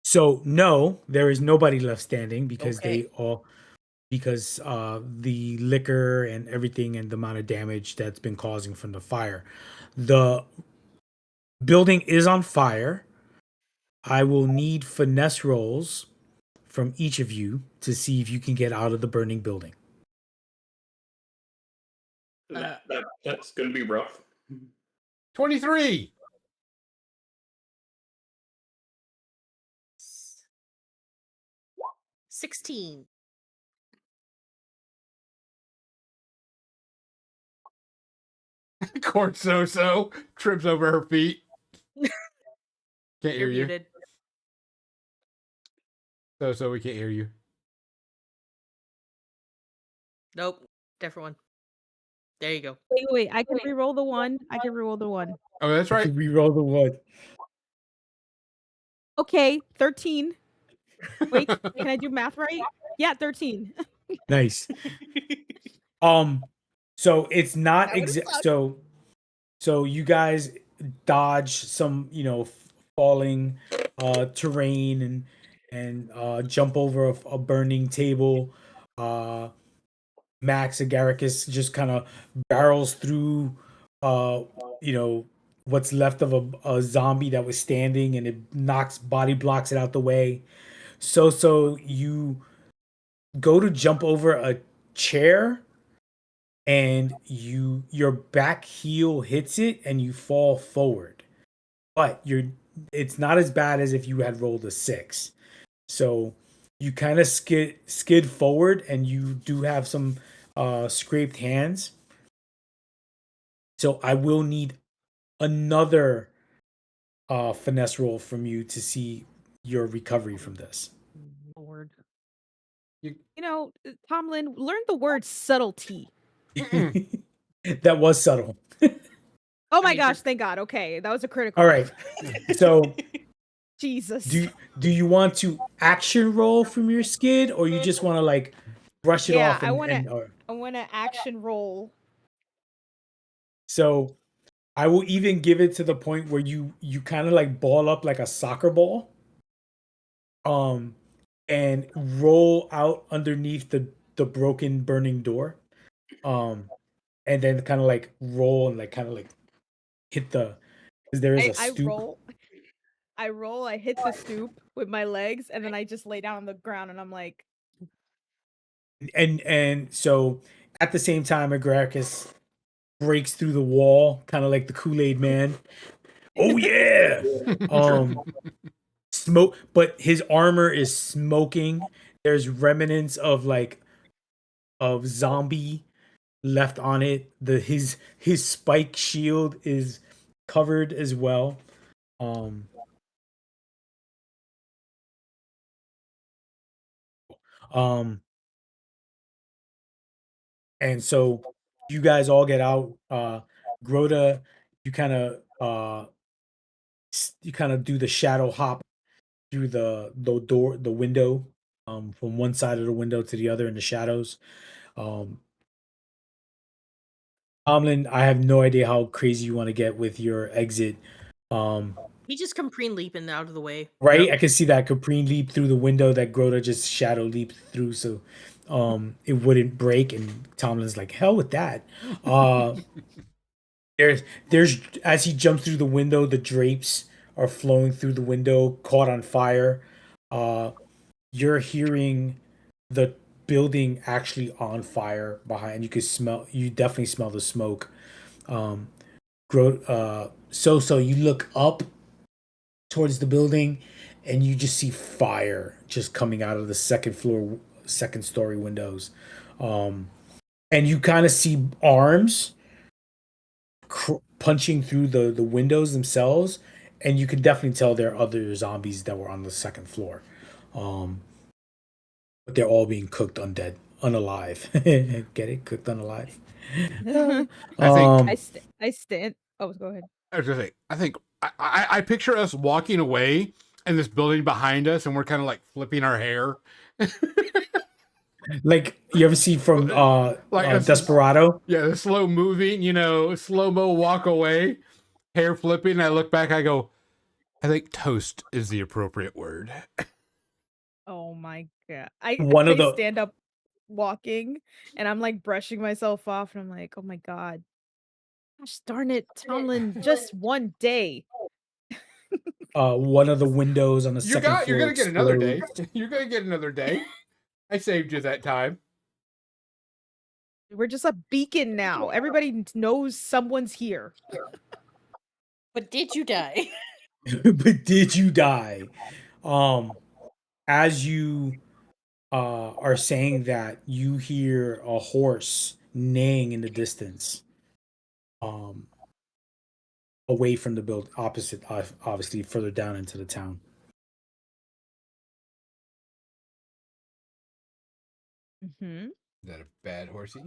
So no, there is nobody left standing because Okay. the liquor and everything and the amount of damage that's been causing from the fire. The building is on fire. I will need finesse rolls from each of you to see if you can get out of the burning building. That's going to be rough. 23. 16. Court so trips over her feet. Can't hear You're you. muted. So we can't hear you. Nope. Different one. There you go. Wait. I can re-roll the one. I can re-roll the one. Oh, that's I right. can re-roll the one. Okay, 13. Wait, can I do math right? Yeah, 13. Nice. So it's not That would've sucked. so you guys dodge some, falling terrain and jump over a burning table. Max Agaricus just kind of barrels through uh what's left of a zombie that was standing, and it body blocks it out the way. So you go to jump over a chair, and your back heel hits it and you fall forward, but it's not as bad as if you had rolled a 6. So you kind of skid forward, and you do have some scraped hands. So I will need another finesse roll from you to see your recovery from this. Lord. You- Tomlin, learn the word subtlety. That was subtle. Oh my mean, gosh, thank God. Okay, that was a critical. All right. So Jesus. do you want to action roll from your skid, or you just want to like brush it Yeah, off I and, wanna- or I want to action roll. so I will even give it to the point where you kind of like ball up like a soccer ball, and roll out underneath the broken burning door, and then kind of like roll and like kind of like hit the, because there is a I stoop. roll, I hit the stoop with my legs, and then I just lay down on the ground, and I'm like, And so at the same time, Agracus breaks through the wall, kind of like the Kool-Aid man. Oh yeah. Smoke, but his armor is smoking. There's remnants of zombie left on it. His spike shield is covered as well. Um um and so you guys all get out. Grota, you kind of do the shadow hop through the window, from one side of the window to the other in the shadows. Tomlin, I have no idea how crazy you want to get with your exit. Um, He just Caprine leaping out of the way. right? Yep. I can see that Caprine leap through the window that Grota just shadow leaped through, so it wouldn't break. And Tomlin's like, hell with that. Uh, there's there's as he jumps through the window, the drapes are flowing through the window, caught on fire. Uh, you're hearing the building actually on fire behind. You definitely smell the smoke. Um, so you look up towards the building and you just see fire just coming out of the second story windows. Um, and you kind of see arms punching through the windows themselves, and you can definitely tell there are other zombies that were on the second floor. Um, but they're all being cooked undead, unalive. Get it? Cooked unalive. I think um, I stand. Oh, go ahead. I was gonna say, I think I picture us walking away and this building behind us, and we're kind of like flipping our hair, like you ever see from like this is, Desperado? yeah, the slow moving, slow mo walk away, hair flipping. I look back, I go, I think toast is the appropriate word. Oh my god. I One of I the stand up walking and I'm like brushing myself off and I'm like, "Oh my god. Gosh darn it, Tomlin, just one day." one of the windows on the second You're floor gonna get another explodes. day. You're gonna get another day. I saved you that time. We're just a beacon now. Everybody knows someone's here. But did you die? But did you die? Um, as you are saying that, you hear a horse neighing in the distance, um, away from the build, opposite, obviously further down into the town. Mhm. Is that a bad horsey?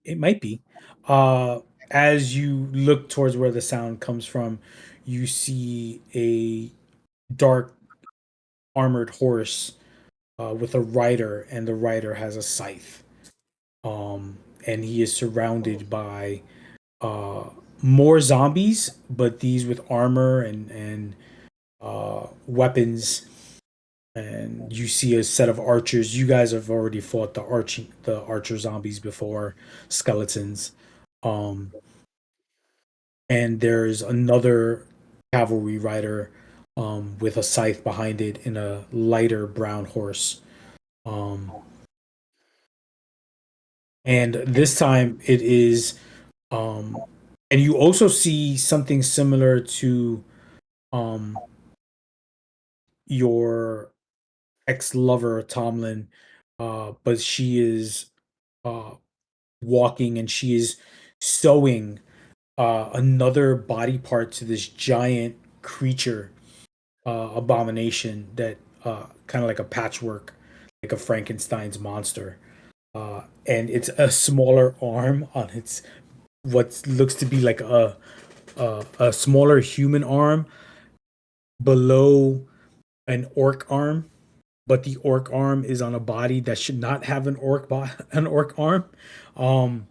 It might be. Uh, as you look towards where the sound comes from, you see a dark armored horse with a rider, and the rider has a scythe. And he is surrounded by uh, more zombies, but these with armor and weapons. And you see a set of archers. You guys have already fought the archer zombies before, skeletons. Um, and there's another cavalry rider with a scythe behind it in a lighter brown horse. Um, and this time it is, um, and you also see something similar to um, your ex-lover Tomlin, but she is uh, walking and she is sewing another body part to this giant creature abomination that kind of like a patchwork, like a Frankenstein's monster. And it's a smaller arm on its what looks to be like a smaller human arm below an orc arm, but the orc arm is on a body that should not have an orc arm. Um,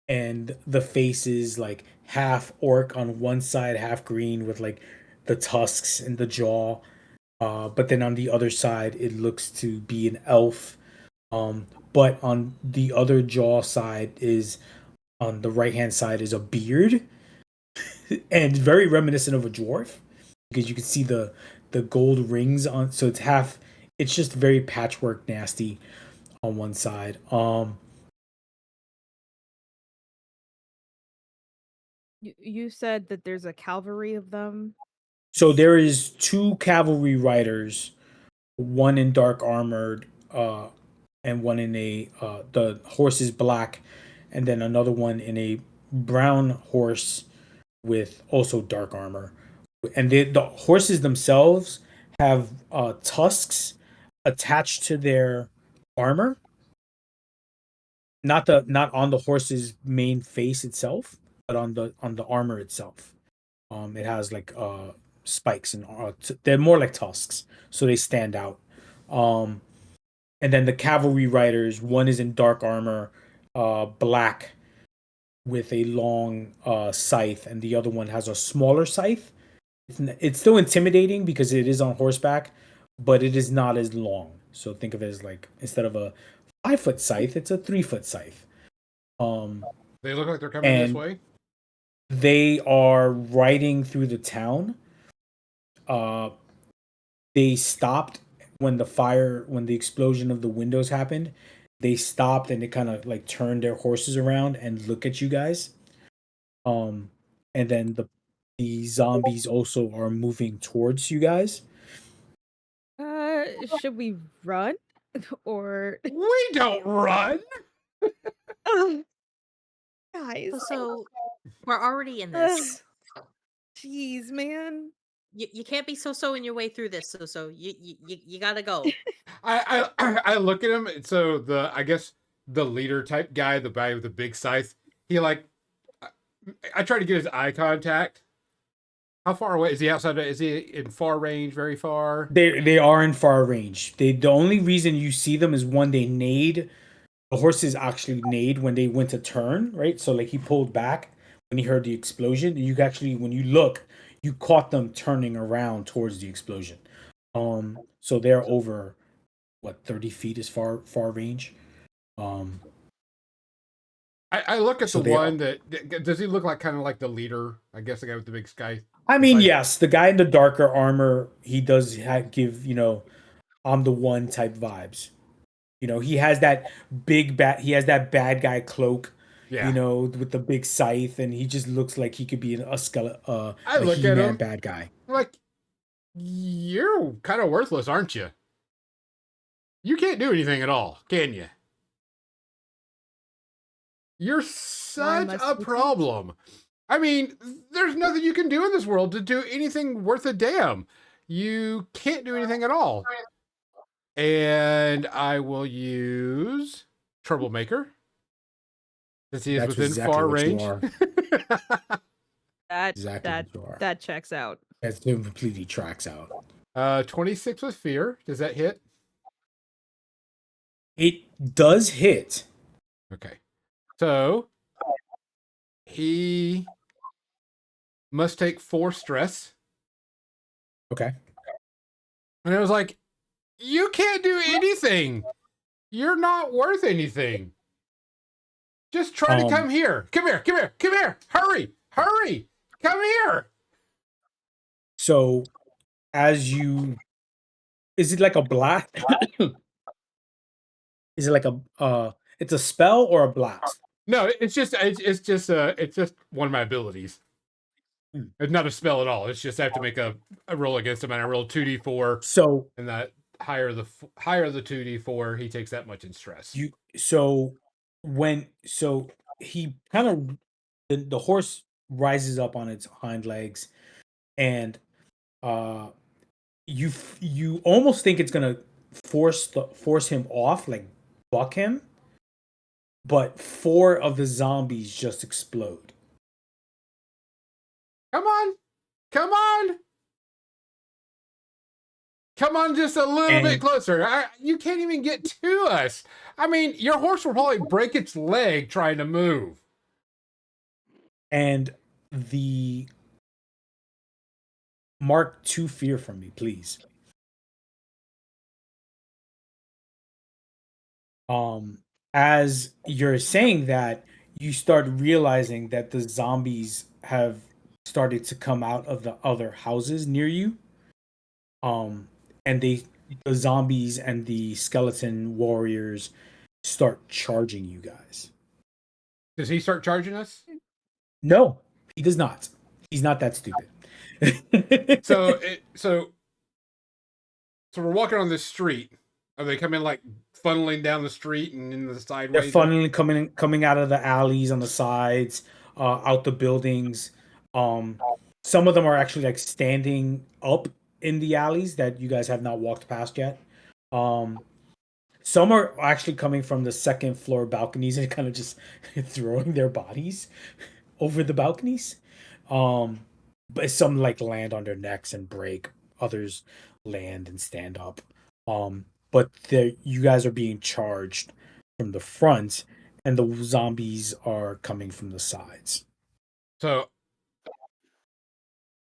and the face is like half orc on one side, half green with like the tusks and the jaw. But then on the other side, it looks to be an elf. But on the other jaw side is on the right hand side is a beard and very reminiscent of a dwarf because you can see the gold rings on. So it's just very patchwork nasty on one side. You said that there's a cavalry of them. So there is two cavalry riders, one in dark armored, and one in the horse is black, and then another one in a brown horse with also dark armor. And the horses themselves have tusks attached to their armor, not on the horse's main face itself, but on the armor itself. It has like spikes and they're more like tusks, so they stand out. Um, and then the cavalry riders, one is in dark armor, black, with a long scythe, and the other one has a smaller scythe. It's still intimidating because it is on horseback, but it is not as long. So think of it as like instead of a 5 foot scythe, it's a 3 foot scythe. They look like they're coming this And way. they are riding through the town. Uh, they stopped when the explosion of the windows happened. They stopped and they kind of like turned their horses around and look at you guys. Um, and then the zombies also are moving towards you guys. Should we run or We don't run. Ugh, guys? So we're already in Ugh. this. Jeez, man. You can't be so in your way through this. So you gotta go. I look at him. So I guess the leader type guy, the guy with the big scythe, he like I try to get his eye contact. How far away is he outside? Is he in far range? Very far? They are in far range. The only reason you see them is one, they neighed. The horses actually neighed when they went to turn, right? So like he pulled back when he heard the explosion. You actually, when you look, you caught them turning around towards the explosion. So they're over what 30 feet is far range. I look at So the they one that does he look like kind of like the leader? I guess the guy with the big sky. I mean, Like- yes, the guy in the darker armor, he does give, I'm the one type vibes. He has that he has that bad guy cloak, Yeah. with the big scythe, and he just looks like he could be a skeleton, I a look at He-Man him. bad guy. I'm like, you're kind of worthless, aren't you? You can't do anything at all, can you? You're such must a we problem. I mean, there's nothing you can do in this world to do anything worth a damn. You can't do anything at all. And I will use Troublemaker. Since he is That's within exactly far what you range. are. That Exactly that what you are. that checks out. That completely tracks out. 26 with fear. Does that hit? It does hit. Okay. So he must take 4 stress. Okay. And I was like, you can't do anything. You're not worth anything. Just try to come here. Come here. Come here. Come here. Hurry. Hurry. Come here. So, is it like a blast? Is it like it's a spell or a blast? No, it's just one of my abilities. It's not a spell at all. It's just I have to make a roll against him, and I roll 2d4. So, and that higher the 2d4, he takes that much in stress. He kind of the horse rises up on its hind legs, and you almost think it's gonna force him off, like buck him, but 4 of the zombies just explode. Come on. Come on. Come on, just a little bit closer. You can't even get to us. I mean, your horse will probably break its leg trying to move. And the mark 2 fear from me, please. As you're saying that, you start realizing that the zombies have started to come out of the other houses near you. And the zombies and the skeleton warriors start charging you guys. Does he start charging us? No, he does not. He's not that stupid. So we're walking on this street. Are they coming like funneling down the street and in the sideways? They're funneling coming out of the alleys on the sides, out the buildings. Some of them are actually like standing up in the alleys that you guys have not walked past yet. Some are actually coming from the second floor balconies and kind of just throwing their bodies over the balconies. But some like land on their necks and break. Others land and stand up. But you guys are being charged from the front, and the zombies are coming from the sides. So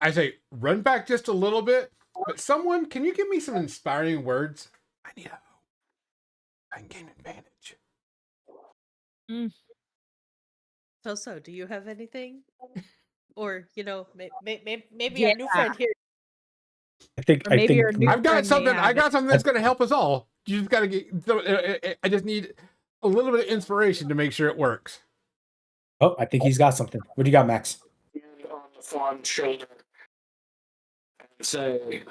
I say run back just a little bit, but someone, can you give me some inspiring words? I need a hope. I can gain advantage. So, do you have anything? Or, maybe Yeah. our new friend here. Or maybe your new I've got friend may something. I have got something that's going to help us all. You just got to get. I just need a little bit of inspiration to make sure it works. Oh, I think he's got something. What do you got, Max? On the fawn's shoulder and say,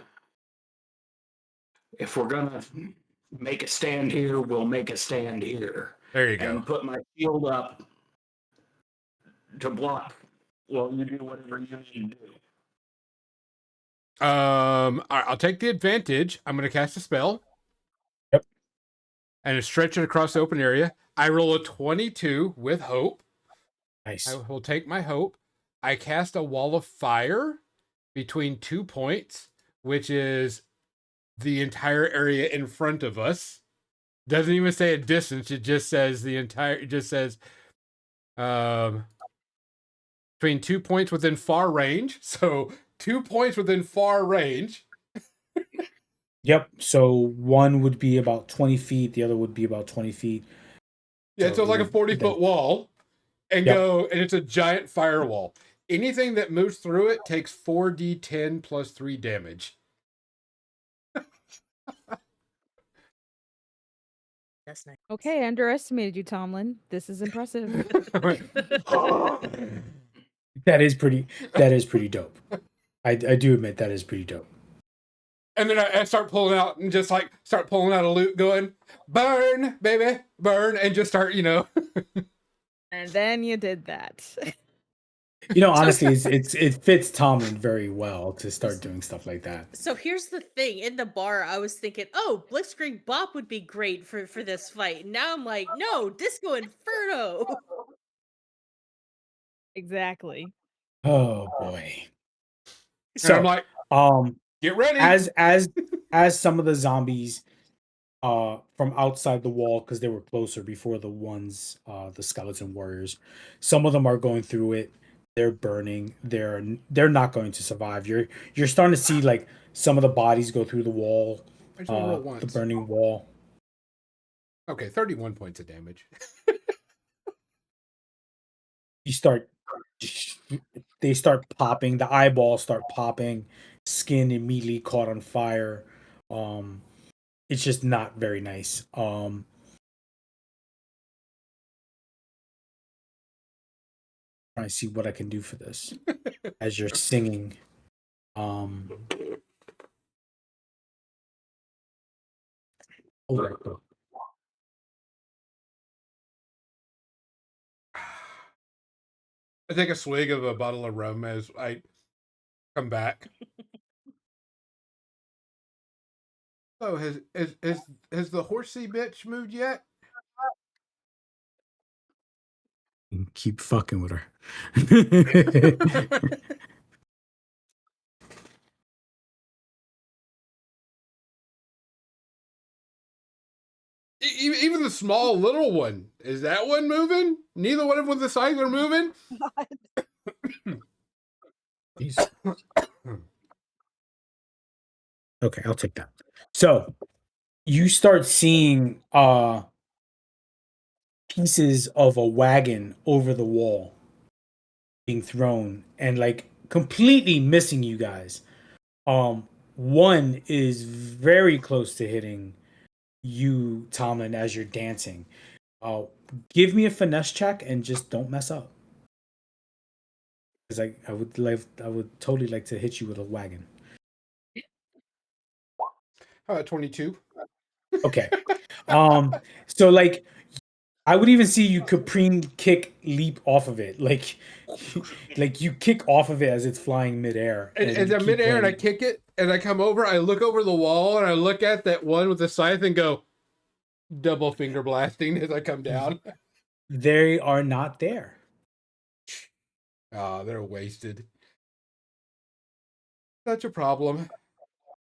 if we're gonna make a stand here, we'll make a stand here. There you go. And put my shield up to block while you do whatever you need to do. All right, I'll take the advantage. I'm going to cast a spell. Yep. And stretch it across the open area. I roll a 22 with hope. Nice. I will take my hope. I cast a wall of fire between 2 points, which is the entire area in front of us. Doesn't even say a distance. It just says it just says between 2 points within far range. So 2 points within far range. Yep. So one would be about 20 feet. The other would be about 20 feet. Yeah, so it's like a 40-foot wall. And it's a giant firewall. Anything that moves through it takes 4d10 plus 3 damage. That's nice. Okay, I underestimated you, Tomlin. This is impressive. That is pretty dope. I do admit that is pretty dope. And then I start pulling out and just like start pulling out a loot going, burn, baby, burn, and just start, And then you did that. Honestly, it fits Tomlin very well to start doing stuff like that. So here's the thing. In the bar, I was thinking, oh, Blitzkrieg Bop would be great for this fight. Now I'm like, no, Disco Inferno. Exactly. Oh boy. So I'm like, get ready. As some of the zombies from outside the wall, because they were closer before the ones the skeleton warriors, some of them are going through it. They're burning. They're not going to survive. You're starting to see like some of the bodies go through the wall, I just roll once. the burning wall. Okay, 31 points of damage. They start popping. The eyeballs start popping. Skin immediately caught on fire. It's just not very nice. Trying to see what I can do for this as you're singing. I take a swig of a bottle of rum as I come back. Oh, has the horsey bitch moved yet? Keep fucking with her. Even the small little one, is that one moving? Neither one of them with the size are moving. Okay, I'll take that. So you start seeing pieces of a wagon over the wall being thrown and like completely missing you guys. One is very close to hitting you, Tomlin, as you're dancing. Give me a finesse check and just don't mess up. Because I would totally like to hit you with a wagon. How about 22? Okay. So like I would even see you Caprine kick leap off of it. Like you kick off of it as it's flying midair. And as I'm midair and I kick it and I come over, I look over the wall and I look at that one with the scythe and go double finger blasting as I come down. They are not there. They're wasted. That's a problem.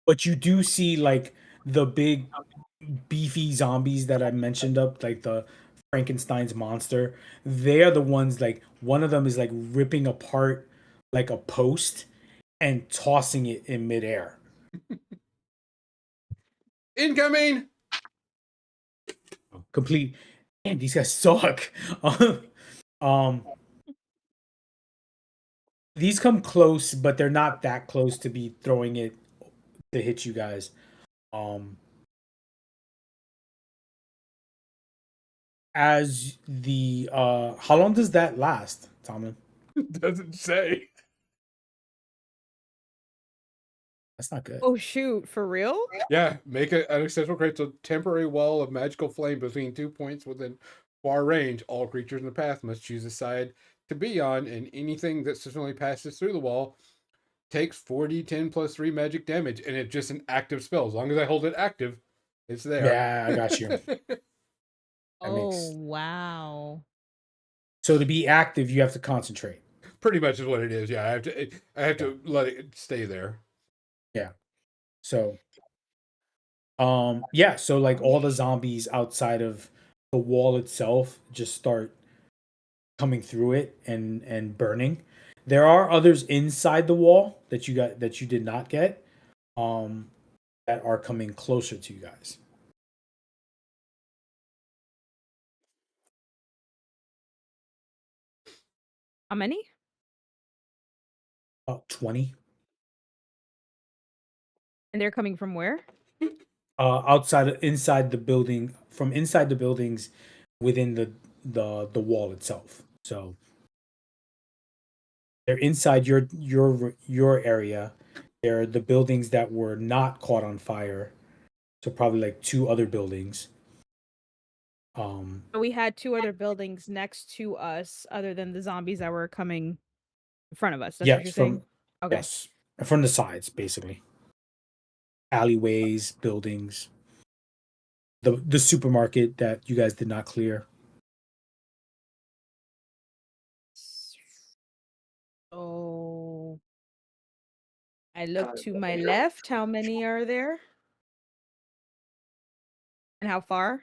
But you do see like the big beefy zombies that I mentioned up, like the Frankenstein's monster. They are the ones like one of them is like ripping apart like a post and tossing it in midair. Incoming. Complete. Man, these guys suck. um, these come close, but they're not that close to be throwing it to hit you guys. As the how long does that last, Tomlin? Doesn't say. That's not good. Oh shoot, for real? Yeah, make an accessible creates a temporary wall of magical flame between 2 points within far range. All creatures in the path must choose a side to be on, and anything that sufficiently passes through the wall takes 4d10 plus 3 magic damage, and it's just an active spell. As long as I hold it active, it's there. Yeah, I got you. Oh wow. So to be active, you have to concentrate. Pretty much is what it is. Yeah, I have to let it stay there. Yeah. So yeah, so like all the zombies outside of the wall itself just start coming through it and burning. There are others inside the wall that you did not get um that are coming closer to you guys. How many? About 20 And they're coming from where? inside the building, from inside the buildings within the wall itself. So they're inside your area. They're the buildings that were not caught on fire. So probably like two other buildings. So we had two other buildings next to us other than the zombies that were coming in front of us. That's what Yes, you're from saying? Okay. yes, from the sides basically. Alleyways, buildings. The supermarket that you guys did not clear. So I look to my left. How many are there? And how far?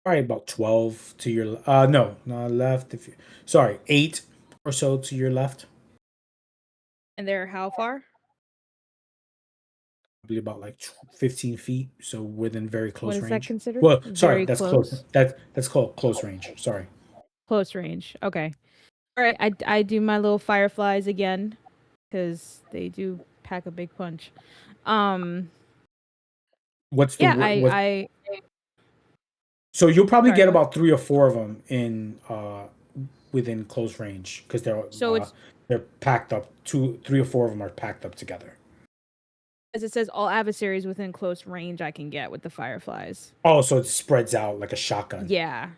Probably about 12 to your no, left if you sorry, 8 or so to your left. And they're how far? Probably about like 15 feet, so within very What close is that range. considered? Well, sorry, Very that's close. close. That's called close range. Sorry. Close range. Okay. All right. I do my little fireflies again because they do pack a big punch. What's the Yeah. what? I So you'll probably sorry. get Go ahead. about 3 or 4 of them in within close range because So it's they're packed up. 3 or 4 of them are packed up together. as it says, all adversaries within close range I can get with the fireflies. Oh, so it spreads out like a shotgun. Yeah.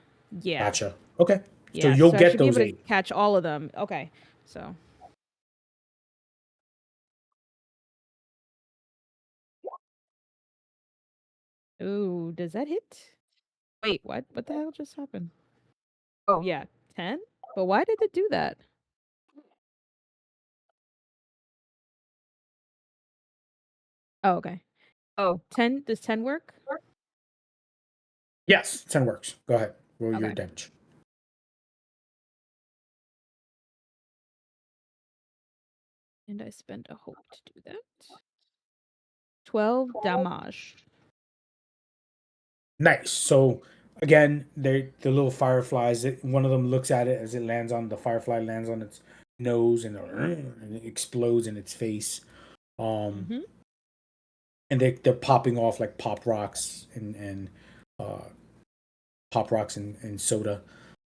Yeah. Gotcha. Okay. So Yeah. you'll So I get should be those able to 8. catch all of them. Okay. So. Ooh, does that hit? Wait, what? What the hell just happened? Oh yeah, 10. But why did it do that? Oh, okay. Oh, 10. Does 10 work? Yes, 10 works. Go ahead. Roll your Okay. damage. And I spent a hope to do that. 12 damage. Nice. So again, they the little fireflies. One of them looks at it as it lands on the firefly lands on its nose and it explodes in its face. Mm-hmm. And they're popping off like pop rocks and pop rocks and soda.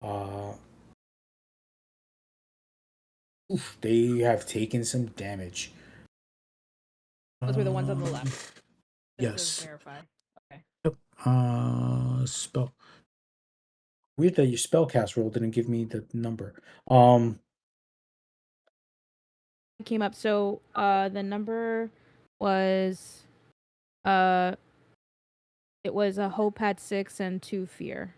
Uh, they have taken some damage. Those were the ones on the left. That says Yes. verify. Okay. Yep. Spell. Weird that your spellcast roll didn't give me the number. It came up. So the number was it was a hope had 6 and 2 fear.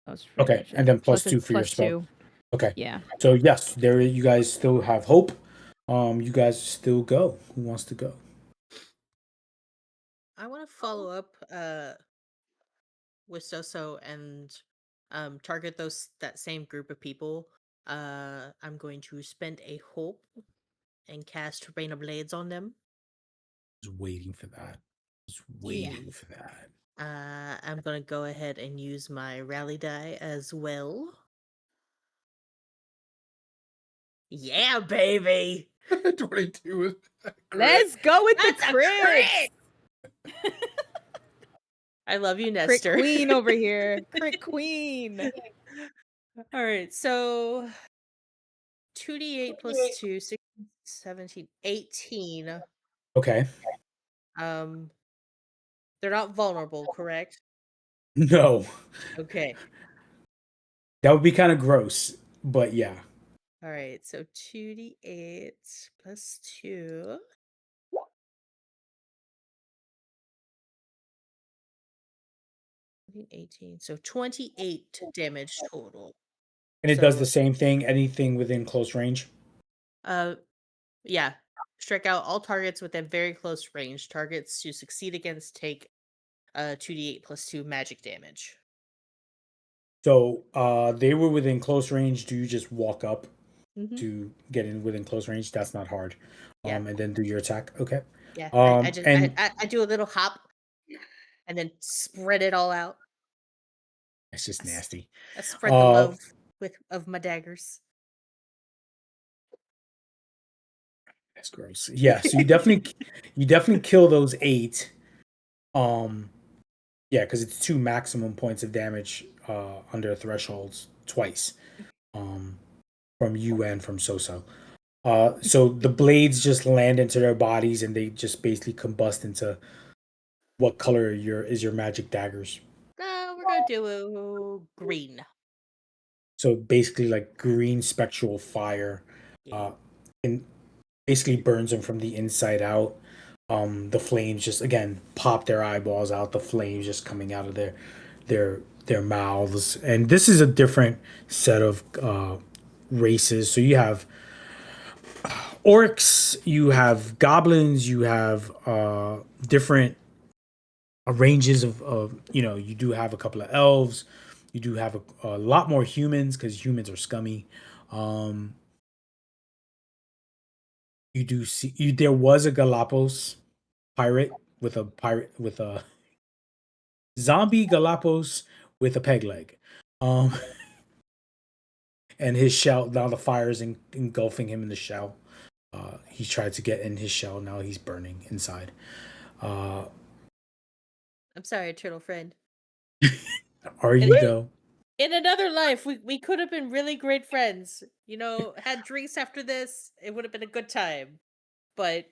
That was pretty Okay, much and it. then plus Plus 2 a for your plus spell. 2. Okay. Yeah. So yes, there you guys still have hope. You guys still go. Who wants to go? I want to follow up with Soso and target that same group of people. I'm going to spend a hope and cast Rain of Blades on them. Was waiting for that. Was Yeah. waiting for that. I'm gonna go ahead and use my rally die as well. Yeah, baby. 22 with a crit. Let's go with That's the a crit. crit! I love you, Crit Nestor. queen over here. Crit queen. All right, so 2d8 plus 2, 16, 17, 18. Okay. They're not vulnerable, correct? No, Okay. that would be kind of gross, but yeah. All right, so 2d8 plus 2. 18, so 28 damage total. And it does So, the same thing. Anything within close range. yeah. Strike out all targets within very close range. Targets to succeed against take 2d8 plus 2 magic damage. So they were within close range. Do you just walk up Mm-hmm. to get in within close range? That's not hard. Yeah. And then do your attack. Okay. Yeah, I just and I do a little hop and then spread it all out. it's just nasty. I spread the love of my daggers. That's gross. Yeah, so you definitely kill those 8. Yeah, because it's 2 maximum points of damage under thresholds twice. From you and from Soso. So the blades just land into their bodies and they just basically combust into what color is your magic daggers. We're gonna do green. So basically like green spectral fire. Yeah. And basically burns them from the inside out. The flames just again pop their eyeballs out. The flames just coming out of their mouths. And this is a different set of races. So you have orcs, you have goblins, you have different ranges of you do have a couple of elves, you do have a lot more humans because humans are scummy. Um, you do see there was a Galapagos pirate with a zombie Galapagos with a peg leg. Um, and his shell now the fire is engulfing him in the shell. He tried to get in his shell. Now he's burning inside. Uh, I'm sorry, turtle friend. are you though? In another life, we could have been really great friends. You know, had drinks after this. It would have been a good time. But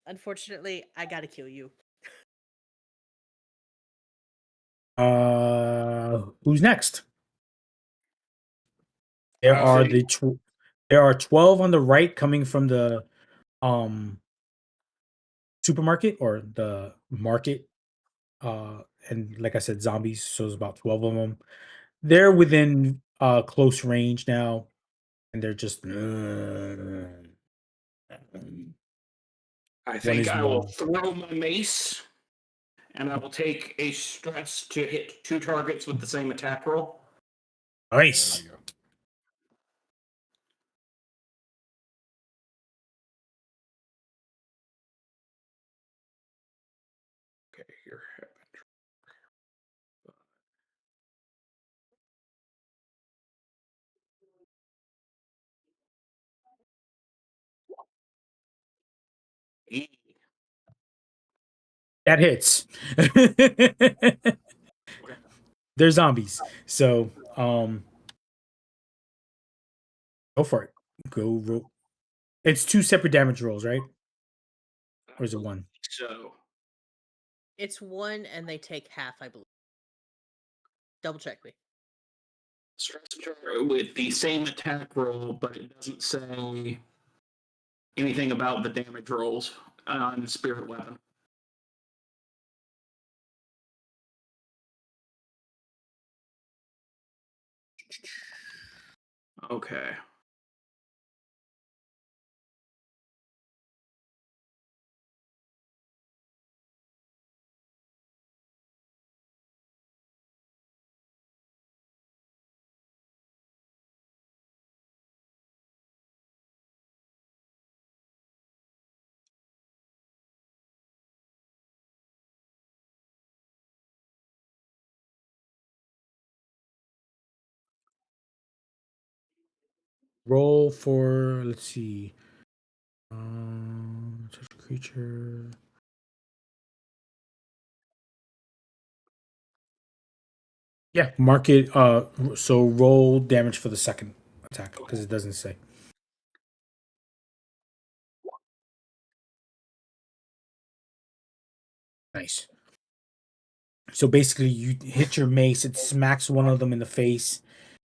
unfortunately, I gotta kill you. Who's next? There Uh, are there are 12 on the right coming from the um supermarket or the market. And like I said, zombies. So there's about 12 of them. They're within close range now, and they're just I one think is I will one. throw my mace, and I will take a stress to hit 2 targets with the same attack roll. there Nice. you go. Okay, here. E. That hits. They're zombies. So go for it. Go roll. It's 2 separate damage rolls, right? Or is it one? So It's 1 and they take half, I believe. Double check me. stress with the same attack roll, but it doesn't say anything about the damage rolls on spirit weapon. Okay. Roll for, let's see. Touch creature. Yeah, mark it. So roll damage for the second attack because it doesn't say. Nice. So basically, you hit your mace. It smacks one of them in the face,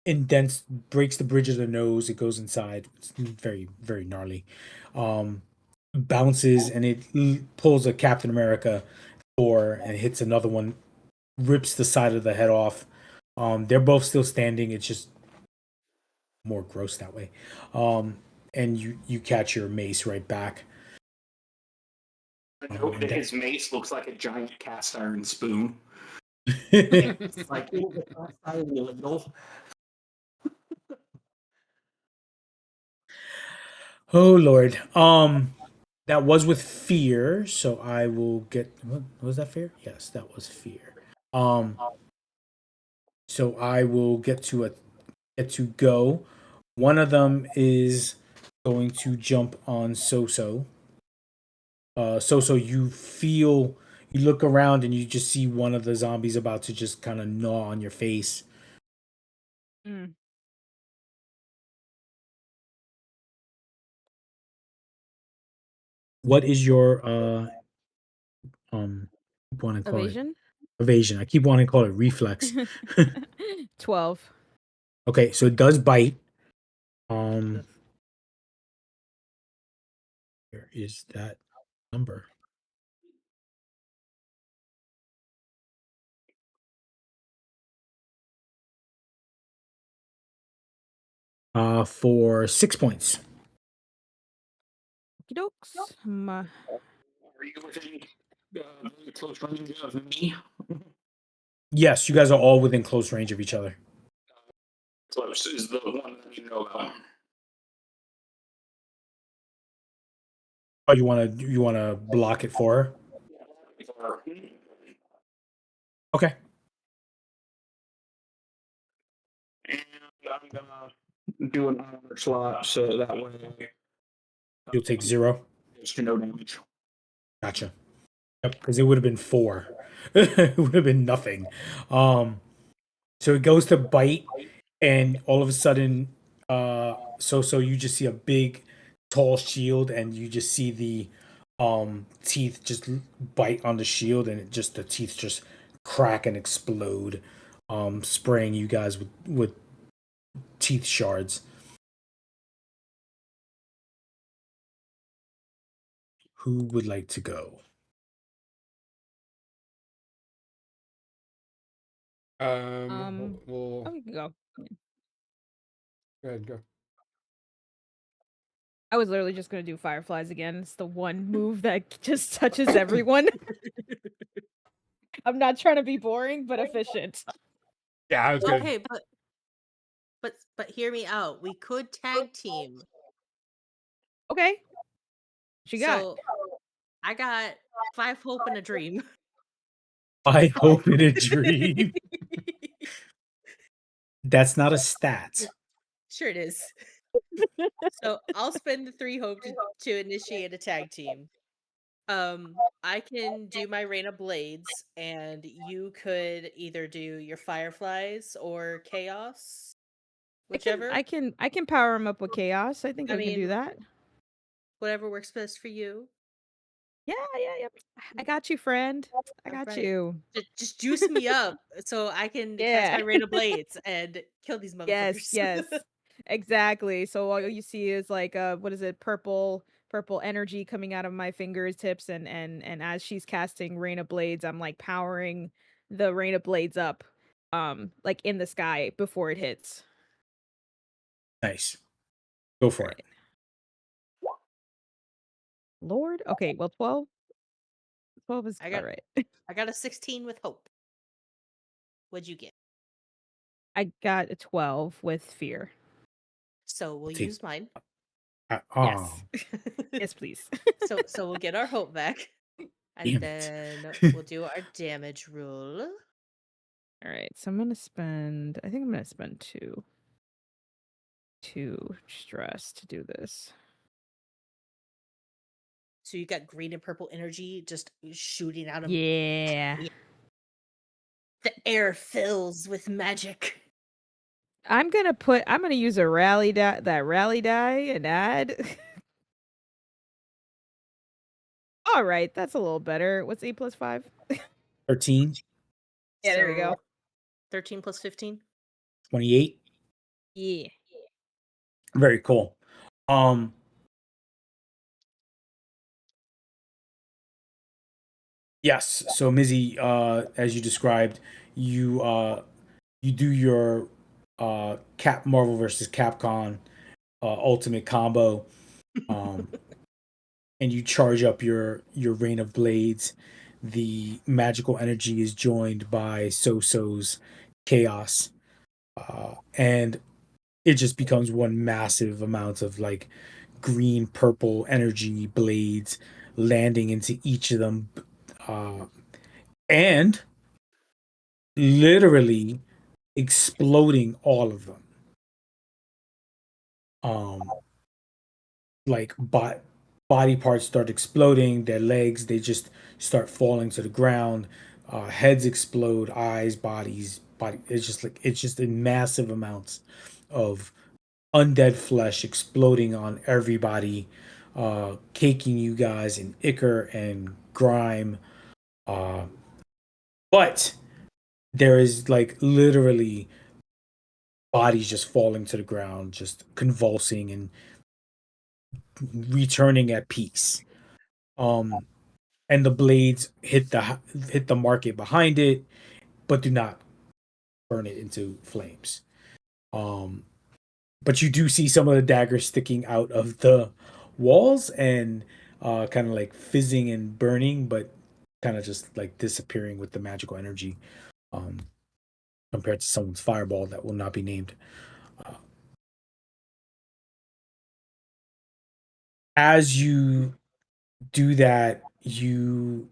indents, breaks the bridge of the nose. It goes inside. It's very, very gnarly. Bounces and it pulls a Captain America Thor and hits another one. Rips the side of the head off. They're both still standing. It's just more gross that way. And you catch your mace right back. Note that his mace looks like a giant cast iron spoon. Oh It's like it was a cast iron ladle. Lord. That was with fear, so I will get. What was that fear? Yes, that was fear. Um, so I will get to go. One of them is going to jump on Soso. Soso, you look around and you just see one of the zombies about to just kind of gnaw on your face. Mm. What is your I keep wanting to call it Evasion? evasion. I keep wanting to call it reflex. 12. Okay, so it does bite. Um, where is that number? For 6 points. Okey dokes. Are you within very close range of me? Yes, you guys are all within close range of each other. Close is the one that you know about. Oh, you wanna block it for her? Okay. And I'm gonna do an armor slot so that way You'll take 0. there's no damage. Gotcha. Yep, because it would have been 4. It would have been nothing. So it goes to bite, and all of a sudden, so you just see a big, tall shield, and you just see the teeth just bite on the shield, and the teeth just crack and explode, spraying you guys with teeth shards. Who would like to go? We'll We can go. go ahead and go. I was literally just gonna do fireflies again. It's the one move that just touches everyone. I'm not trying to be boring, but efficient. Yeah, I was good. Okay, but hear me out. We could tag team. Okay. What you got? So I got 5 hope and a dream. I hope in a dream. That's not a stat. Sure it is. So I'll spend the 3 hope to initiate a tag team. I can do my Rain of Blades, and you could either do your Fireflies or Chaos, whichever. I can power him up with chaos. I think I I can do mean, that. whatever works best for you. Yeah, yeah. I got you, friend. I All got right. you. Just juice me up so I can cast Yeah. my Rain of Blades and kill these Yes, motherfuckers. yes. Exactly. So all you see is like what is it? Purple energy coming out of my fingertips and as she's casting Rain of Blades, I'm like powering the Rain of Blades up like in the sky before it hits. Nice. Go for it. Right. Lord. Okay, well 12 is I about got right. I got a 16 with hope. What'd you get? I got a 12 with fear. So we'll Take. use mine. Yes. Yes, please. So we'll get our hope back. And Damn it. then we'll do our damage roll. All right. So I'm going to spend I think I'm going to spend 2. 2 stress to do this. So you got green and purple energy just shooting out of Yeah. the air fills with magic. I'm gonna use a rally die, that rally die, and add. All right, that's a little better. What's 8 plus 5? 13, Yeah, there we go. 13 plus 15. 28. Yeah. Very cool. Yes. So Mizzy, as you described, you do your Cap Marvel versus Capcom ultimate combo, um, and you charge up your rain of blades. The magical energy is joined by So-So's chaos, and it just becomes one massive amount of like green purple energy blades landing into each of them, uh, and literally exploding all of them. Um, like body parts start exploding, their legs they just start falling to the ground. Heads explode, eyes, body. It's just in massive amounts of undead flesh exploding on everybody, caking you guys in ichor and grime. Uh, but there is like literally bodies just falling to the ground, just convulsing and returning at peace. Um, and the blades hit the market behind it, but do not burn it into flames. Um, but you do see some of the daggers sticking out of the walls and kind of like fizzing and burning, but kind of just like disappearing with the magical energy, um, compared to someone's fireball that will not be named. Uh, as you do that, you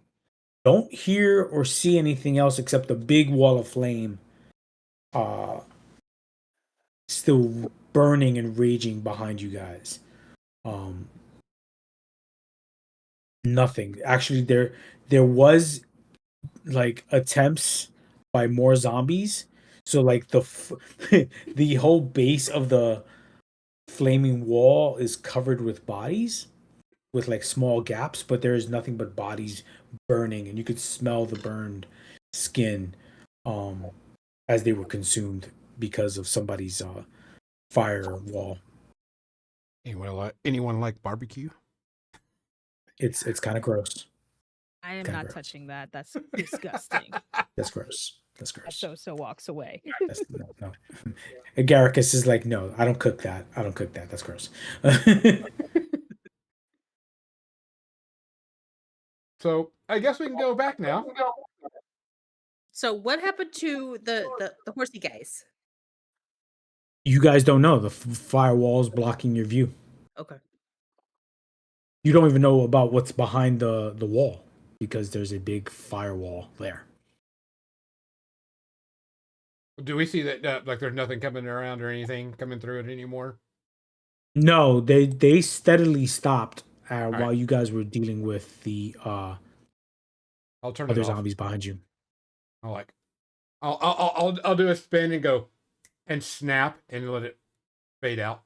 don't hear or see anything else except the big wall of flame uh, still burning and raging behind you guys. Um, Nothing. Actually, there was like attempts by more zombies. So like the whole base of the flaming wall is covered with bodies with like small gaps, but there is nothing but bodies burning, and you could smell the burned skin um as they were consumed because of somebody's fire wall. Anyone like barbecue? It's kind of gross. I am Kinda not gross. touching that. That's disgusting. That's gross. That's gross. So walks away. That's no. Agaricus is like, no, I don't cook that. I don't cook that. That's gross. So I guess we can go back now. So what happened to the horsey guys? You guys don't know the firewall is blocking your view. Okay. You don't even know about what's behind the wall because there's a big firewall there. Do we see that like there's nothing coming around or anything coming through it anymore? No, they steadily stopped while right. you guys were dealing with the I'll turn other it off. zombies behind you. I'll do a spin and go and snap and let it fade out.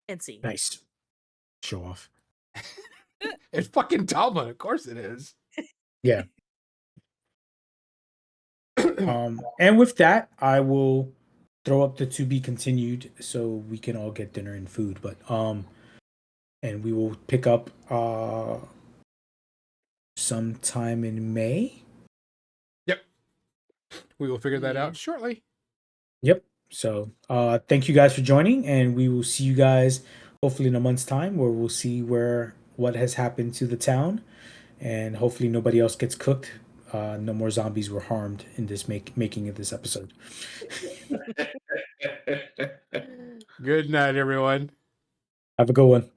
And see. Nice. Show off. It's fucking Talmud, of course it is. Yeah. And with that, I will throw up the to be continued so we can all get dinner and food. But and we will pick up sometime in May. Yep. We will figure that out shortly. Yep. So thank you guys for joining, and we will see you guys hopefully in a month's time where we'll see what has happened to the town, and hopefully nobody else gets cooked. No more zombies were harmed in this making of this episode. Good night, everyone. Have a good one.